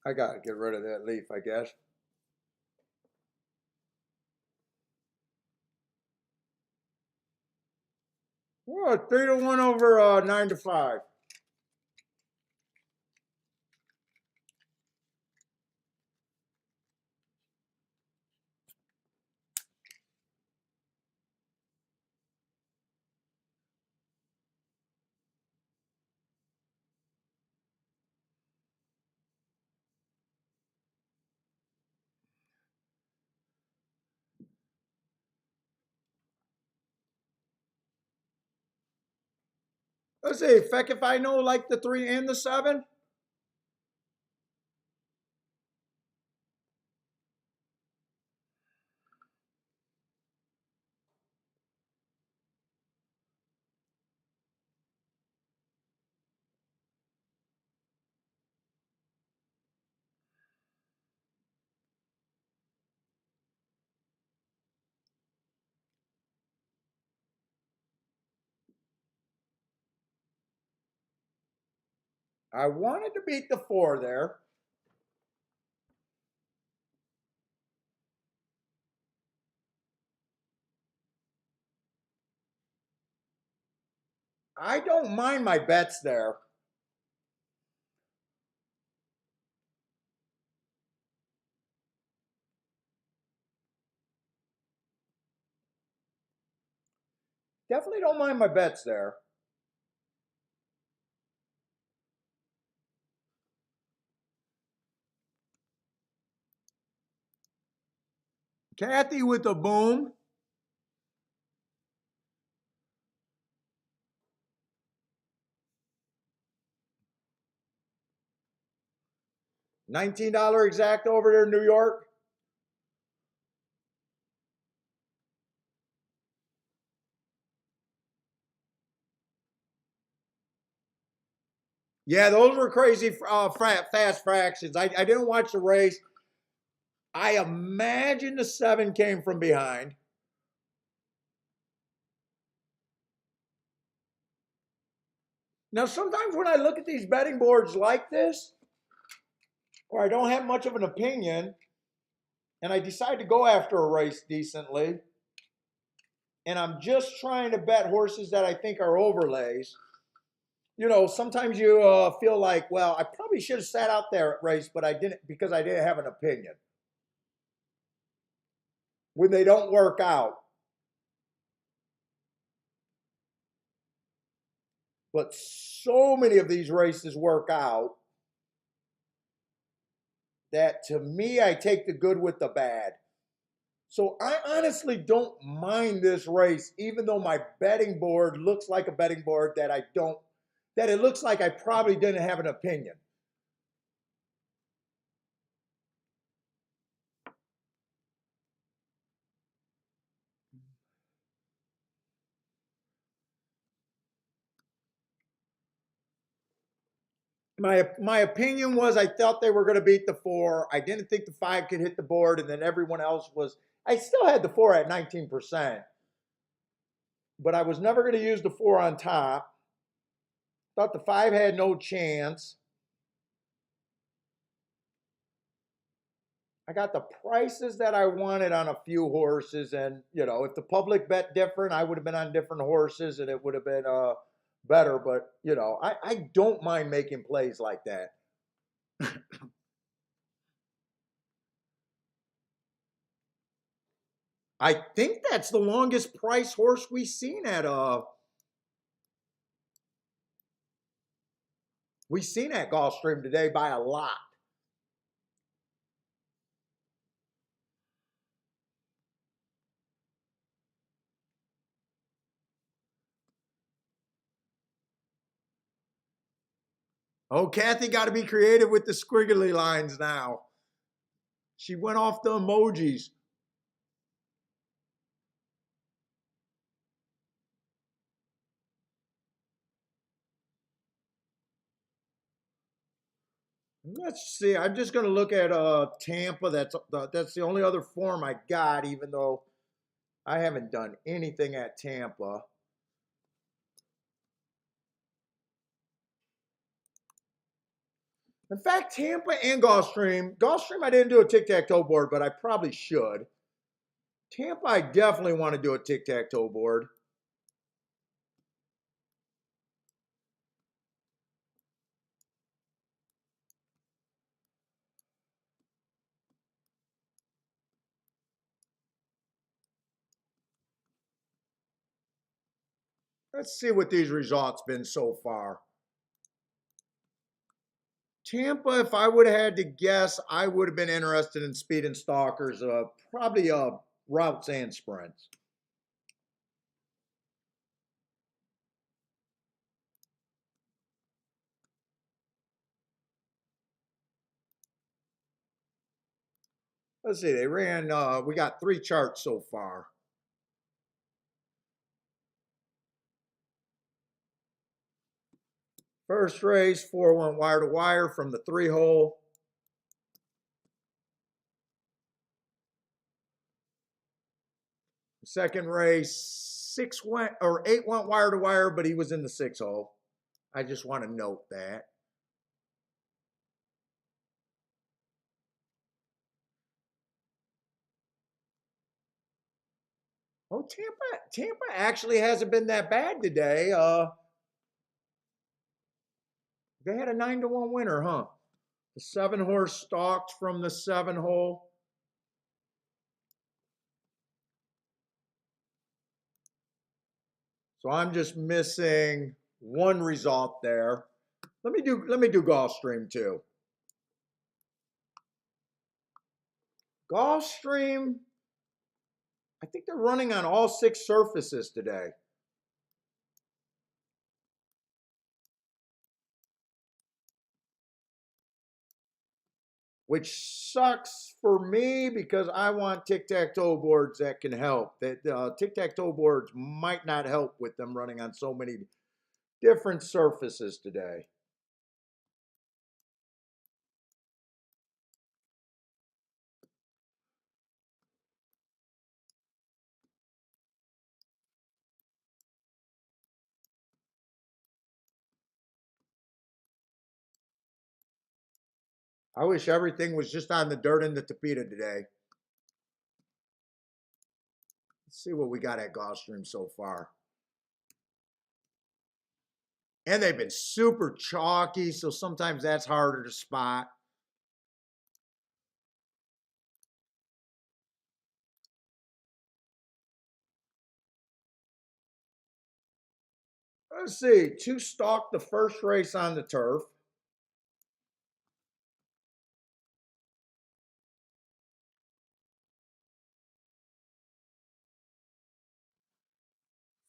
I got to get rid of that leaf, I guess. Oh, 3-1 over 9-5. Let's see, feck if I know like the 3 and the 7. I wanted to beat the 4 there. I don't mind my bets there. Definitely don't mind my bets there. Kathy with a boom. $19 exact over there in New York. Yeah, those were crazy fast fractions. I didn't watch the race. I imagine the 7 came from behind. Now, sometimes when I look at these betting boards like this, where I don't have much of an opinion, and I decide to go after a race decently, and I'm just trying to bet horses that I think are overlays, you know, sometimes you feel like, well, I probably should have sat out there at race, but I didn't because I didn't have an opinion. When they don't work out. But so many of these races work out that to me, I take the good with the bad. So I honestly don't mind this race, even though my betting board looks like a betting board that I don't, that it looks like I probably didn't have an opinion. My opinion was I thought they were going to beat the 4. I didn't think the 5 could hit the board, and then everyone else was. I still had the 4 at 19%, but I was never going to use the 4 on top. Thought the 5 had no chance. I got the prices that I wanted on a few horses, and you know, if the public bet different, I would have been on different horses, and it would have been better. But you know, I don't mind making plays like that. I think that's the longest price horse we've seen at Gulfstream today by a lot. Oh, Kathy got to be creative with the squiggly lines now. She went off the emojis. Let's see. I'm just going to look at Tampa. That's the only other form I got, even though I haven't done anything at Tampa. In fact, Tampa and Gulfstream. Gulfstream, I didn't do a tic-tac-toe board, but I probably should. Tampa, I definitely want to do a tic-tac-toe board. Let's see what these results been so far. Tampa, if I would have had to guess, I would have been interested in speed and stalkers, probably routes and sprints. Let's see, they ran, we got 3 charts so far. First race, 4 went wire to wire from the 3 hole. Second race, 8 went wire to wire, but he was in the 6 hole. I just want to note that. Oh, Tampa actually hasn't been that bad today. They had a 9-1 winner, huh? The 7 horse stalked from the 7 hole. So I'm just missing one result there. Let me do Gulfstream too. Gulfstream, I think they're running on all 6 surfaces today. Which sucks for me because I want tic-tac-toe boards that can help. That tic-tac-toe boards might not help with them running on so many different surfaces today. I wish everything was just on the dirt and the tapeta today. Let's see what we got at Gulfstream so far. And they've been super chalky, so sometimes that's harder to spot. Let's see. 2 stalked the first race on the turf.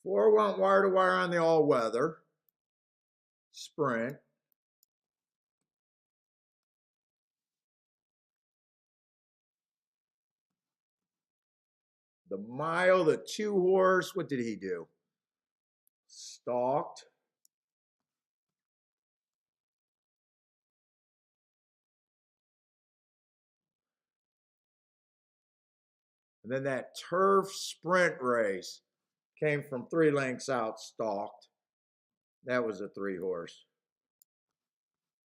Four went wire to wire on the all weather sprint. The mile, the 2 horse, what did he do? Stalked. And then that turf sprint race came from 3 lengths out, stalked. That was a 3 horse.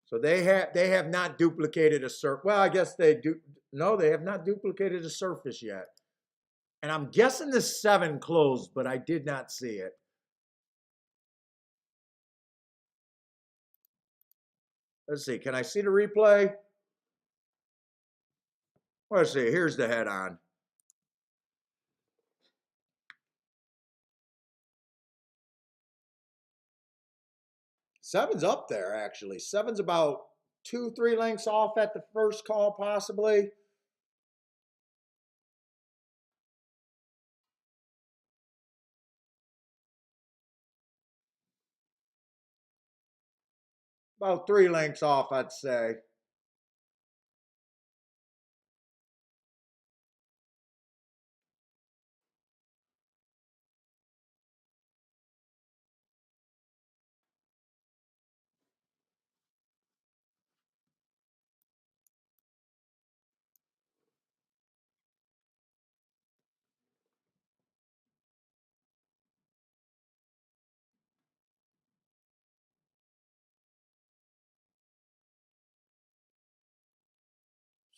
So they have not duplicated a surface. Well, I guess they do. No, they have not duplicated a surface yet. And I'm guessing the 7 closed, but I did not see it. Let's see. Can I see the replay? Let's see. Here's the head on. Seven's up there, actually. Seven's about 2-3 lengths off at the first call, possibly. About 3 lengths off, I'd say.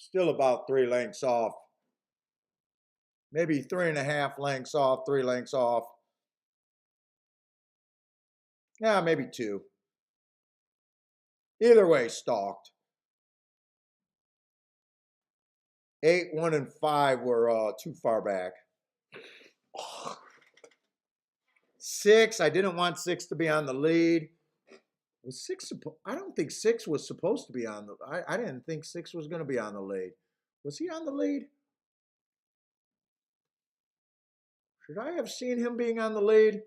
Still about 3 lengths off. Maybe 3.5 lengths off, 3 lengths off. Yeah, maybe 2. Either way, stalked. 8, 1, and 5 were too far back. 6, I didn't want 6 to be on the lead. Was 6? I don't think 6 was supposed to be on the. I didn't think 6 was going to be on the lead. Was he on the lead? Should I have seen him being on the lead?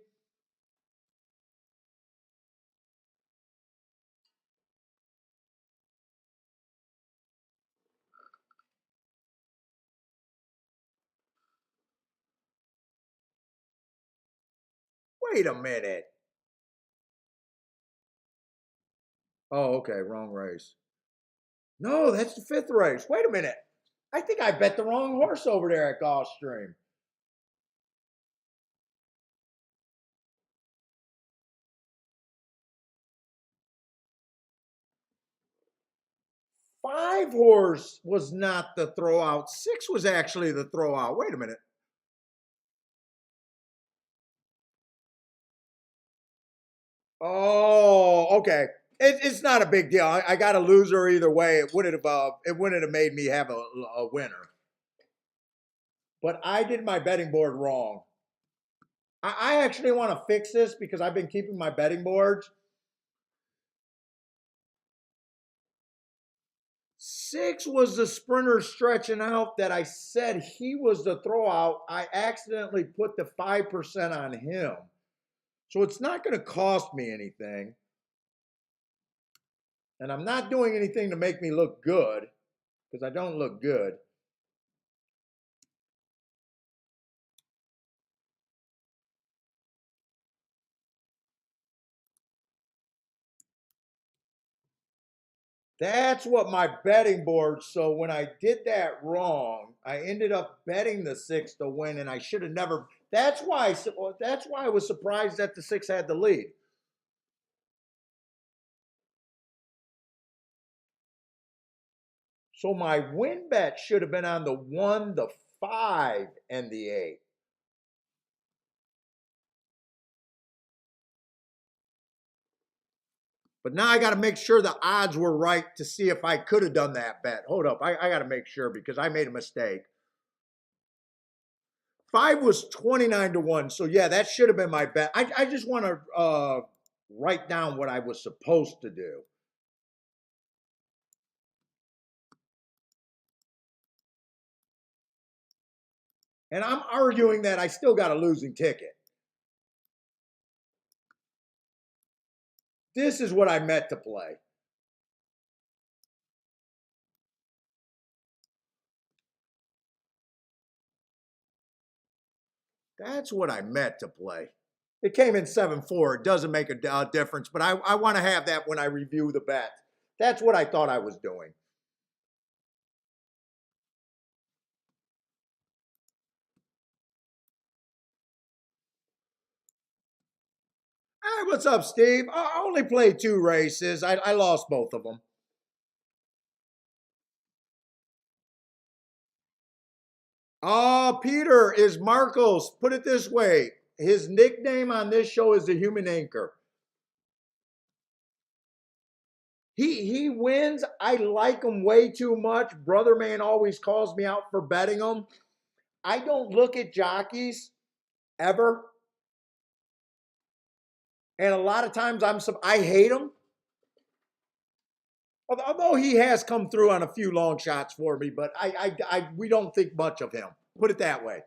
Wait a minute. Oh, okay, wrong race. No, that's the 5th race. Wait a minute. I think I bet the wrong horse over there at Gulfstream. Five horse was not the throwout. 6 was actually the throwout. Wait a minute. Oh, okay. It's not a big deal. I got a loser either way. It wouldn't have made me have a winner. But I did my betting board wrong. I actually want to fix this because I've been keeping my betting boards. 6 was the sprinter stretching out that I said he was the throwout. I accidentally put the 5% on him. So it's not going to cost me anything. And I'm not doing anything to make me look good because I don't look good. That's what my betting board. So when I did that wrong, I ended up betting the 6 to win, and I should have never. That's why I was surprised that the 6 had the lead. So my win bet should have been on the 1, the 5, and the 8. But now I got to make sure the odds were right to see if I could have done that bet. Hold up. I got to make sure because I made a mistake. 5 was 29-1. So, yeah, that should have been my bet. I just want to write down what I was supposed to do. And I'm arguing that I still got a losing ticket. This is what I meant to play. That's what I meant to play. It came in 7-4. It doesn't make a difference, but I want to have that when I review the bet. That's what I thought I was doing. Hey, what's up, Steve? I only played 2 races. I lost both of them. Peter is Marcos. Put it this way. His nickname on this show is the Human Anchor. He wins. I like him way too much. Brother man always calls me out for betting him. I don't look at jockeys ever. And a lot of times I hate him. Although he has come through on a few long shots for me, but we don't think much of him. Put it that way.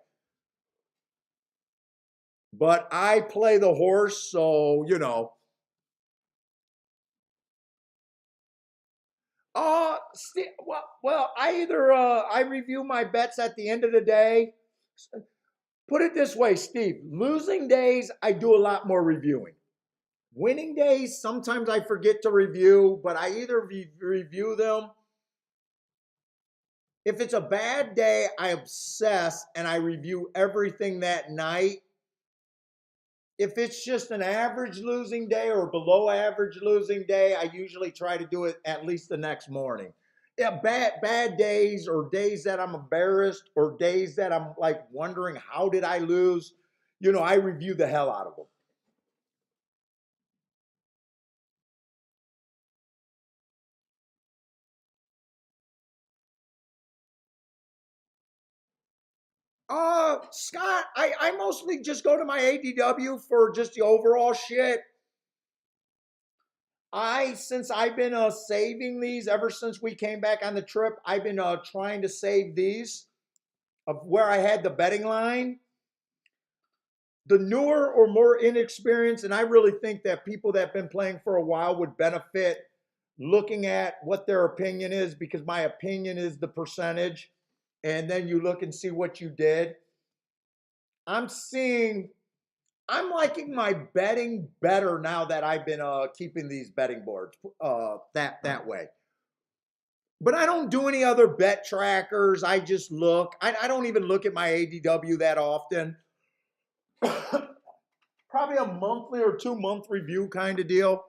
But I play the horse, so you know. Well, I review my bets at the end of the day. Put it this way, Steve. Losing days, I do a lot more reviewing. Winning days, sometimes I forget to review, but I either review them. If it's a bad day, I obsess and I review everything that night. If it's just an average losing day or below average losing day, I usually try to do it at least the next morning. Yeah, bad days or days that I'm embarrassed or days that I'm like wondering how did I lose, I review the hell out of them. Scott, I mostly just go to my ADW for just the overall shit. Since I've been saving these ever since we came back on the trip, I've been trying to save these of where I had the betting line. The newer or more inexperienced, and I really think that people that have been playing for a while would benefit looking at what their opinion is because my opinion is the percentage. And then you look and see what you did. I'm liking my betting better now that I've been keeping these betting boards that way. But I don't do any other bet trackers. I just look. I don't even look at my ADW that often. Probably a monthly or 2-month review kind of deal.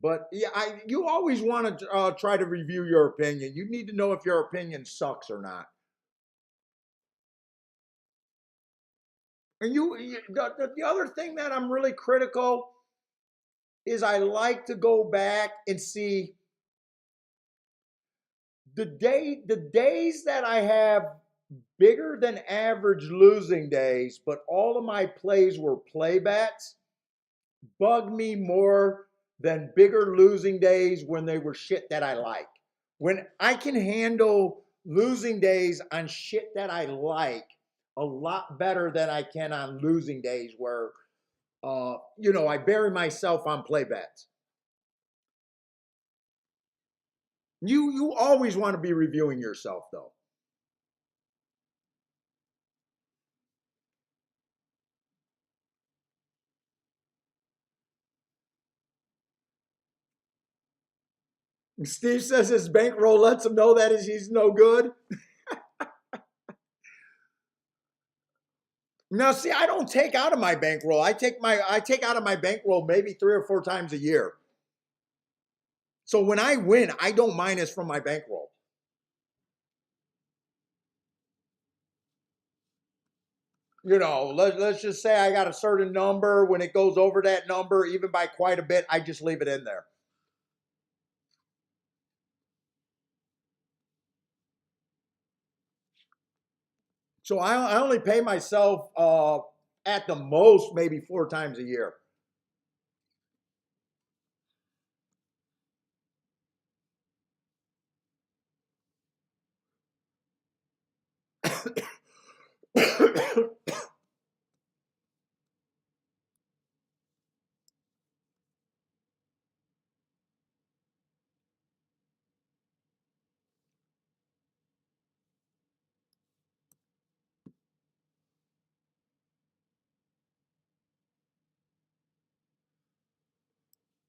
But yeah, you always want to try to review your opinion. You need to know if your opinion sucks or not. And the other thing that I'm really critical is I like to go back and see the days that I have bigger than average losing days, but all of my plays were play bets, bug me more than bigger losing days when they were shit that I like. When I can handle losing days on shit that I like a lot better than I can on losing days where I bury myself on play bets. You always want to be reviewing yourself though. Steve says his bankroll lets him know that he's no good. Now, see, I don't take out of my bankroll. I take out of my bankroll maybe 3 or 4 times a year. So when I win, I don't minus from my bankroll. You know, let's just say I got a certain number. When it goes over that number, even by quite a bit, I just leave it in there. So I only pay myself at the most maybe 4 times a year.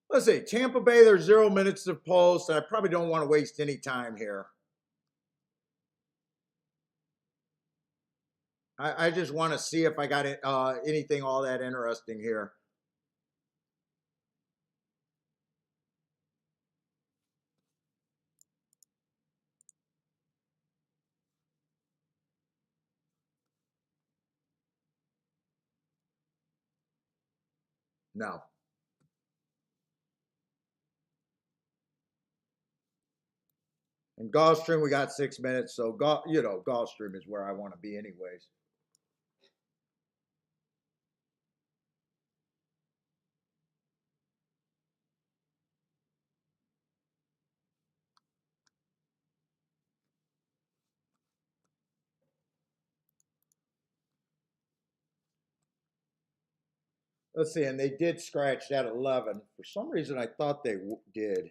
Let's see, Tampa Bay, there's 0 minutes of post, and I probably don't want to waste any time here. I just want to see if I got anything all that interesting here. No. And Gulfstream, we got 6 minutes, so Gulfstream is where I want to be, anyways. Let's see, and they did scratch that 11. For some reason, I thought they did.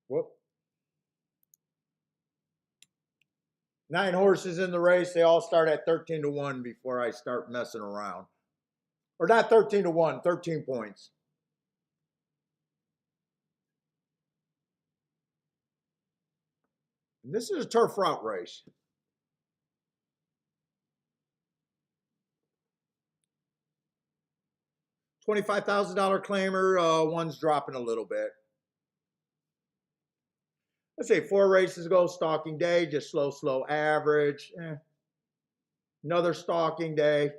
Whoop. 9 horses in the race. They all start at 13-1 before I start messing around. Or not 13-1, 13 points. And this is a turf route race. $25,000 claimer. One's dropping a little bit. Let's say 4 races ago, stalking day, just slow average. Another stalking day.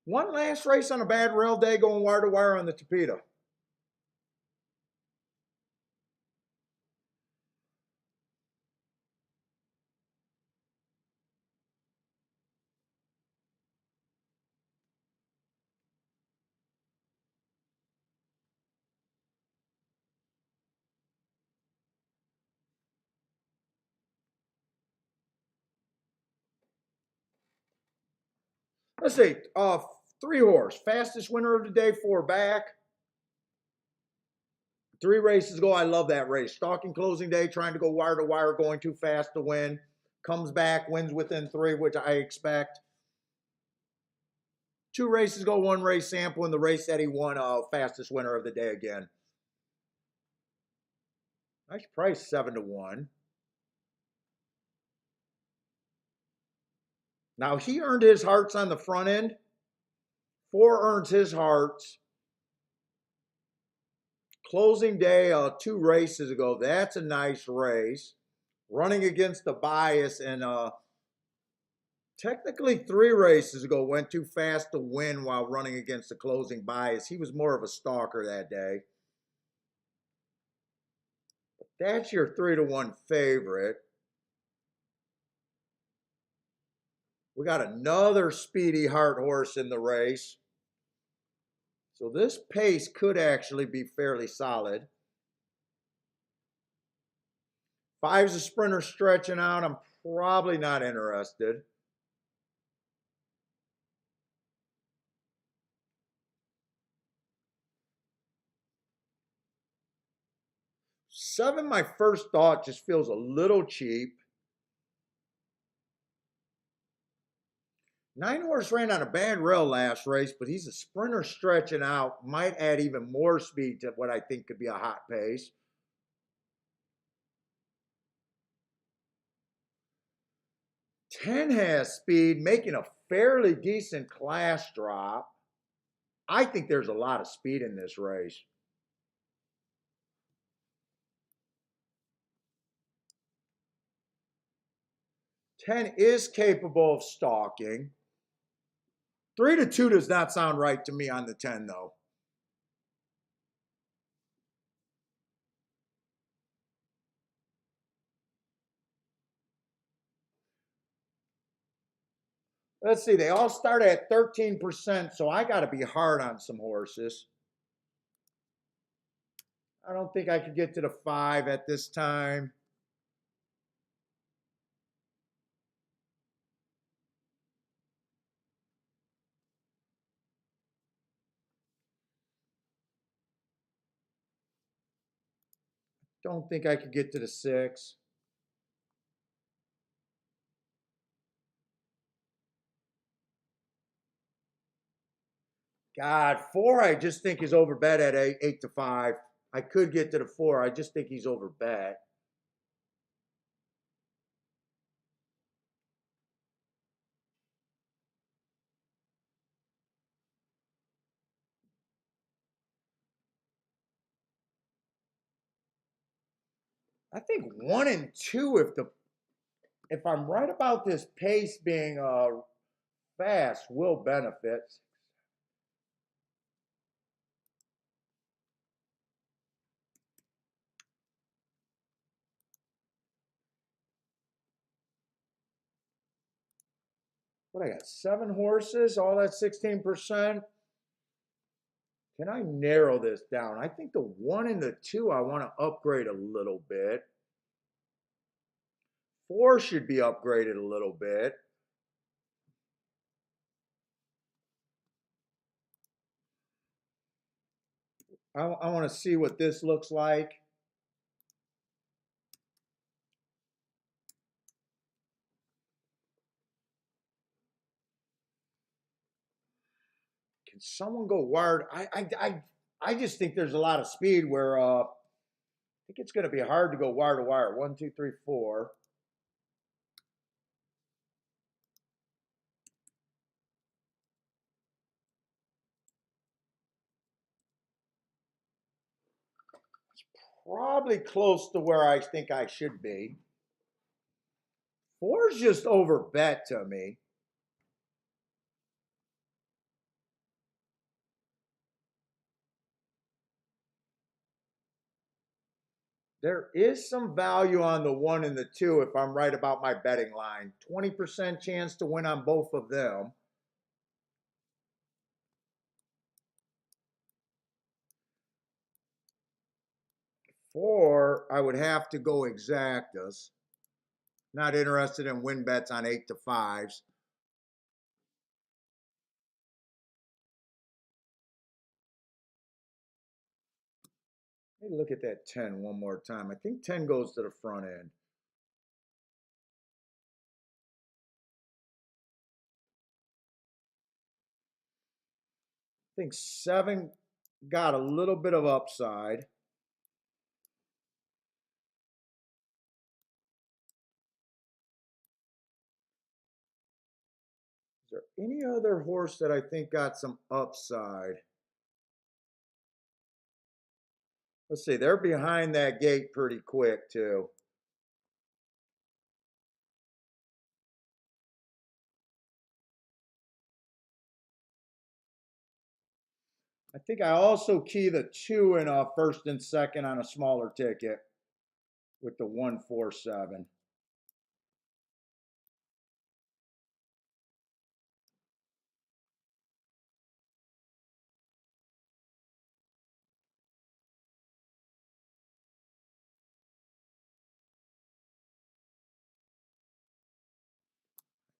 One last race on a bad rail day, going wire to wire on the Tapeta. Let's see, 3 horse, fastest winner of the day, 4 back. 3 races ago, I love that race. Stalking closing day, trying to go wire to wire, going too fast to win. Comes back, wins within 3, which I expect. 2 races ago, 1 race sample in the race that he won, fastest winner of the day again. Nice price, 7-1. Now he earned his hearts on the front end. 4 earns his hearts. Closing day, 2 races ago. That's a nice race. Running against the bias, and technically 3 races ago went too fast to win while running against the closing bias. He was more of a stalker that day. That's your 3-1 favorite. We got another speedy heart horse in the race. So this pace could actually be fairly solid. 5's a sprinter stretching out. I'm probably not interested. 7, my first thought, just feels a little cheap. 9 horse ran on a bad rail last race, but he's a sprinter stretching out. Might add even more speed to what I think could be a hot pace. 10 has speed, making a fairly decent class drop. I think there's a lot of speed in this race. Ten is capable of stalking. 3-2 does not sound right to me on the 10, though. Let's see, they all start at 13%, so I got to be hard on some horses. I don't think I could get to the 5 at this time. Don't think I could get to the 6. God, 4 I just think is overbet at 8-5. I could get to the 4. I just think he's overbet. I think 1 and 2, if I'm right about this pace being fast, will benefit. What I got? 7 horses, all that 16%. Can I narrow this down? I think the 1 and the 2 I want to upgrade a little bit. 4 should be upgraded a little bit. I want to see what this looks like. Can someone go wild? I just think there's a lot of speed where I think it's going to be hard to go wire to wire. 1, 2, 3, 4. Probably close to where I think I should be. 4's just over bet to me. There is some value on the 1 and the 2 if I'm right about my betting line. 20% chance to win on both of them. 4, I would have to go exactas. Not interested in win bets on 8-5s. Let me look at that 10 one more time. I think 10 goes to the front end. I think 7 got a little bit of upside. Is there any other horse that I think got some upside? Let's see, they're behind that gate pretty quick too. I think I also key the 2 in first and second on a smaller ticket with the 147.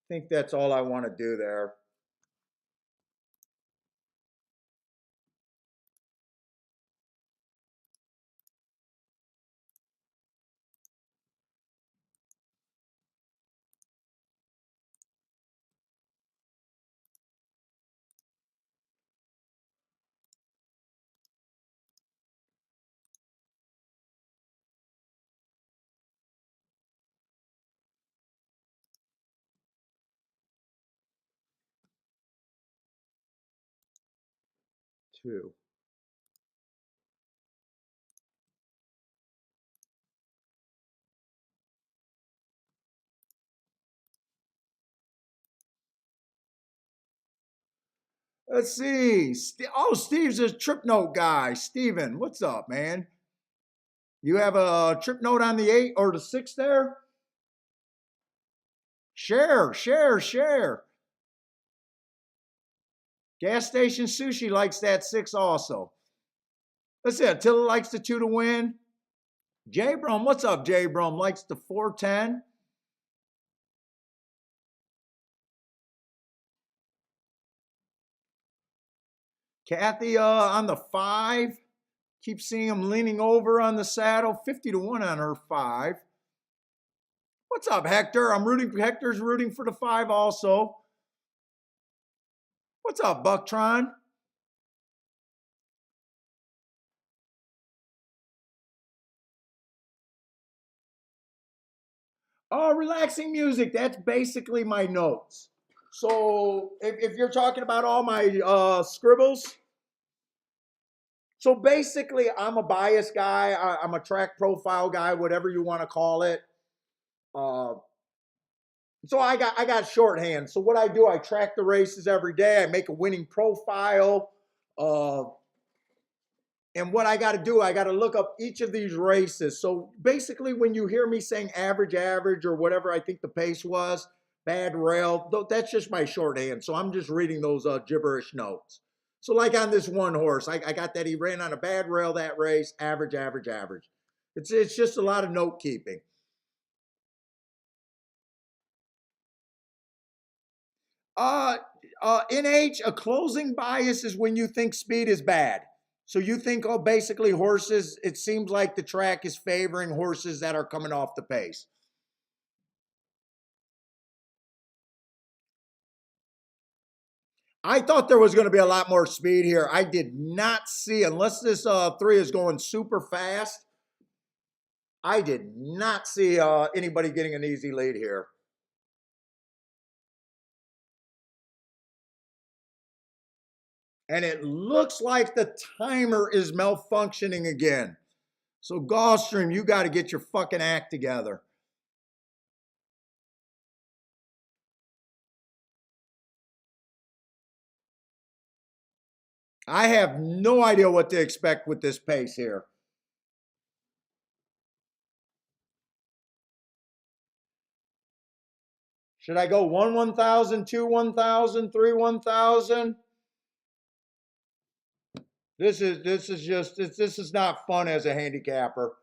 I think that's all I want to do there. 2. Let's see. Oh, Steve's a trip note guy. Steven, what's up, man? You have a trip note on the 8 or the 6 there? Share, share, share. Gas station sushi likes that 6 also. Let's see. Attila likes the 2 to win. J Brum, what's up, J Brum? Likes the 410. Kathy on the 5. Keep seeing him leaning over on the saddle. 50 to 1 on her 5. What's up, Hector? Hector's rooting for the 5 also. What's up, Bucktron? Oh, relaxing music. That's basically my notes. So if you're talking about all my scribbles, so basically I'm a bias guy. I'm a track profile guy, whatever you want to call it. Uh, so I got shorthand. So what I do, I track the races every day. I make a winning profile. Uh, And what I got to do, I got to look up each of these races. So basically, when you hear me saying average, average, or whatever I think the pace was, bad rail, that's just my shorthand. So I'm just reading those gibberish notes. So like on this one horse, I got that he ran on a bad rail that race, average, average, average. It's just a lot of note keeping. Uh, NH, a closing bias is when you think speed is bad. So you think, oh, basically horses, it seems like the track is favoring horses that are coming off the pace. I thought there was going to be a lot more speed here. I did not see, unless this 3 is going super fast, I did not see anybody getting an easy lead here. And it looks like the timer is malfunctioning again. So Gulfstream, you got to get your fucking act together. I have no idea what to expect with this pace here. Should I go 1 1,000, 2 1,000, 3 1,000? This is not fun as a handicapper.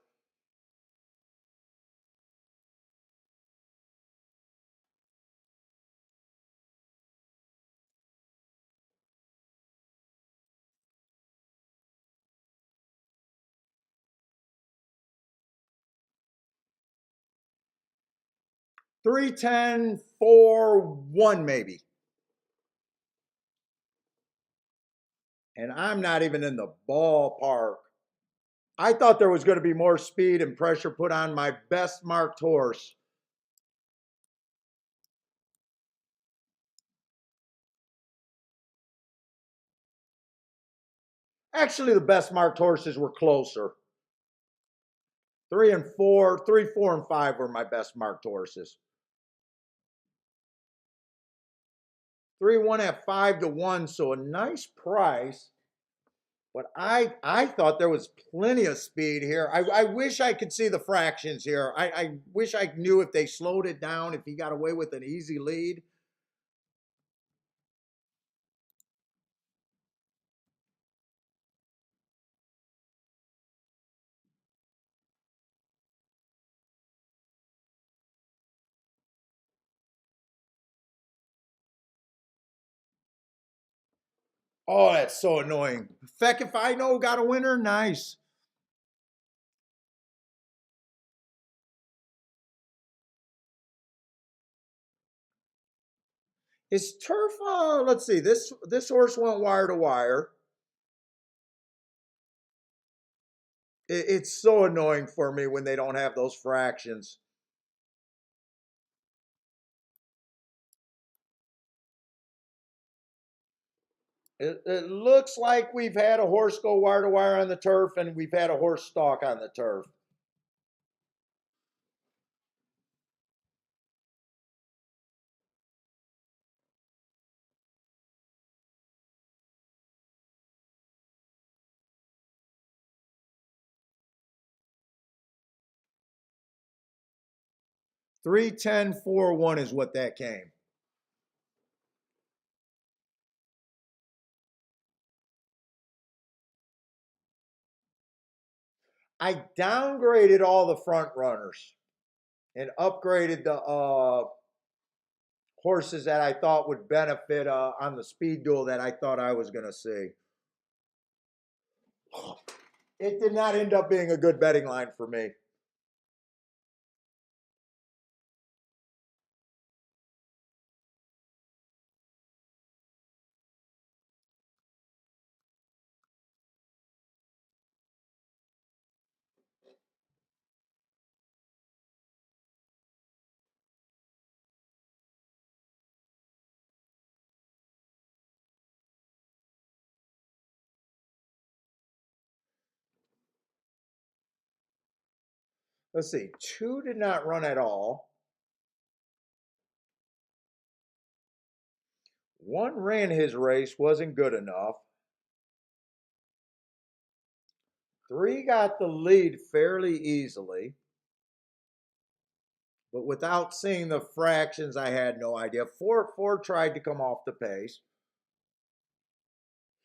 Three, 10, 4, 1 maybe. And I'm not even in the ballpark. I thought there was going to be more speed and pressure put on my best marked horse. Actually, the best marked horses were closer. 3 and 4, 3, 4, and 5 were my best marked horses. 3 1 at 5 to 1, so a nice price. But I thought there was plenty of speed here. I wish I could see the fractions here. I wish I knew if they slowed it down, if he got away with an easy lead. Oh, that's so annoying. Feck, if I know got a winner, nice. Is turf? Let's see. This horse went wire to wire. It's so annoying for me when they don't have those fractions. It looks like we've had a horse go wire to wire on the turf, and we've had a horse stalk on the turf. Three, 10, 4, 1 is what that came. I downgraded all the front runners and upgraded the horses that I thought would benefit on the speed duel that I thought I was going to see. It did not end up being a good betting line for me. Let's see, 2 did not run at all. 1 ran his race, wasn't good enough. 3 got the lead fairly easily. But without seeing the fractions, I had no idea. 4 tried to come off the pace.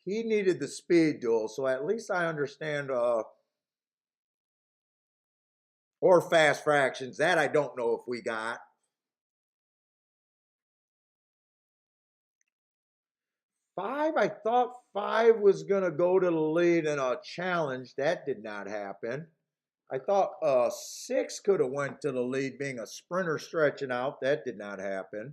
He needed the speed duel, so at least I understand or fast fractions. That I don't know if we got. 5, I thought 5 was going to go to the lead in a challenge. That did not happen. I thought 6 could have went to the lead being a sprinter stretching out. That did not happen.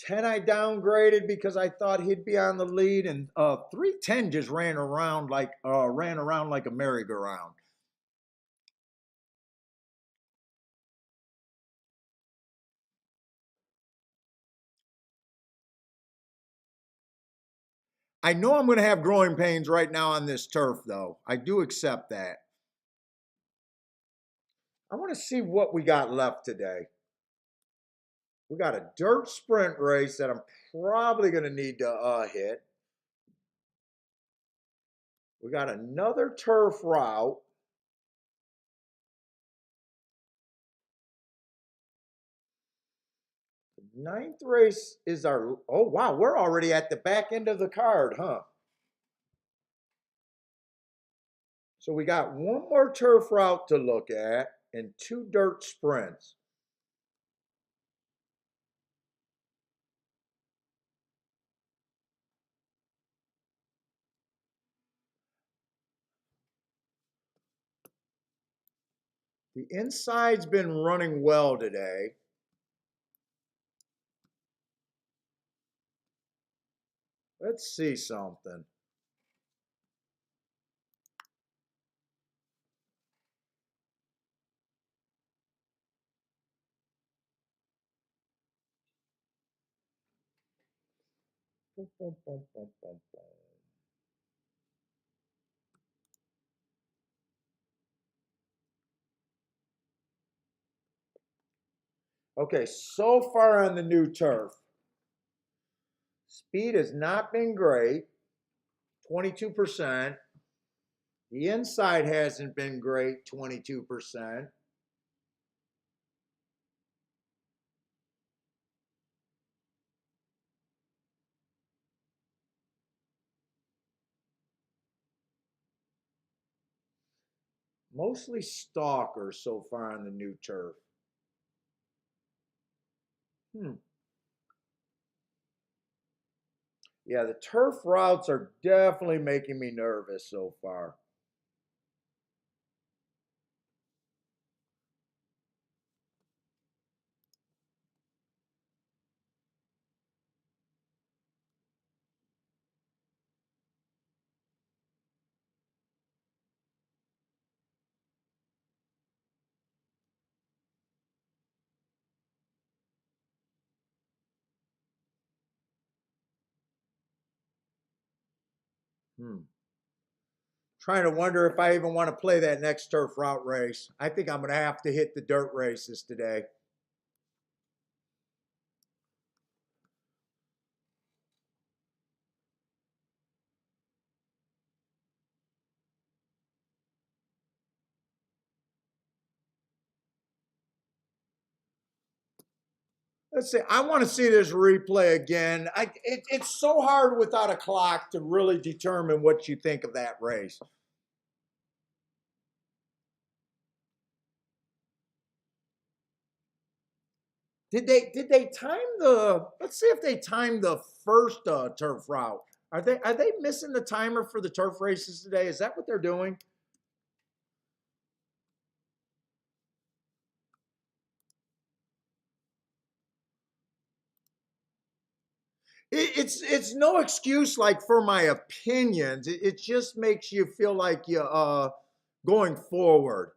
Ten I downgraded because I thought he'd be on the lead, and 310 just ran around like a merry-go-round. I know I'm going to have growing pains right now on this turf, though. I do accept that. I want to see what we got left today. We got a dirt sprint race that I'm probably going to need to hit. We got another turf route. The 9th race is our, oh wow, we're already at the back end of the card, huh? So we got 1 more turf route to look at and 2 dirt sprints. The inside's been running well today. Let's see something. Boom, boom, boom, boom, boom, boom. Okay, so far on the new turf, speed has not been great, 22%. The inside hasn't been great, 22%. Mostly stalkers so far on the new turf. Yeah, the turf routes are definitely making me nervous so far. Hmm. Trying to wonder if I even want to play that next turf route race. I think I'm going to have to hit the dirt races today. Let's see. I want to see this replay again. It's so hard without a clock to really determine what you think of that race. Did they time the? Let's see if they timed the first turf route. Are they missing the timer for the turf races today? Is that what they're doing? It's no excuse like for my opinions. It just makes you feel like you going forward.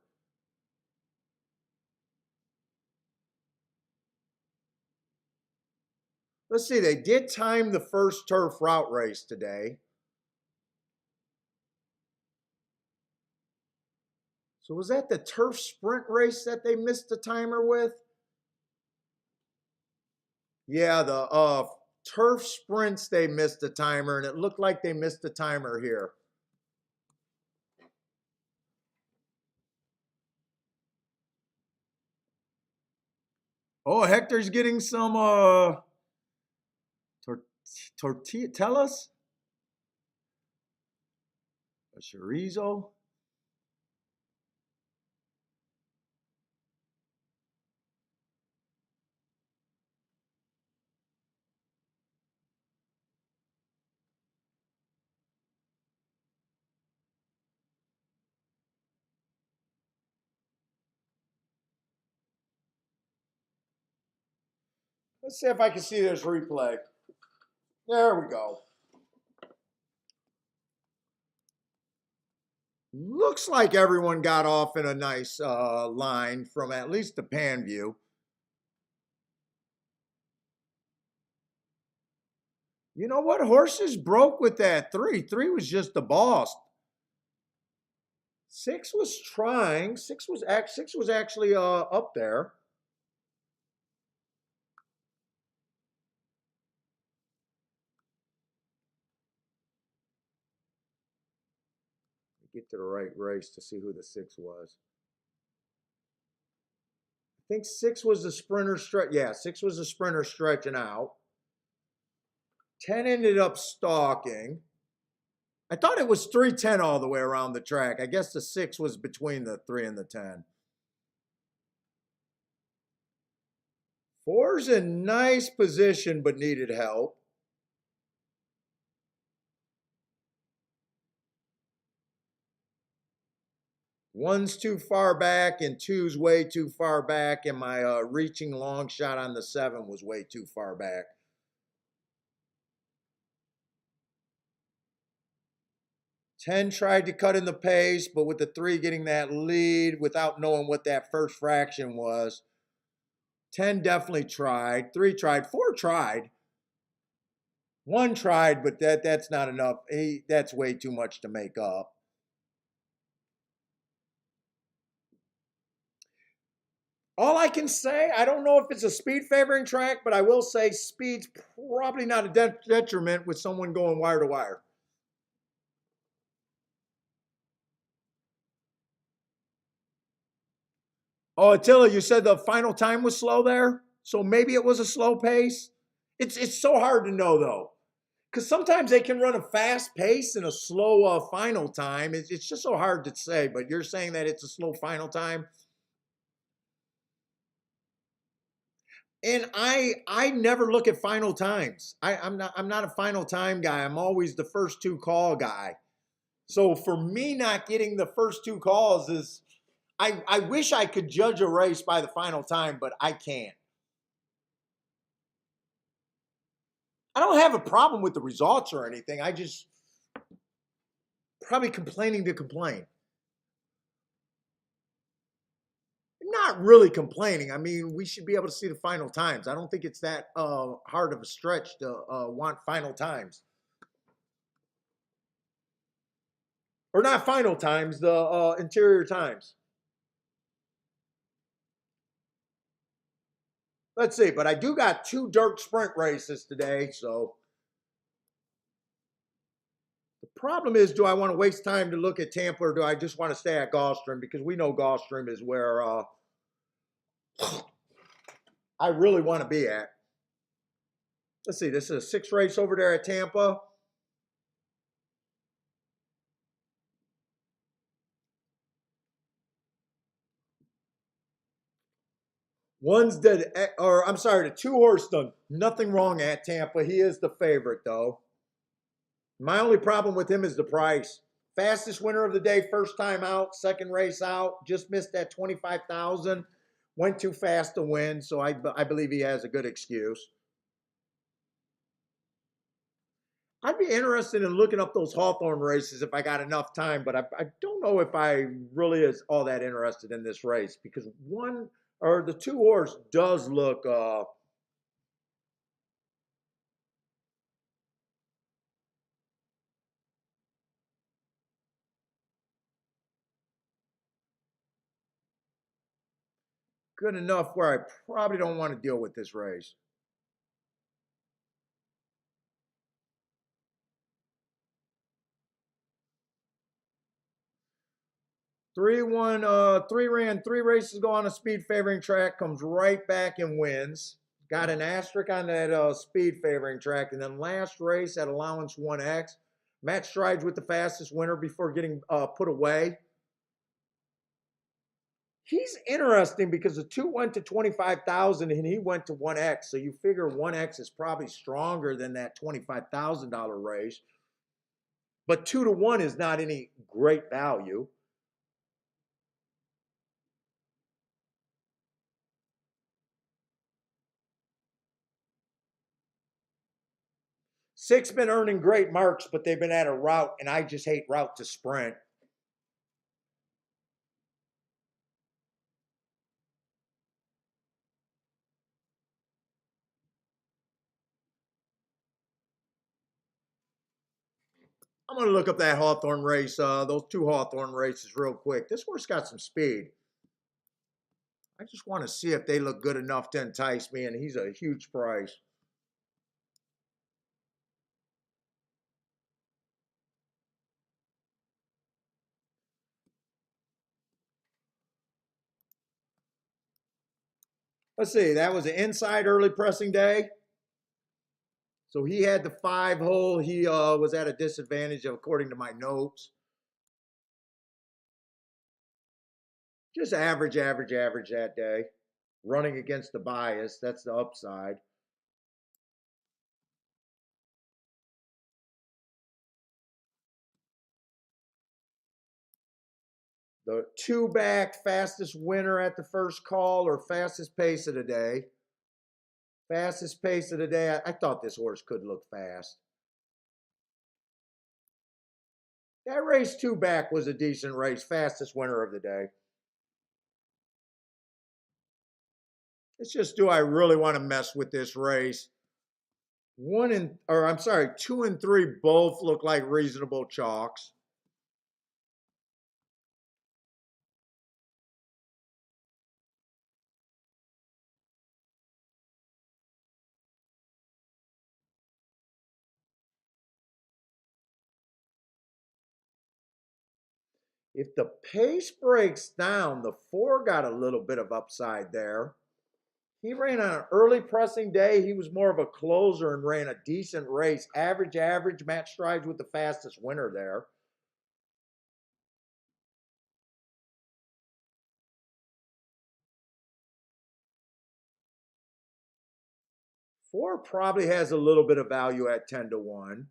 Let's see. They did time the first turf route race today. So was that the turf sprint race that they missed the timer with? Yeah, the turf sprints they missed the timer, and it looked like they missed the timer here. Oh, Hector's getting some tortilla. Tell us a chorizo. Let's see if I can see this replay. There we go. Looks like everyone got off in a nice line from at least the pan view. You know what? Horses broke with that three. Three was just the boss. Six was trying. Six was actually up there. Get to the right race to see who the six was. I think six was the sprinter stretch. Yeah, six was the sprinter stretching out. 10 ended up stalking. I thought it was 310 all the way around the track. I guess the six was between the 3 and the 10. Four's in nice position but needed help. One's too far back and two's way too far back, and my reaching long shot on the 7 was way too far back. 10 tried to cut in the pace, but with the 3 getting that lead without knowing what that first fraction was, 10 definitely tried. 3 tried. 4 tried. 1 tried, but that's not enough. That's way too much to make up. All I can say, I don't know if it's a speed favoring track, but I will say speed's probably not a detriment with someone going wire to wire. Oh, Attila, you said the final time was slow there? So maybe it was a slow pace? It's so hard to know, though. Because sometimes they can run a fast pace and a slow final time. It's just so hard to say, but you're saying that it's a slow final time? And I never look at final times. I'm not a final time guy. I'm always the first 2 call guy. So for me not getting the first 2 calls is I wish I could judge a race by the final time, but I can't. I don't have a problem with the results or anything. I just probably complaining to complain. Not really complaining. I mean, we should be able to see the final times. I don't think it's that hard of a stretch to want final times. Or not final times, the interior times. Let's see, but I do got 2 dirt sprint races today, so the problem is, do I want to waste time to look at Tampa or do I just want to stay at Gulfstream? Because we know Gulfstream is where I really want to be at. Let's see, this is a 6 race over there at Tampa. One's the, or I'm sorry, the 2 horse done. Nothing wrong at Tampa. He is the favorite, though. My only problem with him is the price. Fastest winner of the day, first time out, second race out, just missed that 25,000. Went too fast to win, so I believe he has a good excuse. I'd be interested in looking up those Hawthorne races if I got enough time, but I don't know if I really is all that interested in this race because one or the 2 horse does look good enough where I probably don't want to deal with this race. 3-1, 3 ran 3 races, go on a speed favoring track, comes right back and wins. Got an asterisk on that speed favoring track, and then last race at allowance 1X, Matt strides with the fastest winner before getting put away. He's interesting because the 2 went to 25,000 and he went to 1X. So you figure 1X is probably stronger than that $25,000 race. But 2 to 1 is not any great value. Six been earning great marks, but they've been at a route, and I just hate route to sprint. I'm going to look up that Hawthorne race, those 2 Hawthorne races real quick. This horse got some speed. I just want to see if they look good enough to entice me, and he's a huge price. Let's see, that was an inside early pressing day. So he had the 5 hole. He was at a disadvantage, according to my notes. Just average, average, average that day. Running against the bias. That's the upside. The 2 back fastest winner at the first call or fastest pace of the day. Fastest pace of the day. I thought this horse could look fast. That race 2 back was a decent race. Fastest winner of the day. It's just, do I really want to mess with this race? 2 and 3 both look like reasonable chalks. If the pace breaks down, the 4 got a little bit of upside there. He ran on an early pressing day. He was more of a closer and ran a decent race. Average, average. Matt strides with the fastest winner there. Four probably has a little bit of value at 10 to 1.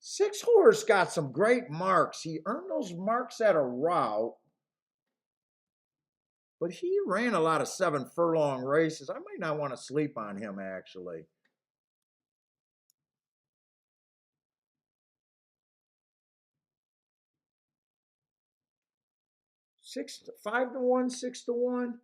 Six horse got some great marks. He earned those marks at a route, but he ran a lot of 7 furlong races. I might not want to sleep on him, actually. 5 to 1, 6 to 1.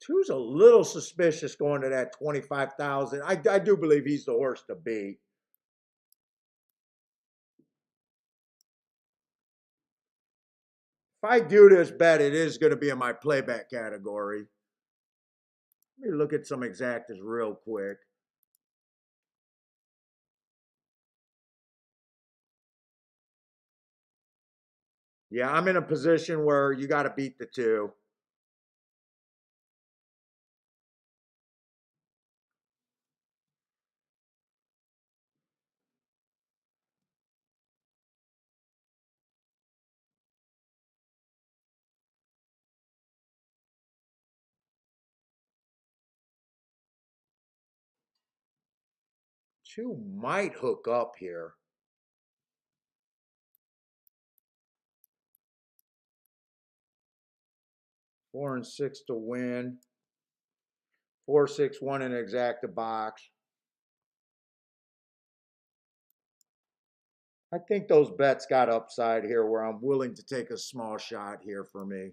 Two's a little suspicious going to that 25,000. I do believe he's the horse to beat. If I do this bet, it is going to be in my playback category. Let me look at some exactas real quick. Yeah, I'm in a position where you got to beat the two. Two might hook up here. 4 and 6 to win. 4, 6, 1 in exacta box. I think those bets got upside here where I'm willing to take a small shot here for me.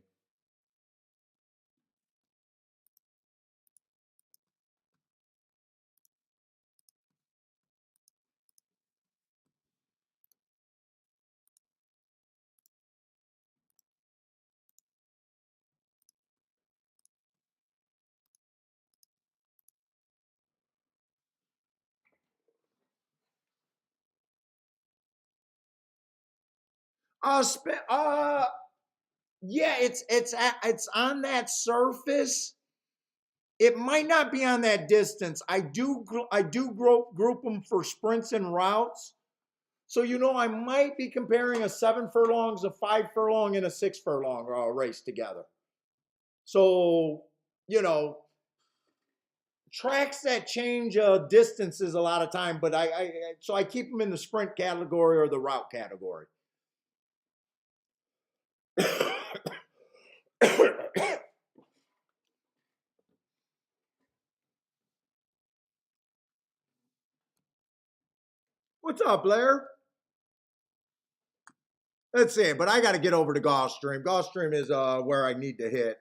Yeah, it's on that surface. It might not be on that distance. I do group them for sprints and routes. So I might be comparing a 7 furlongs, a 5 furlong, and a 6 furlong race together. So you know, tracks that change distances a lot of time, but I keep them in the sprint category or the route category. What's up, Blair? Let's see, but I got to get over to Gulfstream. Gulfstream is where I need to hit.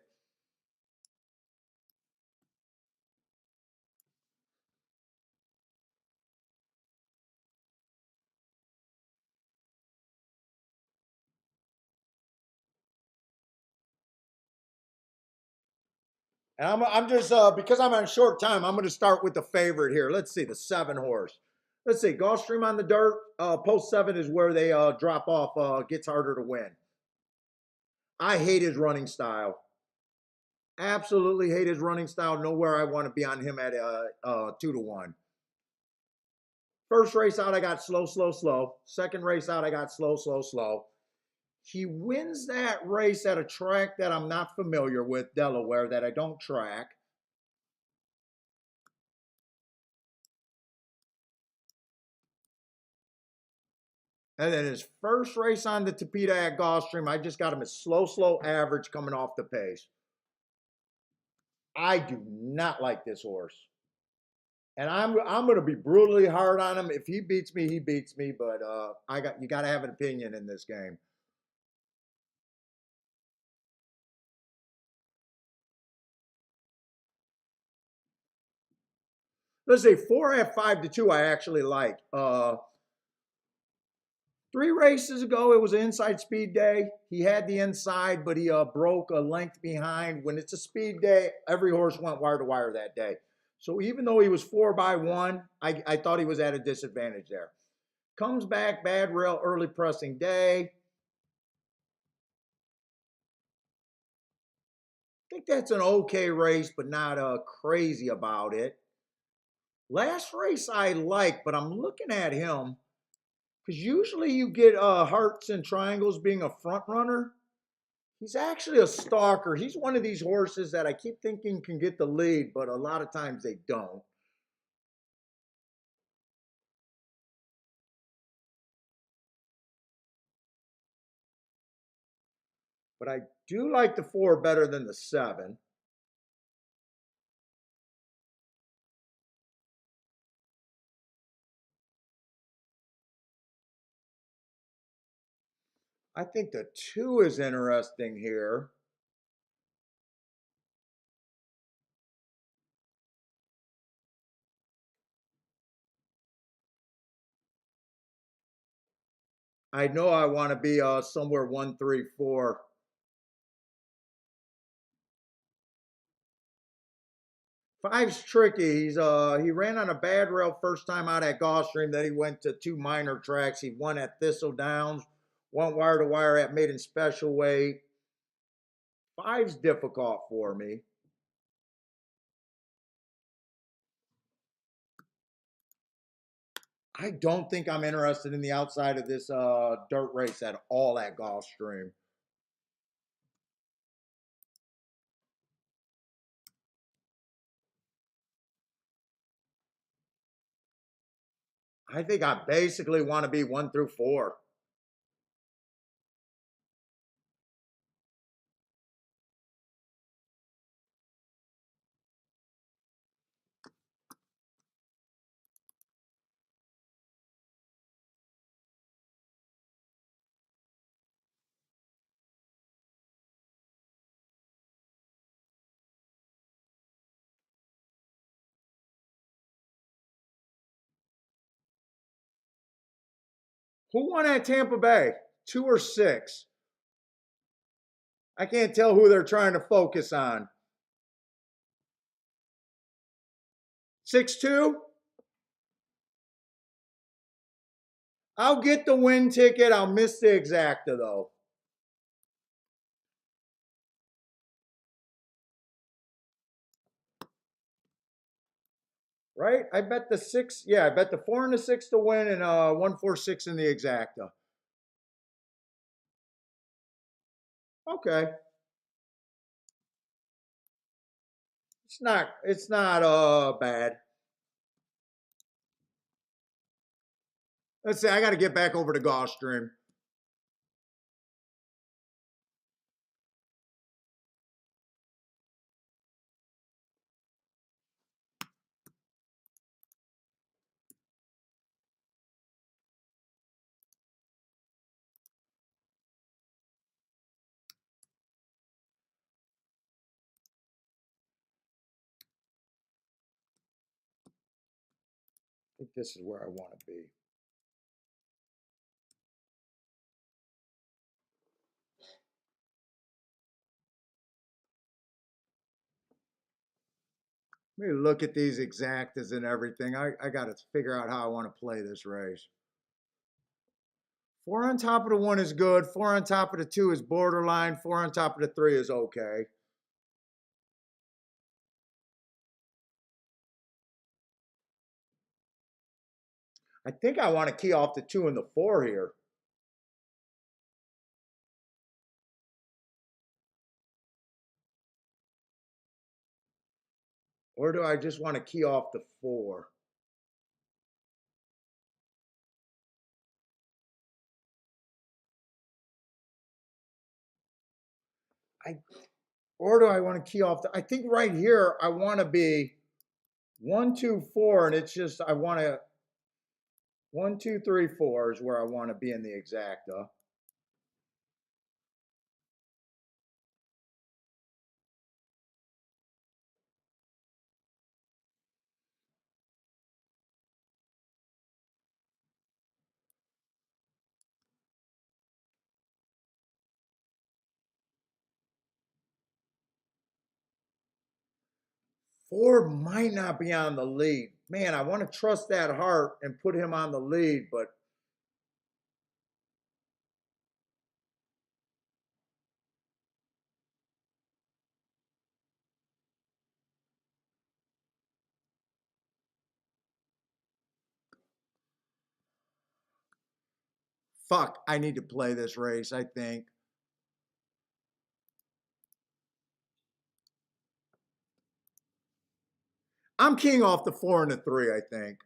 And I'm just because I'm on short time, I'm going to start with the favorite here. Let's see, the 7 horse. Let's see, Gulfstream on the dirt. Post 7 is where they drop off. Gets harder to win. I hate his running style. Absolutely hate his running style. Nowhere I want to be on him at 2 to 1. First race out, I got slow, slow, slow. Second race out, I got slow, slow, slow. He wins that race at a track that I'm not familiar with, Delaware, that I don't track. And then his first race on the Tapeta at Gulfstream, I just got him a slow, slow average coming off the pace. I do not like this horse. And I'm going to be brutally hard on him. If he beats me, he beats me. But you got to have an opinion in this game. Let's say 4 at 5 to 2. I actually like. 3 races ago, it was an inside speed day. He had the inside, but he broke a length behind. When it's a speed day, every horse went wire to wire that day. So even though he was 4 by 1, I thought he was at a disadvantage there. Comes back, bad rail, early pressing day. I think that's an okay race, but not crazy about it. Last race I like, but I'm looking at him because usually you get hearts and triangles being a front runner. He's actually a stalker. He's one of these horses that I keep thinking can get the lead, but a lot of times they don't. But I do like the 4 better than the 7. I think the 2 is interesting here. I know I want to be somewhere 1-3-4. Five's tricky. He ran on a bad rail first time out at Gulfstream. Then he went to 2 minor tracks. He won at Thistle Downs, won wire to wire at Maiden Special Weight. Five's difficult for me. I don't think I'm interested in the outside of this dirt race at all at Gulfstream. I think I basically want to be 1-4. Who won at Tampa Bay? 2 or 6? I can't tell who they're trying to focus on. 6-2? I'll get the win ticket. I'll miss the exacta though. Right? I bet the 6. Yeah, I bet the 4 and the 6 to win and 1-4-6 in the exacta. Okay. It's not bad. Let's see, I got to get back over to Gulfstream. I think this is where I want to be. Let me look at these exactas and everything. I got to figure out how I want to play this race. 4 on top of the 1 is good. 4 on top of the 2 is borderline. 4 on top of the 3 is okay. I think I want to key off the 2 and the 4 here. Or do I just want to key off the 4? I or do I want to key off the I think right here I want to be 1-2-4, and it's just I want to 1-2-3-4 is where I want to be in the exacta. Ford might not be on the lead. Man, I want to trust that heart and put him on the lead, but fuck, I need to play this race, I think. I'm keying off the 4 and the 3, I think.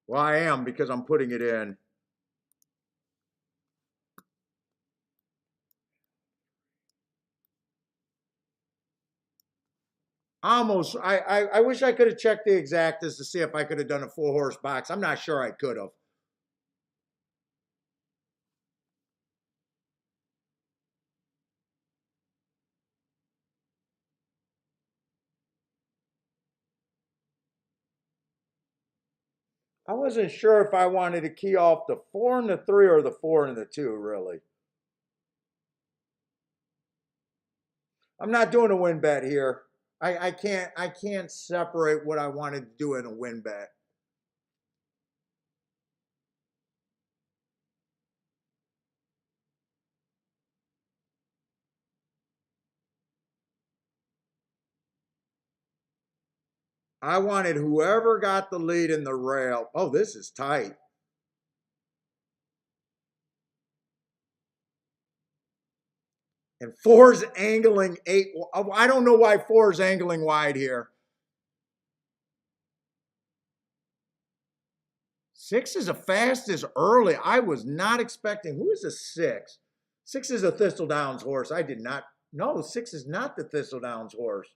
Well, I am because I'm putting it in. I wish I could have checked the exactas to see if I could have done a 4-horse box. I'm not sure I could have. I wasn't sure if I wanted to key off the 4 and the 3 or the 4 and the 2, really. I'm not doing a win bet here. I can't separate what I wanted to do in a win bet. I wanted whoever got the lead in the rail. Oh, this is tight. And 4's angling 8. I don't know why 4's angling wide here. 6 is a fastest early. I was not expecting. Who is a 6? 6 is a Thistledowns horse. I did not. No, 6 is not the Thistledowns horse.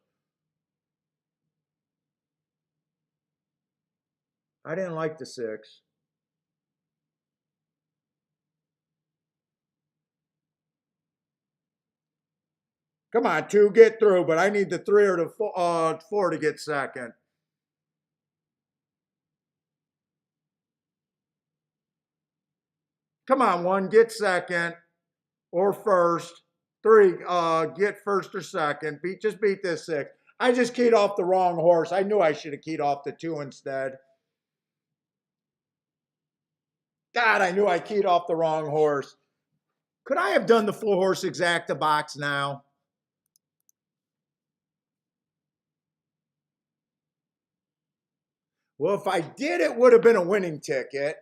I didn't like the 6. Come on, 2, get through, but I need the 3 or the 4 to get second. Come on, 1, get second or first. 3, get first or second. Just beat this 6. I just keyed off the wrong horse. I knew I should have keyed off the 2 instead. God, I knew I keyed off the wrong horse. Could I have done the 4 horse exacta box now? Well, if I did, it would have been a winning ticket.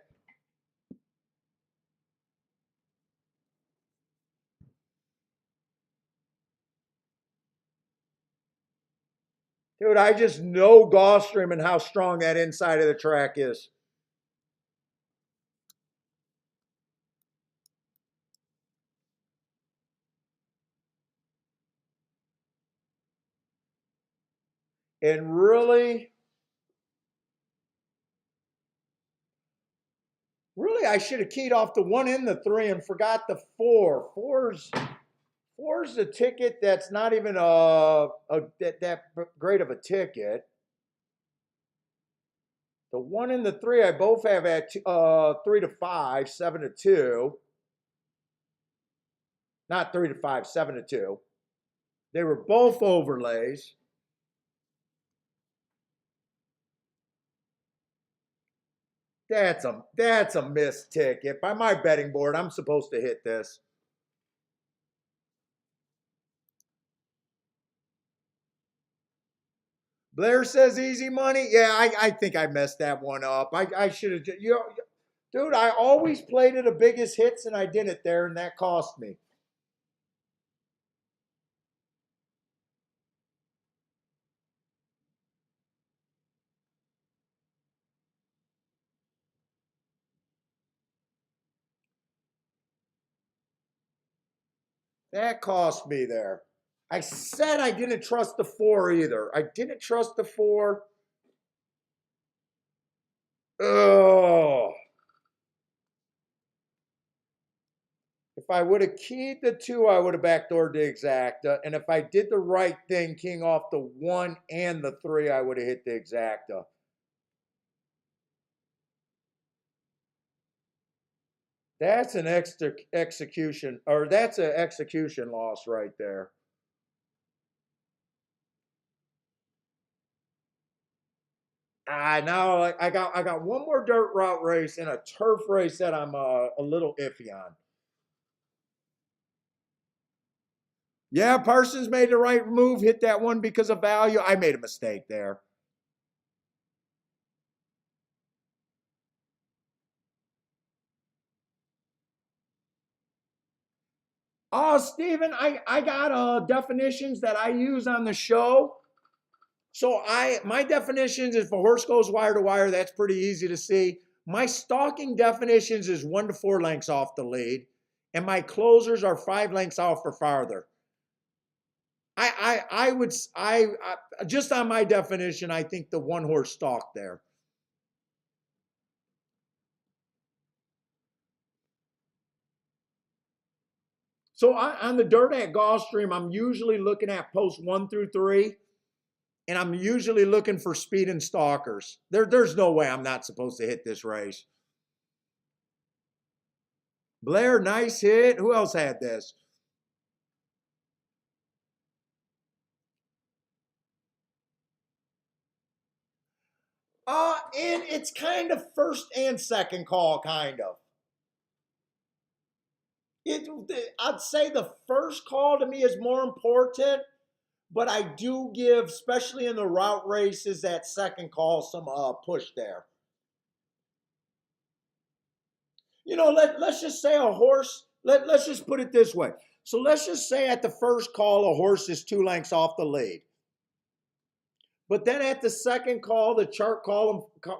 Dude, I just know Gulfstream and how strong that inside of the track is. And really, I should have keyed off the 1 and the 3 and forgot the 4. Four's a ticket that's not even that great of a ticket. The 1 and the 3 I both have at 3 to 5, 7 to 2. Not 3 to 5, 7 to 2. They were both overlays. That's a missed ticket. By my betting board, I'm supposed to hit this. Blair says easy money. Yeah, I think I messed that one up. I should have. Dude, I always played at the biggest hits, and I did it there, and that cost me. That cost me there. I said I didn't trust the 4 either. I didn't trust the 4. Oh. If I would have keyed the 2, I would have backdoored the exacta. And if I did the right thing, keying off the 1 and the 3, I would have hit the exacta. That's an extra execution, or that's an execution loss right there. Now I got one more dirt route race and a turf race that I'm a little iffy on. Yeah, Parsons made the right move, hit that one because of value. I made a mistake there. Oh, Steven, I got definitions that I use on the show. So my definitions is if a horse goes wire to wire, that's pretty easy to see. My stalking definitions is 1 to 4 lengths off the lead, and my closers are 5 lengths off or farther. I would just on my definition, I think the 1 horse stalk there. So on the dirt at Gulfstream, I'm usually looking at posts 1 through 3. and I'm usually looking for speed and stalkers. There's no way I'm not supposed to hit this race. Blair, nice hit. Who else had this? And it's kind of first and second call, kind of. It, I'd say the first call to me is more important, but I do give, especially in the route races, that second call some push there. Let's just say a horse, let's just put it this way. So let's just say at the first call, a horse is 2 lengths off the lead. But then at the second call, the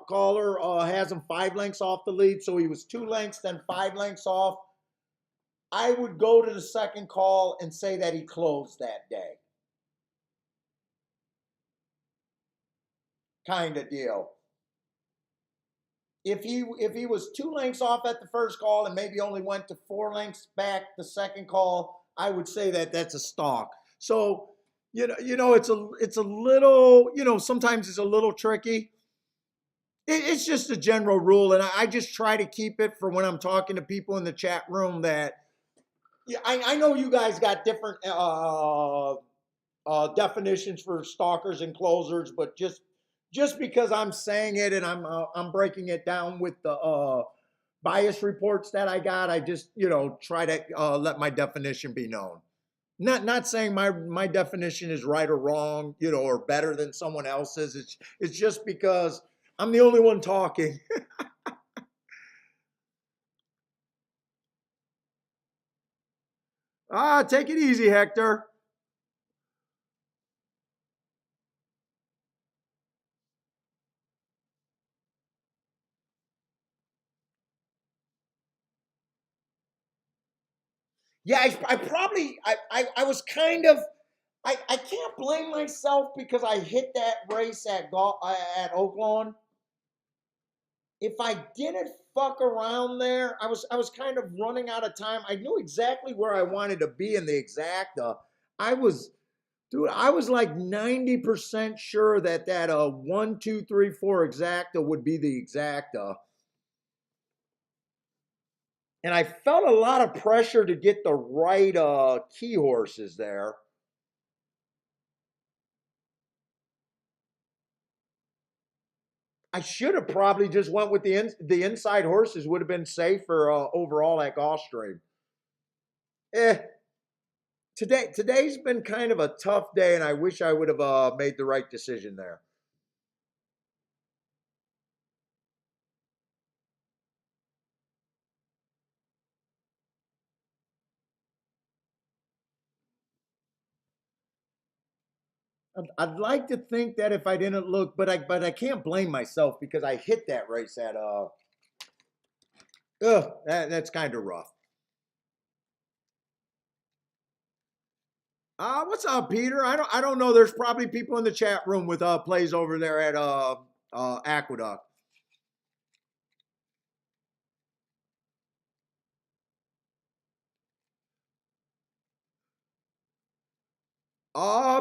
caller has him 5 lengths off the lead. So he was 2 lengths, then 5 lengths off. I would go to the second call and say that he closed that day. Kind of deal. If he was 2 lengths off at the first call and maybe only went to 4 lengths back the second call, I would say that that's a stalk. So it's a little, sometimes it's a little tricky. It's just a general rule, and I just try to keep it for when I'm talking to people in the chat room. That I know you guys got different definitions for stalkers and closers, but just because I'm saying it and I'm breaking it down with the bias reports that I got, I just try to let my definition be known. Not saying my definition is right or wrong, or better than someone else's. It's just because I'm the only one talking. Take it easy, Hector. Yeah, I probably I was kind of I can't blame myself because I hit that race at Oaklawn. If I didn't fuck around there, I was kind of running out of time. I knew exactly where I wanted to be in the exacta. I was Dude, I was like 90% sure that 1, 2, 3, 4 exacta would be the exacta. And I felt a lot of pressure to get the right key horses there. I should have probably just went with the inside horses. Would have been safer overall at Gulfstream. Eh, today's been kind of a tough day, and I wish I would have made the right decision there. I'd like to think that if I didn't look, but I can't blame myself because I hit that race at that's kind of rough. What's up, Peter? I don't know. There's probably people in the chat room with plays over there at Aqueduct.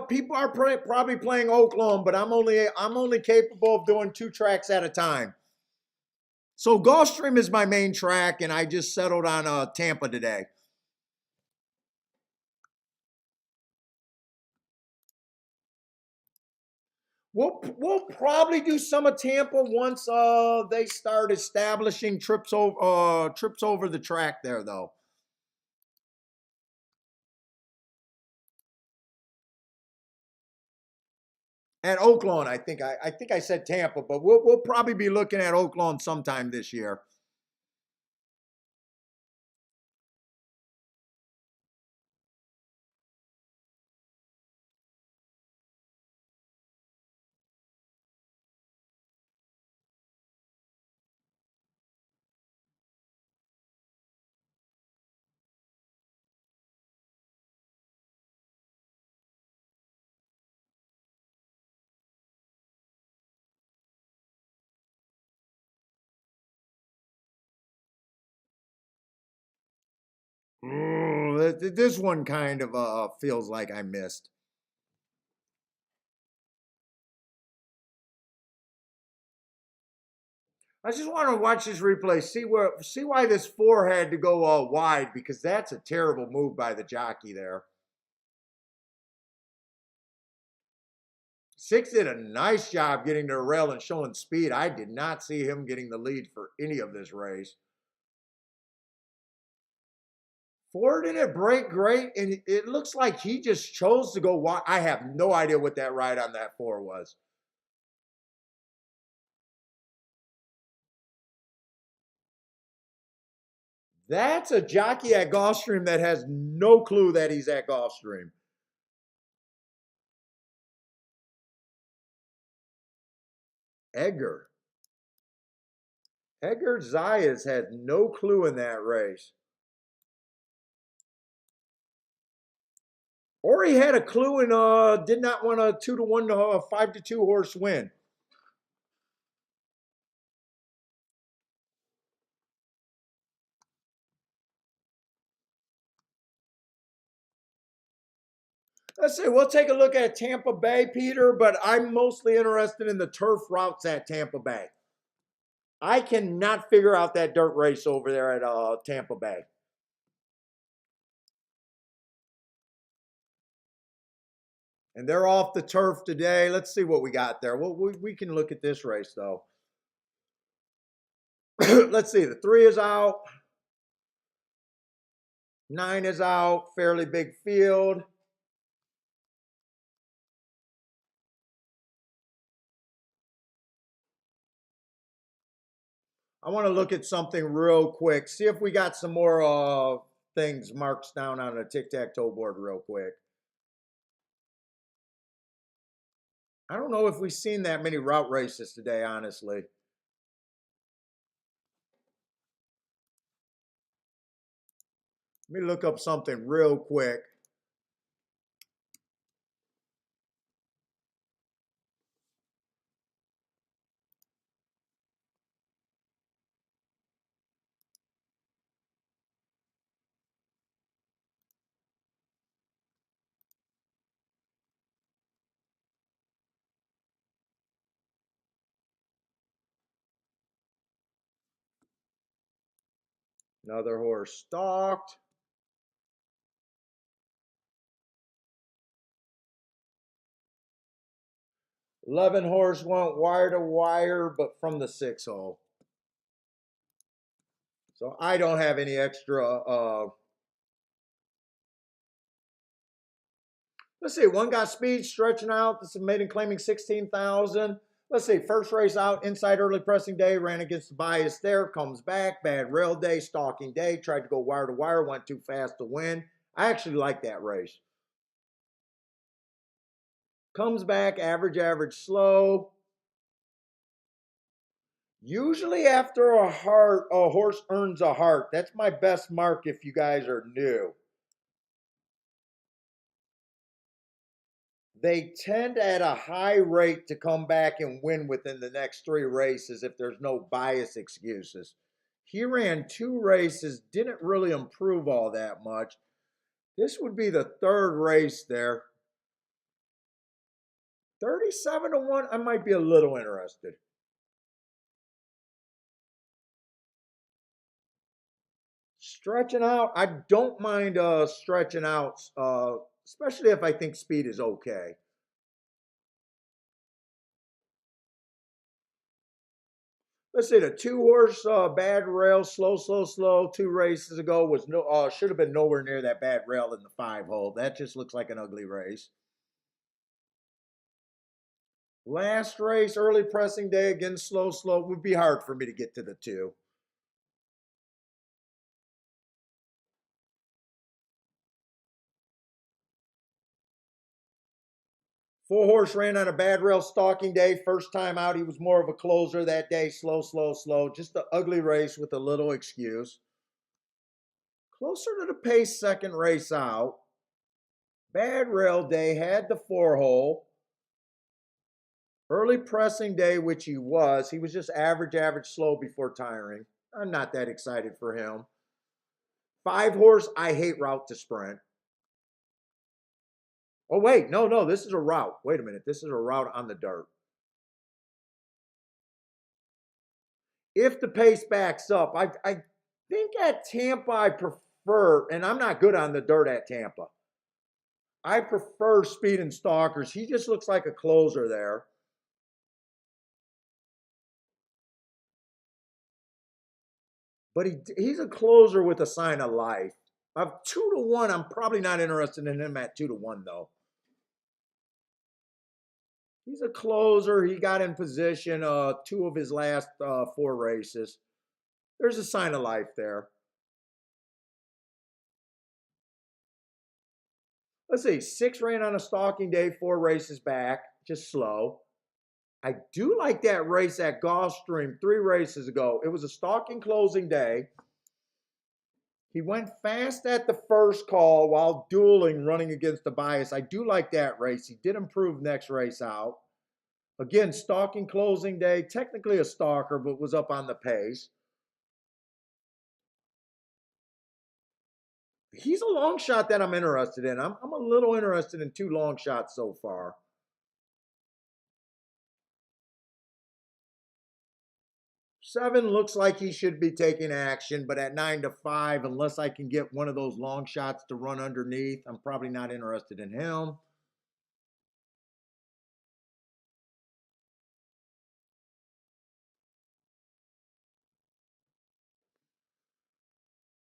People are probably playing Oaklawn, but I'm only capable of doing 2 tracks at a time. So Gulfstream is my main track, and I just settled on Tampa today. We'll probably do some of Tampa once they start establishing trips over the track there, though. At Oaklawn, I think I said Tampa, but we'll probably be looking at Oaklawn sometime this year. This one kind of feels like I missed. I just want to watch this replay, see why this 4 had to go wide, because that's a terrible move by the jockey there. 6 did a nice job getting to the rail and showing speed. I did not see him getting the lead for any of this race. 4 didn't break great, and it looks like he just chose to go wide. I have no idea what that ride on that 4 was. That's a jockey at Gulfstream that has no clue that he's at Gulfstream. Edgar Zayas had no clue in that race. Or he had a clue and did not want a 2-1 to 5-2 horse win. Let's see, we'll take a look at Tampa Bay, Peter, but I'm mostly interested in the turf routes at Tampa Bay. I cannot figure out that dirt race over there at Tampa Bay. And they're off the turf today. Let's see what we got there. Well, we can look at this race, though. Let's see, the 3 is out. 9 is out, fairly big field. I want to look at something real quick. See if we got some more things marked down on a tic-tac-toe board real quick. I don't know if we've seen that many route races today, honestly. Let me look up something real quick. Another horse stalked. $11 horse went wire to wire, but from the 6 hole. So I don't have any extra. Let's see, 1 got speed stretching out. This is maiden claiming 16,000. Let's see, first race out, inside early pressing day, ran against the bias there, comes back, bad rail day, stalking day, tried to go wire to wire, went too fast to win. I actually like that race. Comes back, average, slow. Usually after a horse earns a heart. That's my best mark if you guys are new. They tend at a high rate to come back and win within the next 3 races if there's no bias excuses. He ran 2 races, didn't really improve all that much. This would be the 3rd race there. 37 to 1, I might be a little interested. Stretching out, I don't mind stretching out, especially if I think speed is okay. Let's see, the 2 horse bad rail, slow, 2 races ago was should have been nowhere near that bad rail in the 5 hole. That just looks like an ugly race. Last race, early pressing day, again slow, would be hard for me to get to the 2. Four horse ran on a bad rail stalking day. First time out, he was more of a closer that day. Slow. Just an ugly race with a little excuse. Closer to the pace, second race out. Bad rail day, had the 4 hole. Early pressing day, which he was just average, slow before tiring. I'm not that excited for him. 5 horse, I hate route to sprint. Oh, wait, no, this is a route. Wait a minute, this is a route on the dirt. If the pace backs up, I think at Tampa I prefer, and I'm not good on the dirt at Tampa. I prefer Speed and Stalkers. He just looks like a closer there. But he's a closer with a sign of life. Of 2-1, I'm probably not interested in him at 2-1 though. He's a closer. He got in position two of his last four races. There's a sign of life there. Let's see, 6 ran on a stalking day, 4 races back, just slow. I do like that race at Gulfstream 3 races ago. It was a stalking closing day. He went fast at the first call while dueling, running against the bias. I do like that race. He did improve next race out. Again, stalking closing day, technically a stalker, but was up on the pace. He's a long shot that I'm interested in. I'm a little interested in 2 long shots so far. 7 looks like he should be taking action, but at 9-5, unless I can get one of those long shots to run underneath, I'm probably not interested in him.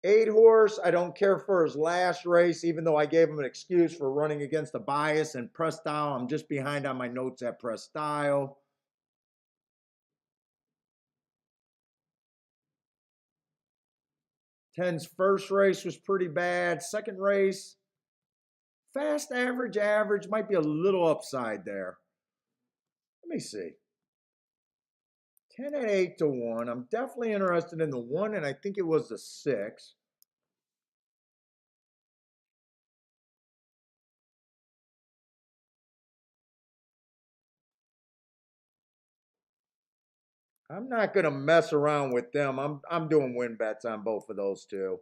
8 horse, I don't care for his last race, even though I gave him an excuse for running against the bias and press style. I'm just behind on my notes at press style. 10's first race was pretty bad. Second race, fast, average, average. Might be a little upside there. Let me see. 10 at 8-1. I'm definitely interested in the 1, and I think it was the 6. I'm not going to mess around with them. I'm doing win bets on both of those two.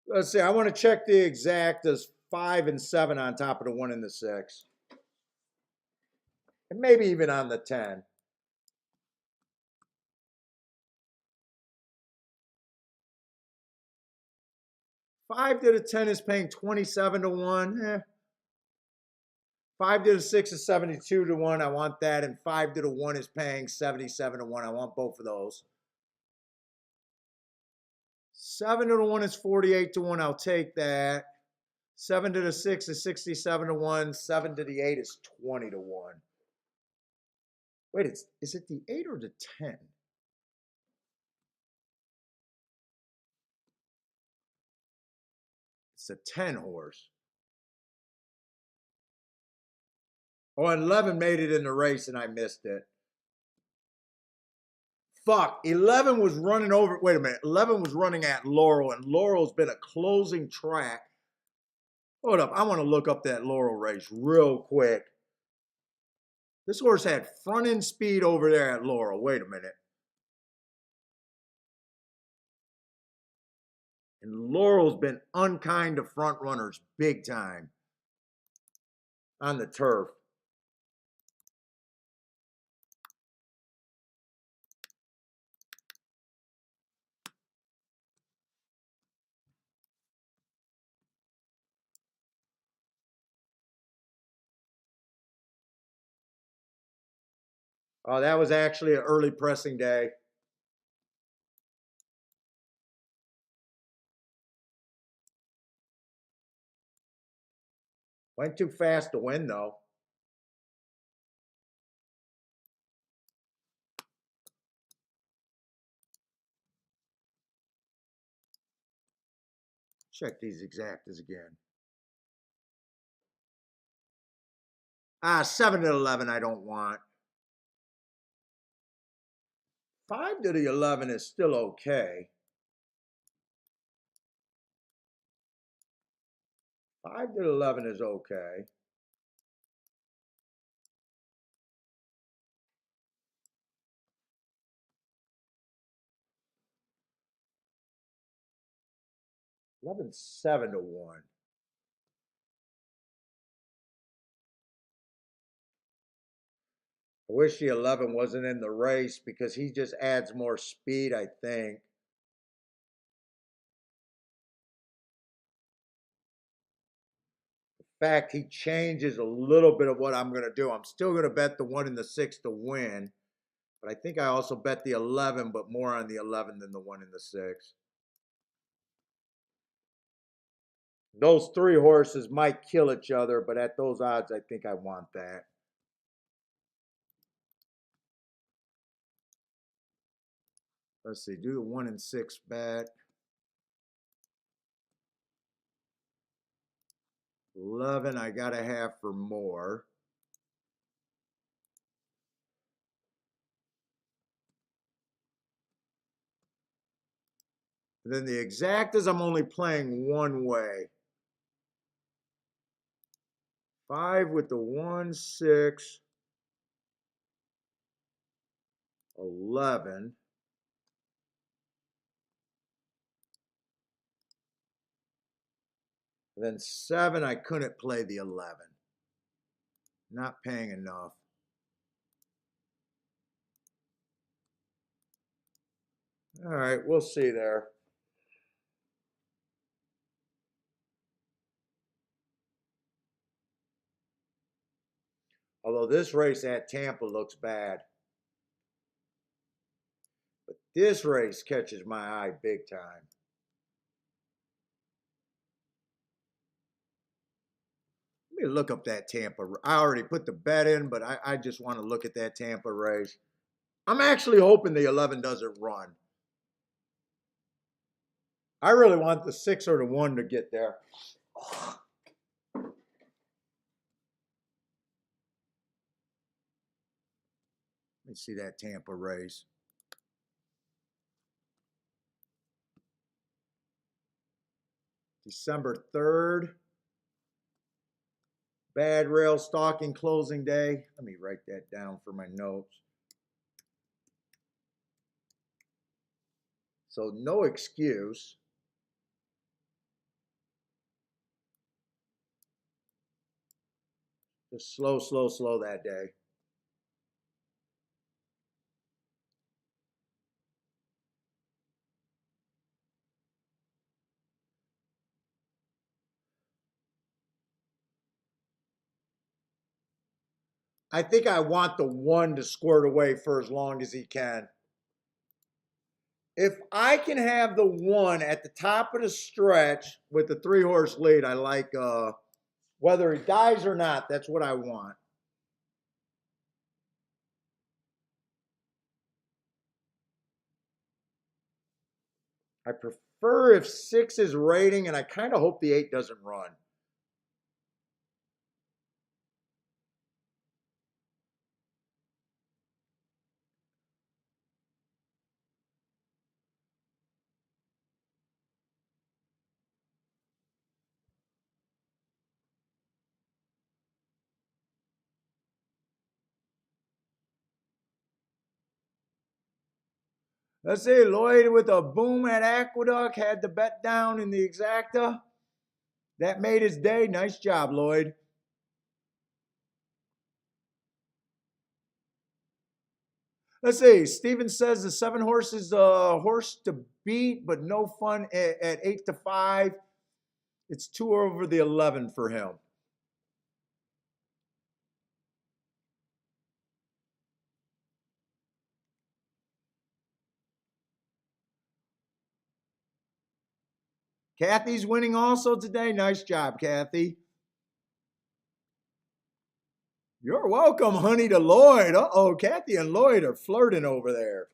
Let's see. I want to check the exact as 5 and 7 on top of the 1 and the 6. And maybe even on the 10. 5 to the 10 is paying 27-1. 5 to the 6 is 72-1. I want that. And 5 to the 1 is paying 77-1. I want both of those. 7 to the 1 is 48-1. I'll take that. 7 to the 6 is 67-1. 7 to the 8 is 20-1. Wait, is it the 8 or the 10? It's a 10 horse. Oh, and 11 made it in the race and I missed it. Fuck, 11 was running over. Wait a minute. 11 was running at Laurel, and Laurel's been a closing track. Hold up. I want to look up that Laurel race real quick. This horse had front end speed over there at Laurel. Wait a minute. And Laurel's been unkind to front runners big time on the turf. Oh, that was actually an early pressing day. Went too fast to win, though. Check these exactas again. 7 to 11 I don't want. 5 to the 11 is still okay. 5 to 11 is okay. 11 7 to 1. I wish the 11 wasn't in the race because he just adds more speed, I think. In fact, he changes a little bit of what I'm going to do. I'm still going to bet the 1 and the 6 to win, but I think I also bet the 11, but more on the 11 than the 1 and the 6. Those 3 horses might kill each other, but at those odds, I think I want that. Let's see, do the 1 and 6 bet. 11, I got to have for more. And then the exactas, I'm only playing one way. 5 with the 1, 6, 11. And then 7, I couldn't play the 11. Not paying enough. All right, we'll see there. Although this race at Tampa looks bad. But this race catches my eye big time. Let me look up that Tampa. I already put the bet in, but I just want to look at that Tampa race. I'm actually hoping the 11 doesn't run. I really want the 6 or the 1 to get there. Let me see that Tampa race. December 3rd. Bad rail stalking closing day. Let me write that down for my notes. So no excuse. Just slow, slow, slow that day. I think I want the 1 to squirt away for as long as he can. If I can have the 1 at the top of the stretch with the 3-horse lead, I like whether he dies or not, that's what I want. I prefer if 6 is rating, and I kind of hope the 8 doesn't run. Let's see, Lloyd with a boom at Aqueduct had the bet down in the exacta. That made his day. Nice job, Lloyd. Let's see. Steven says the 7 horse is a horse to beat, but no fun at 8 to 5. It's 2 over the 11 for him. Kathy's winning also today. Nice job, Kathy. You're welcome, honey, to Lloyd. Uh-oh, Kathy and Lloyd are flirting over there.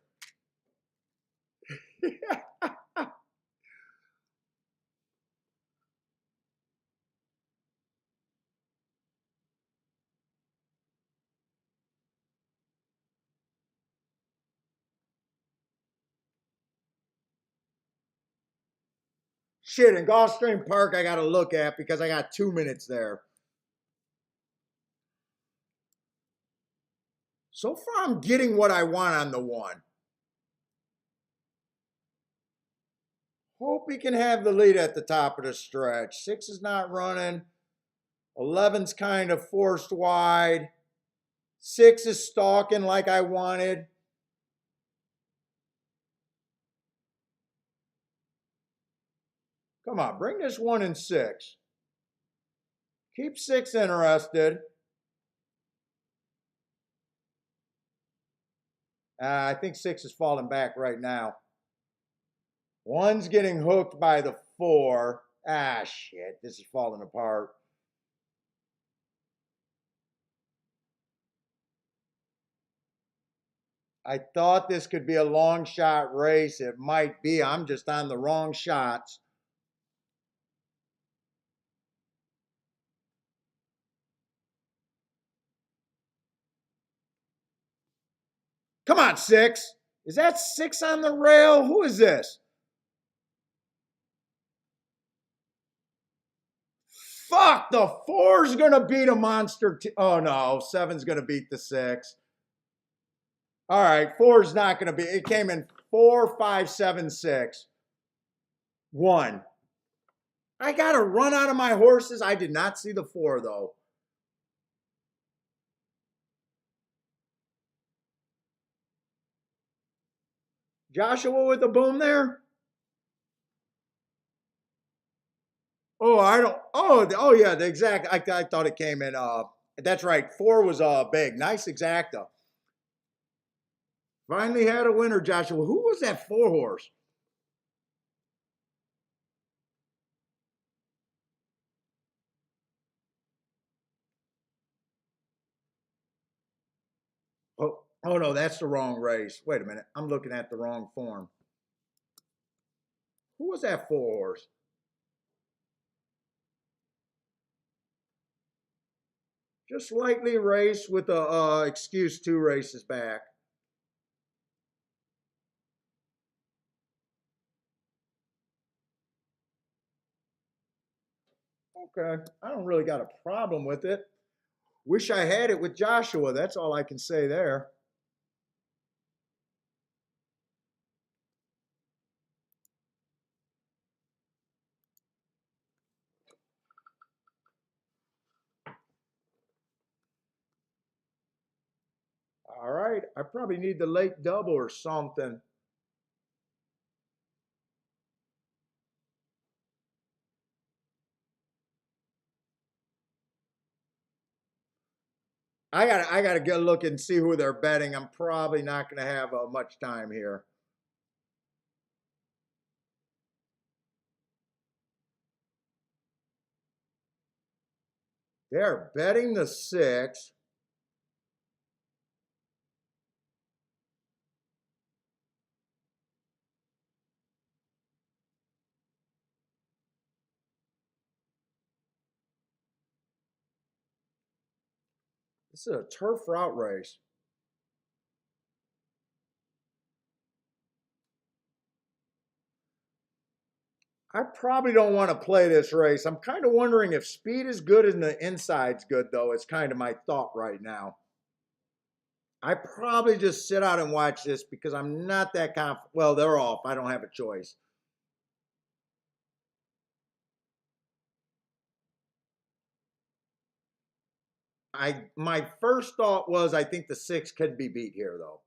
Shit, in Gulfstream Park, I got to look at because I got 2 minutes there. So far, I'm getting what I want on the 1. Hope he can have the lead at the top of the stretch. 6 is not running. 11's kind of forced wide. 6 is stalking like I wanted. Come on, bring this 1 and 6. Keep 6 interested. I think 6 is falling back right now. 1's getting hooked by the 4. Ah, shit, this is falling apart. I thought this could be a long shot race. It might be. I'm just on the wrong shots. Come on, 6. Is that 6 on the rail? Who is this? Fuck, the 4's going to beat a monster. Oh, no, 7's going to beat the 6. All right, 4's not going to be. It came in 4, 5, 7, 6. 1. I got to run out of my horses. I did not see the 4, though. Joshua with the boom there? Oh, I don't. Oh yeah, the exact. I thought it came in. That's right. 4 was big. Nice exacta. Finally had a winner, Joshua. Who was that 4 horse? Oh no, that's the wrong race. Wait a minute. I'm looking at the wrong form. Who was that 4 horse? Just lightly raced with a excuse 2 races back. Okay, I don't really got a problem with it. Wish I had it with Joshua. That's all I can say there. All right, I probably need the late double or something. I gotta get a look and see who they're betting. I'm probably not gonna have much time here. They're betting the 6. This is a turf route race. I probably don't want to play this race. I'm kind of wondering if speed is good and the inside's good, though. It's kind of my thought right now. I probably just sit out and watch this because I'm not that confident. Well, they're off. I don't have a choice. My first thought was I think the 6 could be beat here, though.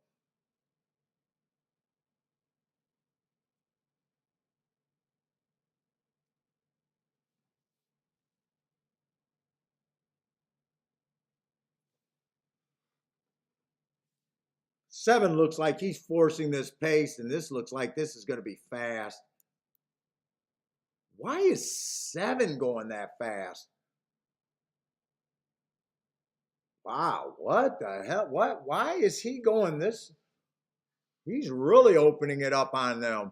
Seven looks like he's forcing this pace, and this looks like this is going to be fast. Why is 7 going that fast? Wow, what the hell? What? Why is he going this? He's really opening it up on them.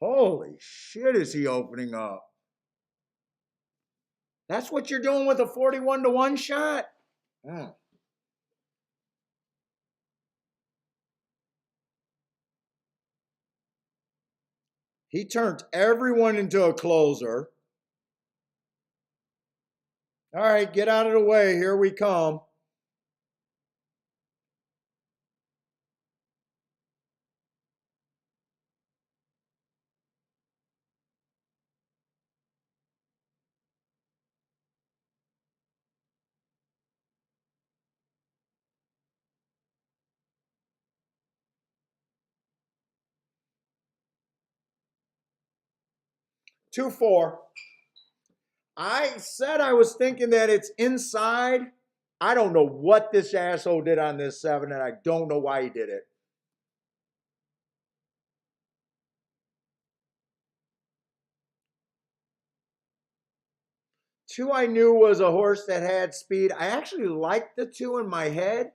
Holy shit, is he opening up? That's what you're doing with a 41-1 shot? Mm. He turned everyone into a closer. All right, get out of the way. Here we come. 2-4. I said I was thinking that it's inside. I don't know what this asshole did on this 7, and I don't know why he did it. Two I knew was a horse that had speed. I actually liked the 2 in my head,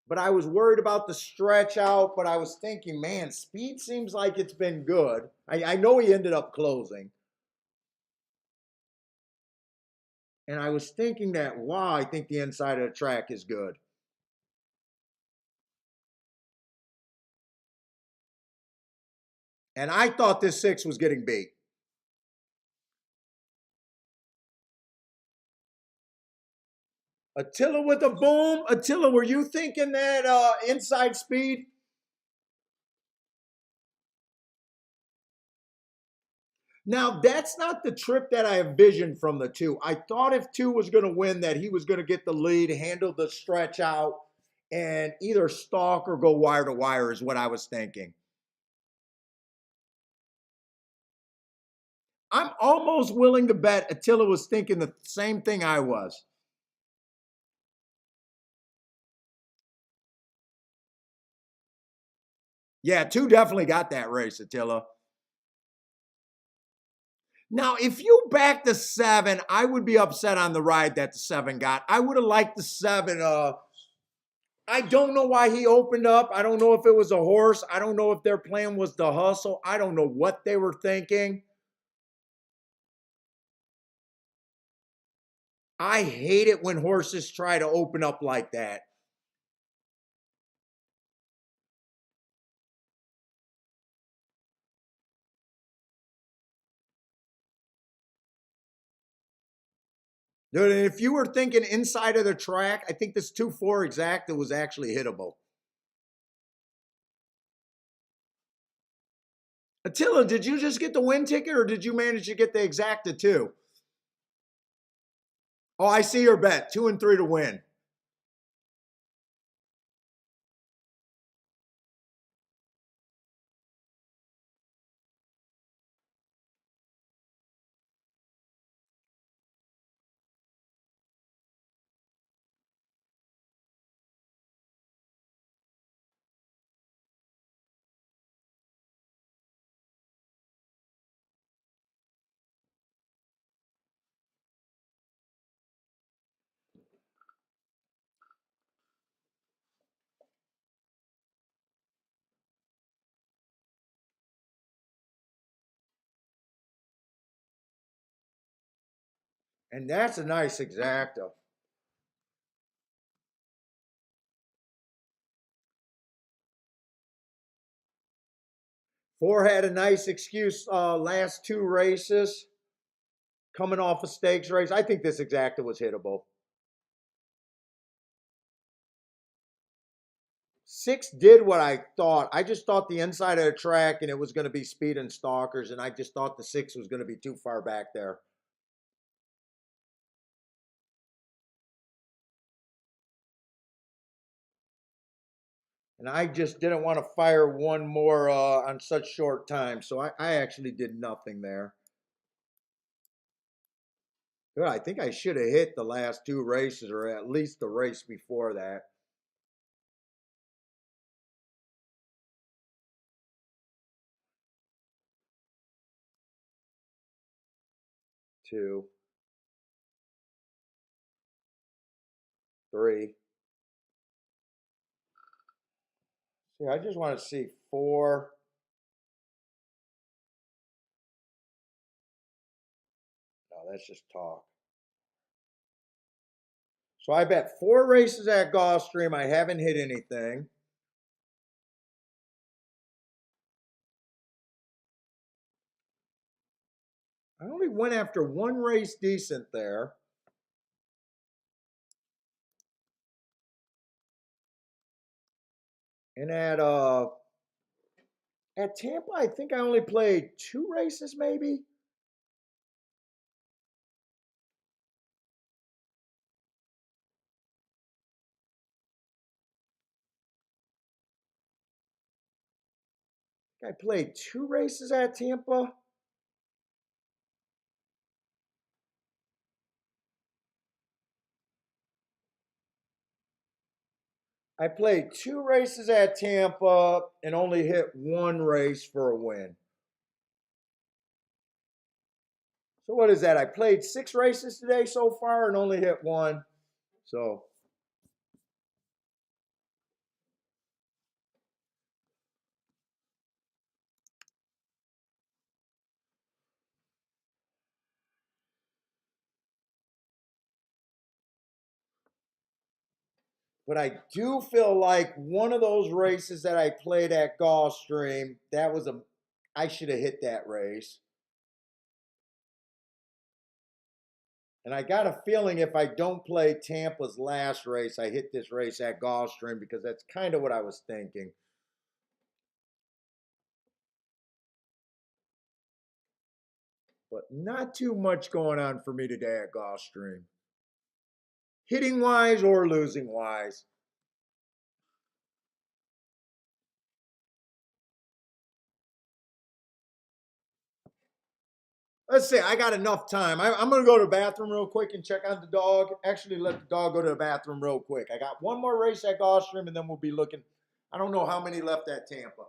but I was worried about the stretch out. But I was thinking, man, speed seems like it's been good. I know he ended up closing. And I was thinking that, wow, I think the inside of the track is good. And I thought this 6 was getting beat. Attila with a boom. Attila, were you thinking that inside speed? Now, that's not the trip that I envisioned from the 2. I thought if 2 was going to win, that he was going to get the lead, handle the stretch out, and either stalk or go wire to wire is what I was thinking. I'm almost willing to bet Attila was thinking the same thing I was. Yeah, 2 definitely got that race, Attila. Now, if you back the 7, I would be upset on the ride that the 7 got. I would have liked the 7. I don't know why he opened up. I don't know if it was a horse. I don't know if their plan was to hustle. I don't know what they were thinking. I hate it when horses try to open up like that. Dude, and if you were thinking inside of the track, I think this 2-4 exact was actually hittable. Attila, did you just get the win ticket or did you manage to get the exacta too? Oh, I see your bet. 2 and 3 to win. And that's a nice exacta. 4 had a nice excuse last 2 races coming off a stakes race. I think this exacta was hittable. 6 did what I thought. I just thought the inside of the track and it was going to be speed and stalkers, and I just thought the 6 was going to be too far back there. And I just didn't want to fire one more on such short time. So I actually did nothing there. Good. I think I should have hit the last 2 races or at least the race before that. Two, three. See, I just want to see 4. No, that's just talk. So I bet 4 races at Gulfstream. I haven't hit anything. I only went after 1 race decent there. And at Tampa, I think I only played 2 races maybe. I played 2 races at Tampa. I played 2 races at Tampa and only hit 1 race for a win. So what is that? I played 6 races today so far and only hit 1. So, but I do feel like one of those races that I played at Gulfstream, I should have hit that race. And I got a feeling if I don't play Tampa's last race, I hit this race at Gulfstream because that's kind of what I was thinking. But not too much going on for me today at Gulfstream. Hitting wise or losing wise. Let's see, I got enough time. I'm going to go to the bathroom real quick and check on the dog. Actually, let the dog go to the bathroom real quick. I got one more race at Gulfstream, and then we'll be looking. I don't know how many left at Tampa.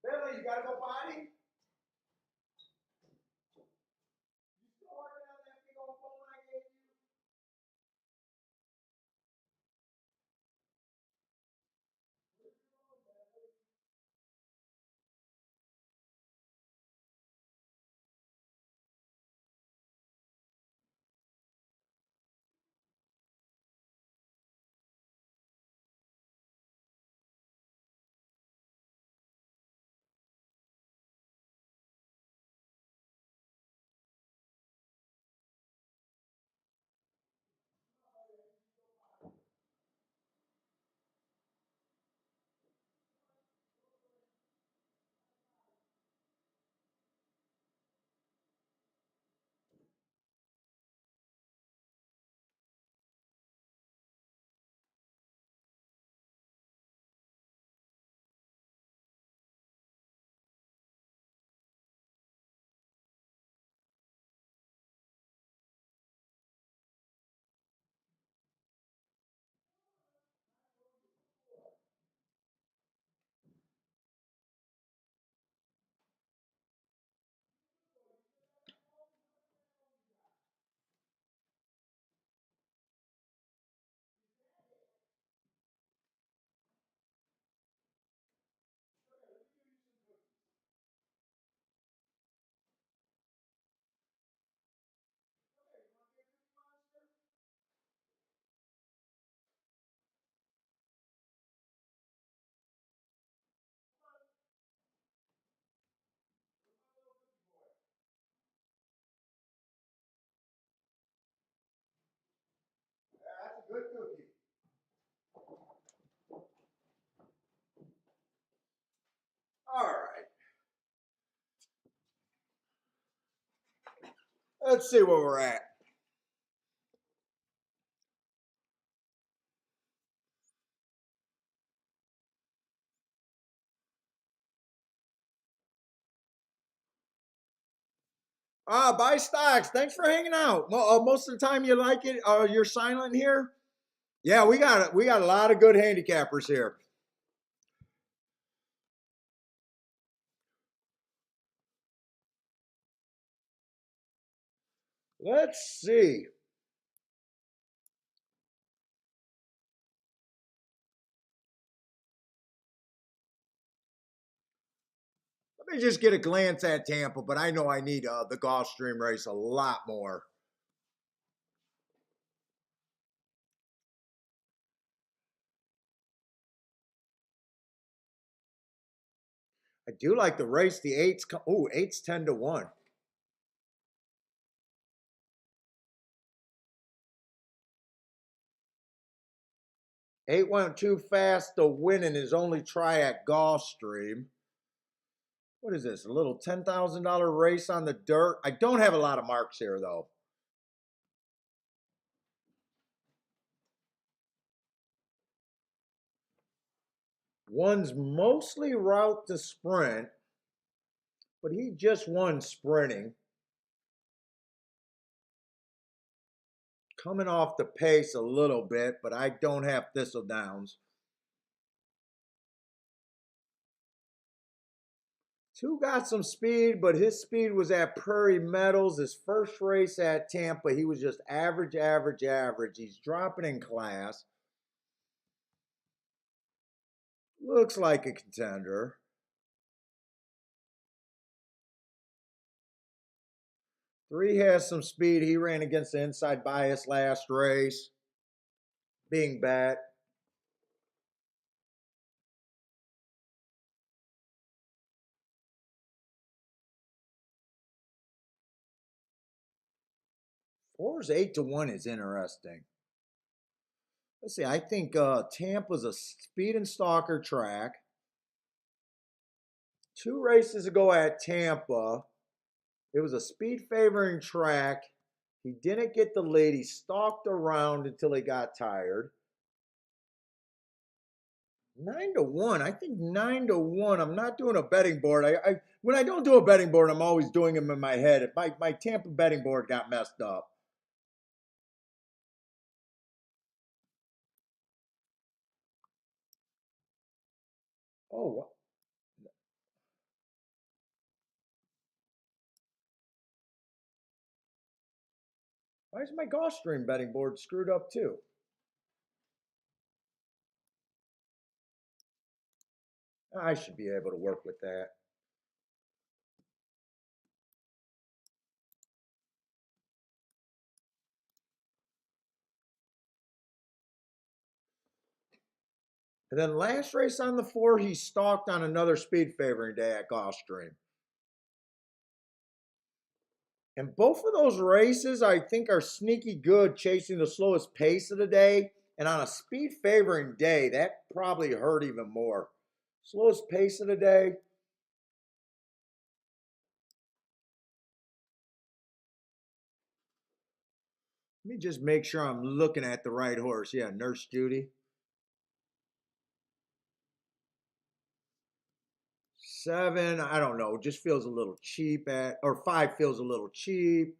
Billy, you got to go potty? You still working on that big old phone I gave you? That's a good cookie. All right. Let's see where we're at. Buy stocks. Thanks for hanging out. Most of the time you like it. You're silent here. Yeah, we got a lot of good handicappers here. Let's see. Let me just get a glance at Tampa, but I know I need the Gulfstream race a lot more. I do like the race. The eights. Oh, eight's 10-1. 8 went too fast to win in his only try at Gulfstream. What is this? A little $10,000 race on the dirt? I don't have a lot of marks here, though. One's mostly route to sprint, but he just won sprinting. coming off the pace a little bit, but I don't have thistle downs. 2 got some speed, but his speed was at Prairie Meadows. His first race at Tampa, he was just average, average, average. He's dropping in class. Looks like a contender. 3 has some speed. He ran against the inside bias last race. Being bet. Four's 8-1 is interesting. Let's see. I think Tampa's a speed and stalker track. 2 races ago at Tampa, it was a speed favoring track. He didn't get the lead. He stalked around until he got tired. 9-1. I think 9-1. I'm not doing a betting board. When I don't do a betting board, I'm always doing them in my head. My Tampa betting board got messed up. Oh, why is my Gulfstream betting board screwed up too? I should be able to work with that. And then last race on the 4, he stalked on another speed favoring day at Gulfstream. And both of those races, I think, are sneaky good, chasing the slowest pace of the day. And on a speed favoring day, that probably hurt even more. Slowest pace of the day. Let me just make sure I'm looking at the right horse. Yeah, Nurse Judy. 7, I don't know, just feels a little cheap or 5 feels a little cheap.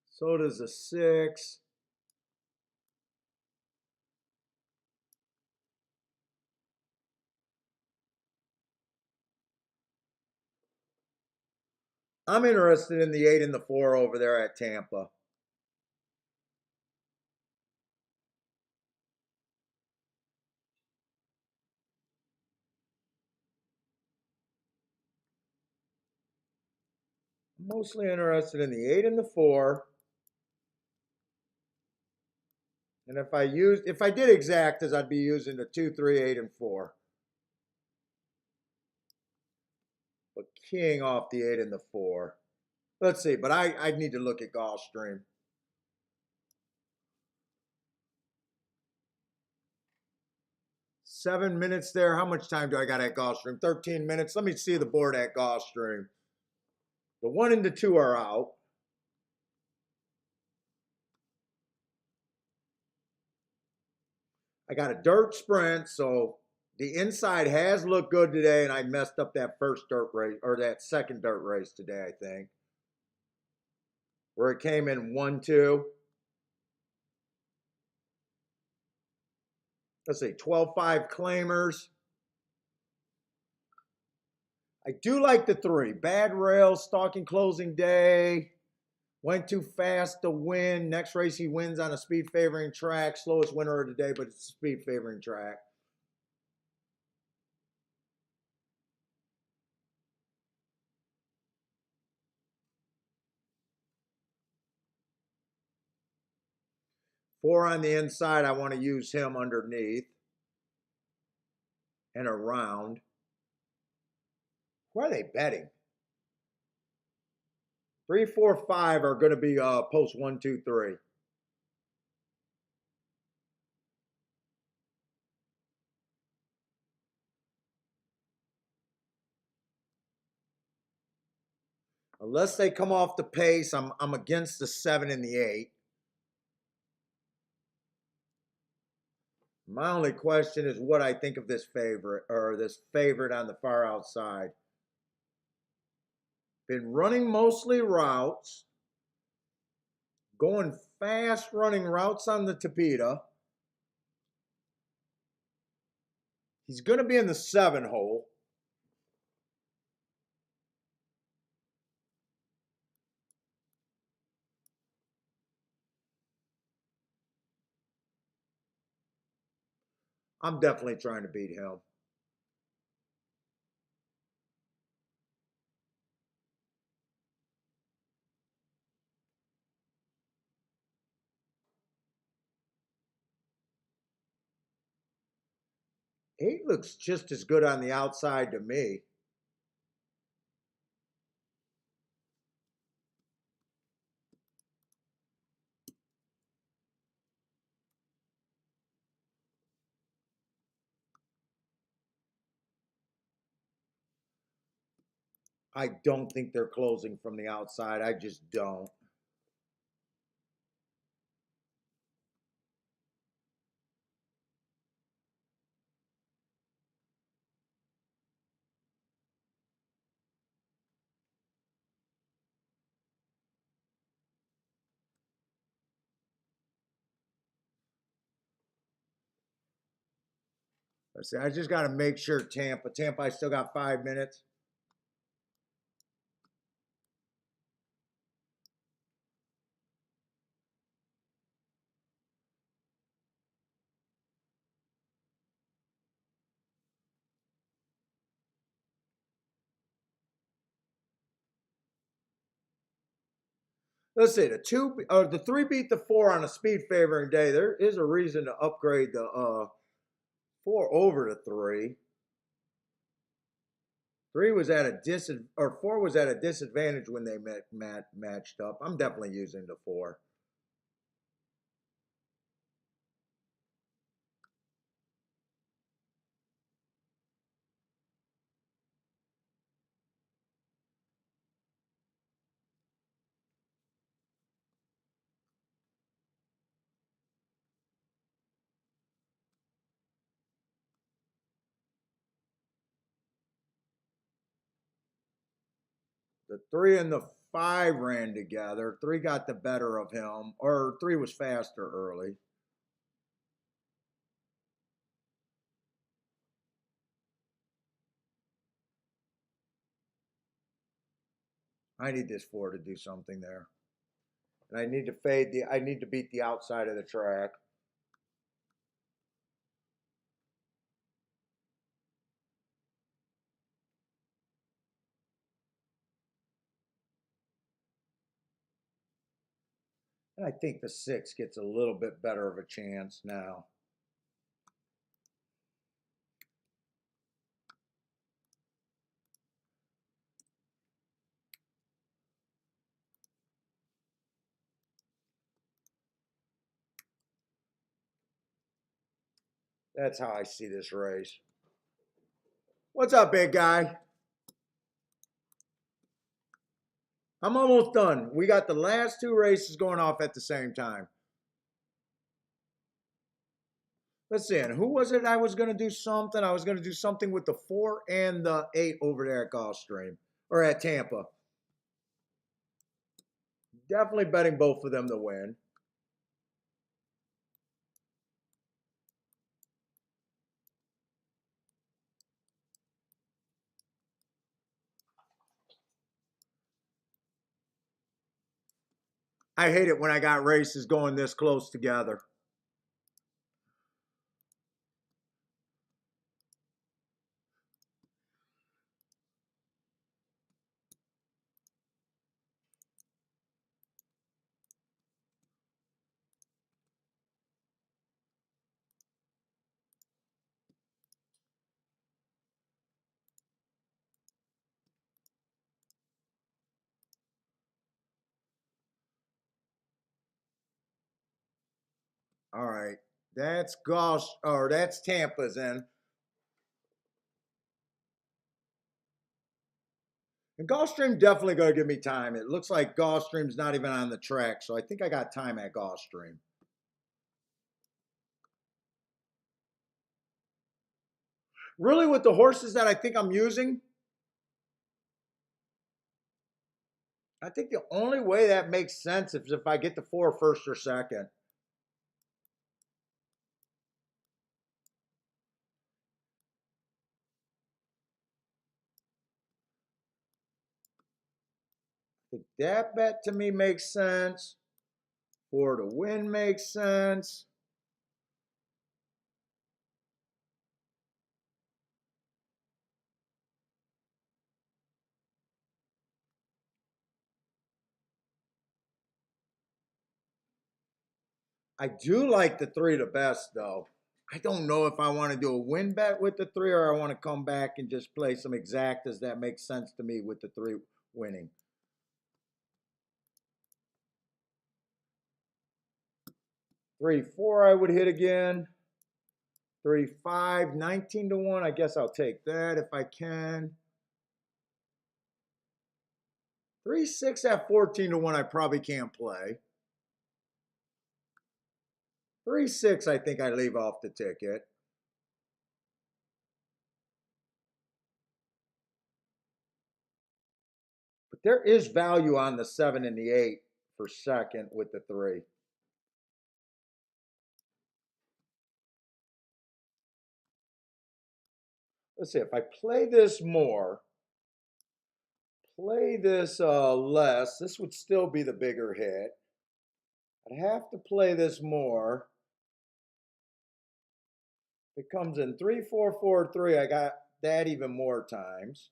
So does a 6. I'm interested in the 8 and the 4 over there at Tampa. Mostly interested in the 8 and the 4. And if I did exactas, I'd be using the 2, 3, 8, and 4. But king off the 8 and the 4. Let's see, but I'd need to look at Gulfstream. 7 minutes there. How much time do I got at Gulfstream? 13 minutes. Let me see the board at Gulfstream. The 1 and the 2 are out. I got a dirt sprint, so the inside has looked good today, and I messed up that first dirt race, or that second dirt race today, I think, where it came in 1-2. Let's see, 12-5 claimers. I do like the 3. Bad rail, stalking closing day. Went too fast to win. Next race he wins on a speed favoring track. Slowest winner of the day, but it's a speed favoring track. Four on the inside, I want to use him underneath and around. Who are they betting? 3, 4, 5 are going to be post 1, 2, 3. Unless they come off the pace, I'm against the 7 and the 8. My only question is what I think of this favorite, or this favorite on the far outside. Been running mostly routes. Going fast running routes on the Tapeta. He's going to be in the 7 hole. I'm definitely trying to beat him. Eight looks just as good on the outside to me. I don't think they're closing from the outside. I just don't. Let's see. I just got to make sure Tampa, I still got 5 minutes. Let's see. The 3 beat the 4 on a speed favoring day. There is a reason to upgrade the 4 over to 3. 3 was at a or 4 was at a disadvantage when they matched up. I'm definitely using the 4. The 3 and the 5 ran together. 3 got the better of him, or 3 was faster early. I need this 4 to do something there. And I need to I need to beat the outside of the track. And I think the 6 gets a little bit better of a chance now. That's how I see this race. What's up, big guy? I'm almost done. We got the last 2 races going off at the same time. Let's see. And who was it I was going to do something? I was going to do something with the 4 and the 8 over there at Gulfstream or at Tampa. Definitely betting both of them to win. I hate it when I got races going this close together. All right. That's that's Tampa's in. And Gulfstream definitely going to give me time. It looks like Gulfstream's not even on the track, so I think I got time at Gulfstream. Really, with the horses that I think I'm using, I think the only way that makes sense is if I get the 4 first or second. I think that bet to me makes sense. 4 to win makes sense. I do like the 3 the best though. I don't know if I want to do a win bet with the 3 or I want to come back and just play some exactas that makes sense to me with the 3 winning. 3 4 I would hit again. 3 5 19 to 1. I guess I'll take that if I can. 3 6 at 14 to 1 I probably can't play. 3 6 I think I leave off the ticket. But there is value on the 7 and the 8 for second with the 3. Let's see, if I play this more, play this less, this would still be the bigger hit. I'd have to play this more. If it comes in 3 4 4 3, I got that even more times.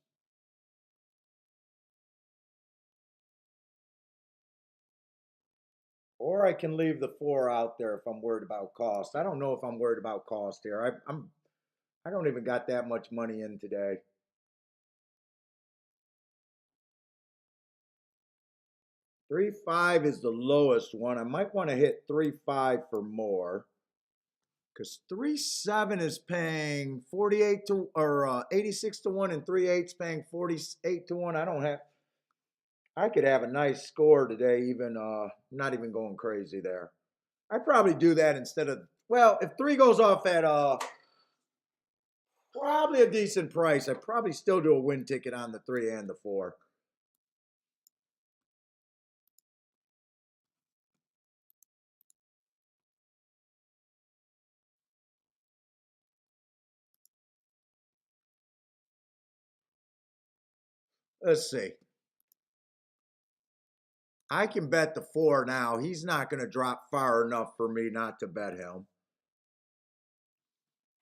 Or I can leave the 4 out there if I'm worried about cost. I don't know if I'm worried about cost here. I don't even got that much money in today. 3 5 is the lowest one. I might want to hit 3 5 for more. Because 3 7 is paying 48 to or 86 to 1 and 3 8's paying 48 to 1. I could have a nice score today, even not even going crazy there. I'd probably do that instead of, well, if 3 goes off at probably a decent price, I'd probably still do a win ticket on the 3 and the 4. Let's see. I can bet the 4 now. He's not going to drop far enough for me not to bet him.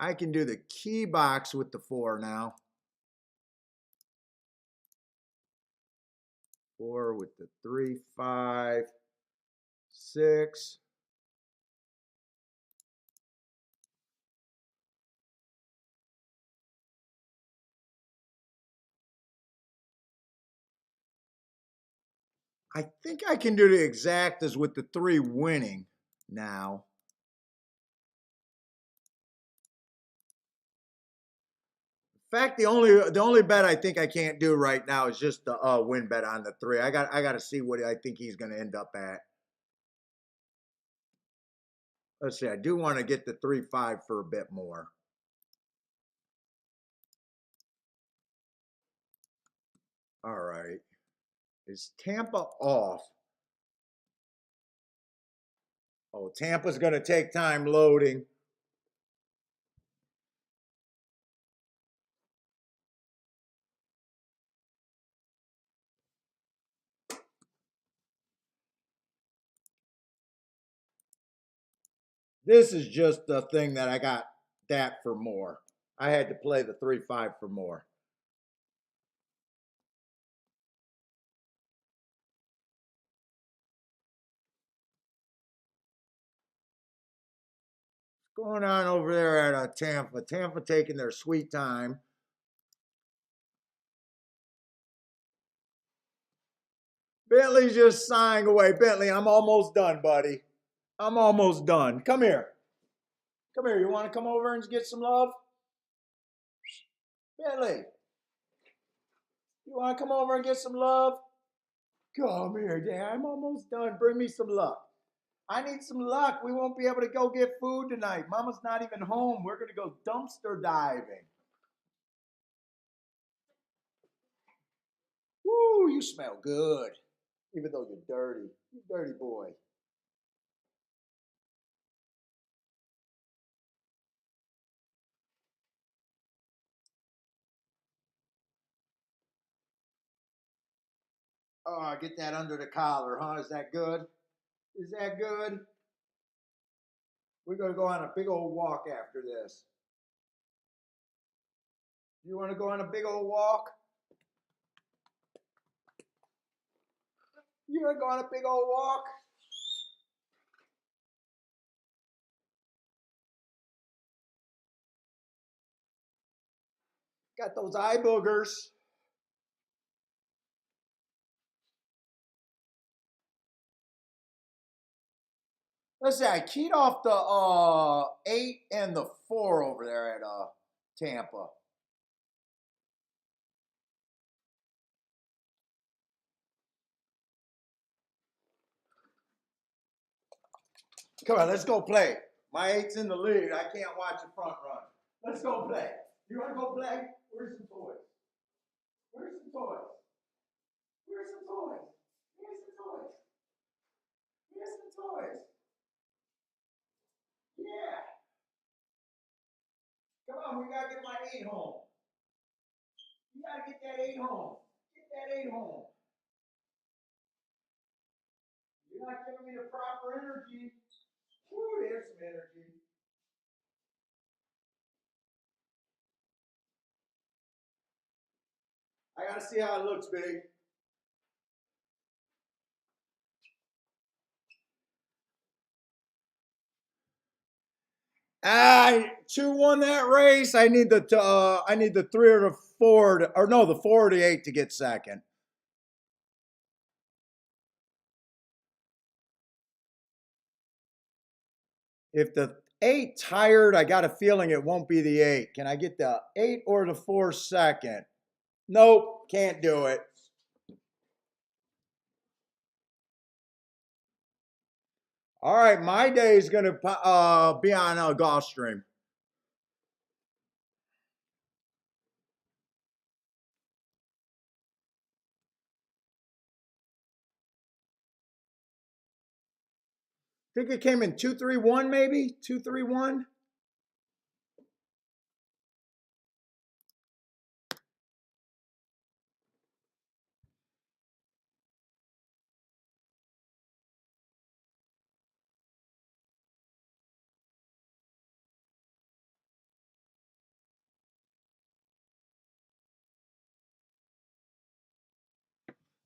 I can do the key box with the 4 now. 4 with the 3 5 6. I think I can do the exactas with the 3 winning now. In fact, the only bet I think I can't do right now is just the win bet on the 3. I got to see what I think he's going to end up at. Let's see. I do want to get the 3 5 for a bit more. All right. Is Tampa off? Oh, Tampa's going to take time loading. This is just the thing that I got that for more. I had to play the 3 5 for more. What's going on over there at Tampa? Tampa taking their sweet time. Bentley's just sighing away. Bentley, I'm almost done, buddy. I'm almost done. Come here. Come here. You want to come over and get some love? Bentley, you want to come over and get some love? Come here, Dad. I'm almost done. Bring me some luck. I need some luck. We won't be able to go get food tonight. Mama's not even home. We're going to go dumpster diving. Woo, you smell good. Even though you're dirty. You dirty boy. Oh, get that under the collar, huh? Is that good? Is that good? We're going to go on a big old walk after this. You want to go on a big old walk? You want to go on a big old walk? Got those eye boogers. Let's see, I keyed off the 8 and the 4 over there at Tampa. Come on, let's go play. My 8's in the lead. I can't watch the front run. Let's go play. You want to go play? Where's some toys? Where's some toys? Where's some toys? Here's some toys. Here's some toys. Yeah. Come on, we gotta get my 8 home. You gotta get that 8 home. Get that 8 home. You're not giving me the proper energy. Woo, there's some energy. I gotta see how it looks, big. I 2 won that race. I need the 3 or the 4 or no, the 4 or the 8 to get second. If the 8 tired, I got a feeling it won't be the 8. Can I get the 8 or the 4 second? Nope, can't do it. All right, my day is gonna be on a Gulfstream. Think it came in 2-3-1, maybe 2-3-1.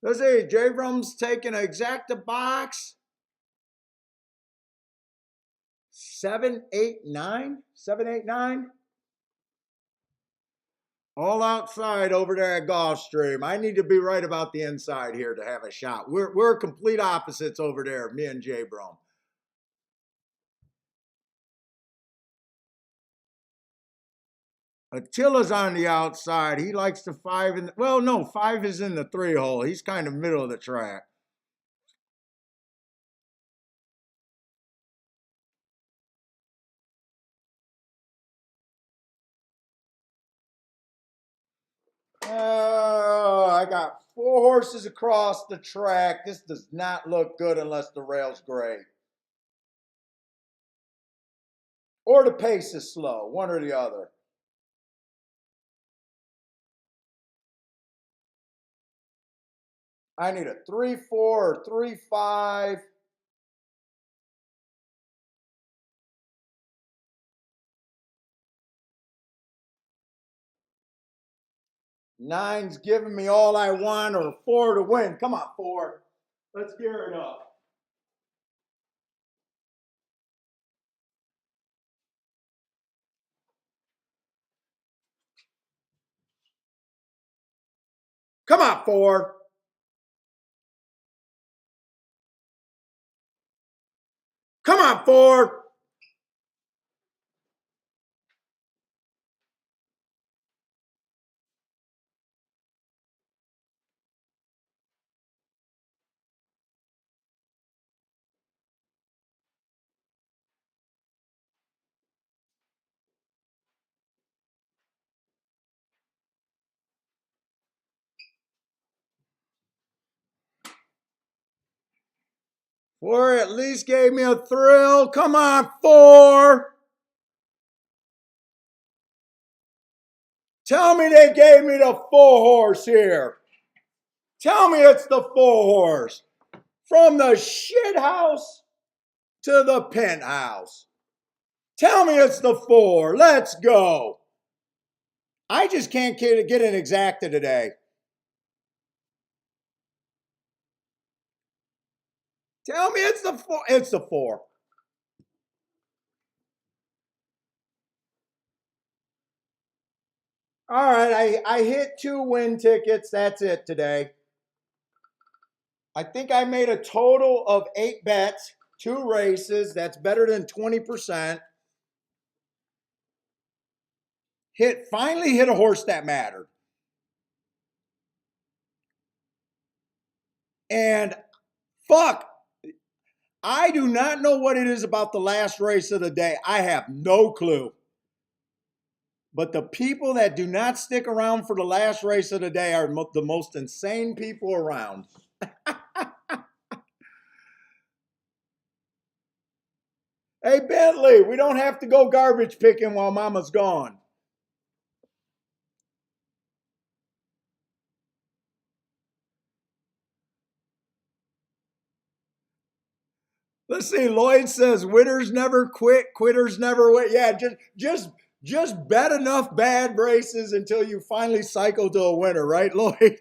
Let's see, J. Rum's taking an exacta box. 7-8-9. 7-8-9. All outside over there at Gulfstream. I need to be right about the inside here to have a shot. We're complete opposites over there, me and J. Brum. Attila's on the outside. He likes the 5 and well, no, 5 is in the 3 hole. He's kind of middle of the track. Oh, I got 4 horses across the track. This does not look good unless the rail's great. Or the pace is slow, one or the other. I need a 3-4 or 3-5. Nine's giving me all I want, or 4 to win. Come on, 4. Let's gear it up. Come on, 4. Come on, 4. 4 at least gave me a thrill. Come on, 4. Tell me they gave me the 4 horse here. Tell me it's the 4 horse. From the shit house to the penthouse. Tell me it's the 4. Let's go. I just can't get an exacta today. Tell me it's the 4. It's the 4. All right, I hit 2 win tickets. That's it today. I think I made a total of 8 bets, 2 races. That's better than 20%. Finally hit a horse that mattered. And fuck, I do not know what it is about the last race of the day. I have no clue. But the people that do not stick around for the last race of the day are the most insane people around. Hey, Bentley, we don't have to go garbage picking while Mama's gone. Let's see. Lloyd says, "Winners never quit, quitters never win." Yeah, just bet enough bad races until you finally cycle to a winner, right, Lloyd?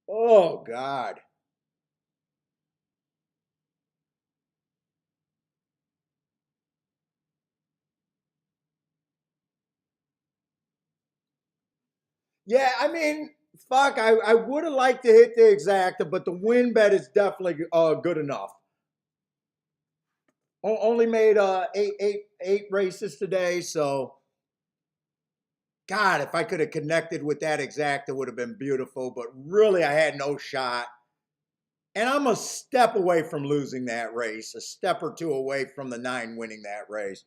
Oh God. Yeah, I mean, fuck. I would have liked to hit the exacta, but the win bet is definitely good enough. Only made eight races today, so God, if I could have connected with that exact, it would have been beautiful. But really, I had no shot. And I'm a step away from losing that race, a step or two away from the 9 winning that race.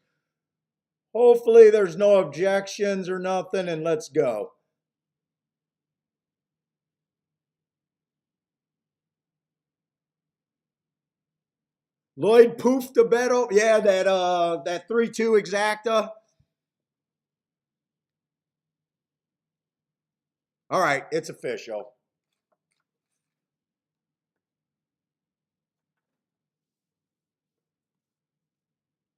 Hopefully, there's no objections or nothing, and let's go. Lloyd poofed the bet. Yeah, that 3-2 exacta. All right, it's official.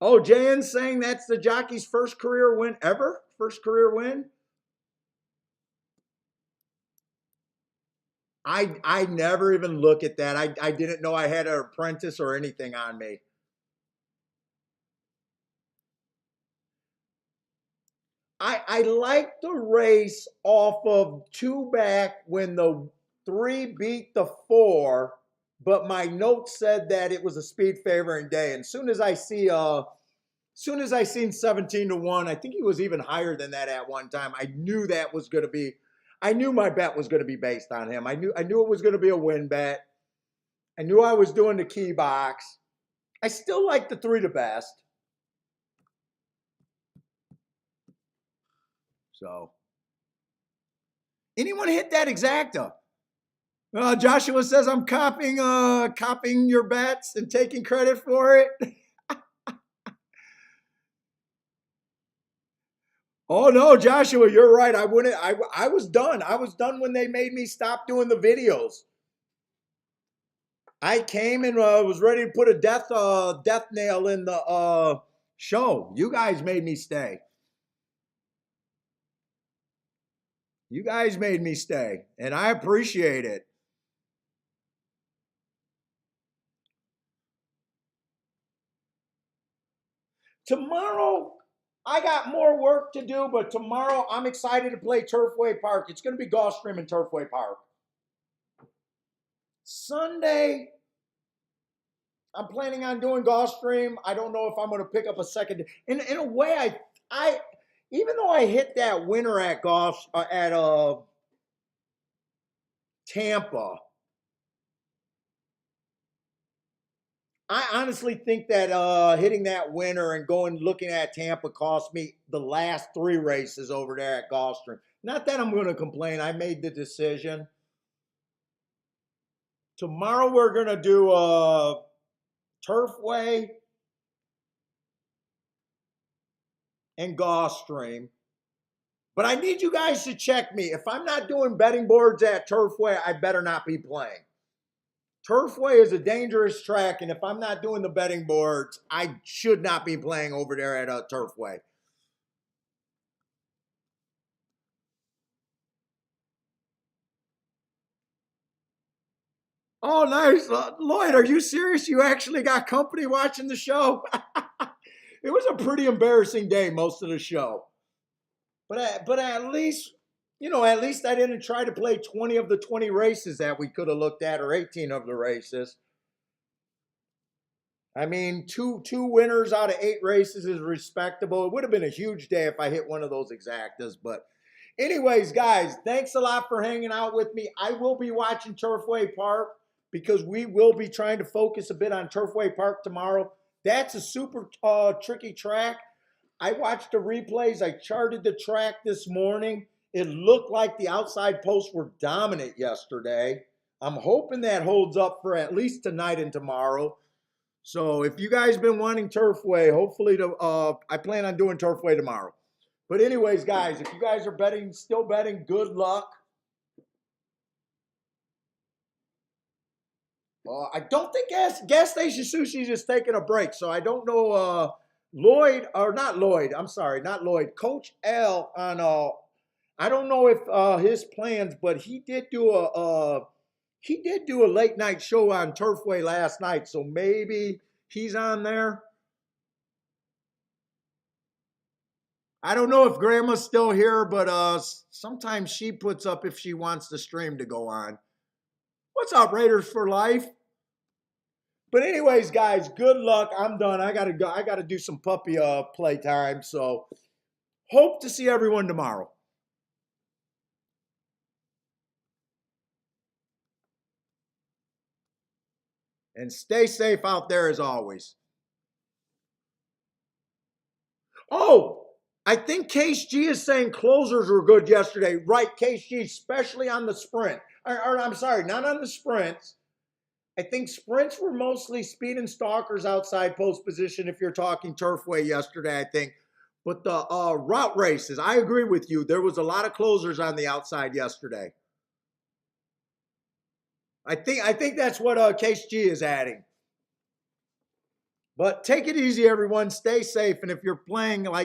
Oh, Jan's saying that's the jockey's first career win ever? First career win? I never even look at that. I didn't know I had an apprentice or anything on me. I like the race off of 2 back when the 3 beat the 4, but my notes said that it was a speed favoring day. And soon as I seen 17-1, I think he was even higher than that at one time. I knew that was going to be. I knew my bet was going to be based on him. I knew it was going to be a win bet. I knew I was doing the key box. I still like the 3 to best. So, anyone hit that exacta? Joshua says I'm copying your bets and taking credit for it. Oh no, Joshua, you're right. I wouldn't. I was done. I was done when they made me stop doing the videos. I came and was ready to put a death nail in the show. You guys made me stay. You guys made me stay, and I appreciate it. Tomorrow, I got more work to do, but tomorrow I'm excited to play Turfway Park. It's going to be Gulfstream and Turfway Park. Sunday, I'm planning on doing Gulfstream. I don't know if I'm going to pick up a second. In a way, I even though I hit that winner at Tampa, I honestly think that hitting that winner and going looking at Tampa cost me the last 3 races over there at Gulfstream. Not that I'm going to complain. I made the decision. Tomorrow we're going to do Turfway and Gulfstream. But I need you guys to check me. If I'm not doing betting boards at Turfway, I better not be playing. Turfway is a dangerous track, and if I'm not doing the betting boards, I should not be playing over there at Turfway. Oh, nice. Lloyd, are you serious? You actually got company watching the show? It was a pretty embarrassing day, most of the show. But at least, at least I didn't try to play 20 of the 20 races that we could have looked at, or 18 of the races. I mean, two winners out of 8 races is respectable. It would have been a huge day if I hit one of those exactas. But anyways, guys, thanks a lot for hanging out with me. I will be watching Turfway Park because we will be trying to focus a bit on Turfway Park tomorrow. That's a super tricky track. I watched the replays. I charted the track this morning. It looked like the outside posts were dominant yesterday. I'm hoping that holds up for at least tonight and tomorrow. So if you guys been wanting Turfway, hopefully I plan on doing Turfway tomorrow. But anyways, guys, if you guys are still betting, good luck. I don't think gas station sushi is taking a break, so I don't know. Lloyd, or not Lloyd, I'm sorry, not Lloyd, Coach L on I don't know if his plans, but he did do a late night show on Turfway last night, so maybe he's on there. I don't know if Grandma's still here, but sometimes she puts up if she wants the stream to go on. What's up, Raiders for life? But anyways, guys, good luck. I'm done. I gotta go. I gotta do some puppy play time. So hope to see everyone tomorrow. And stay safe out there as always. Oh, I think Case G is saying closers were good yesterday. Right, Case G, especially on the sprint. Or I'm sorry, not on the sprints. I think sprints were mostly speed and stalkers outside post position if you're talking Turfway yesterday, I think. But the route races, I agree with you. There was a lot of closers on the outside yesterday. I think that's what Case G is adding. But take it easy, everyone. Stay safe. And if you're playing like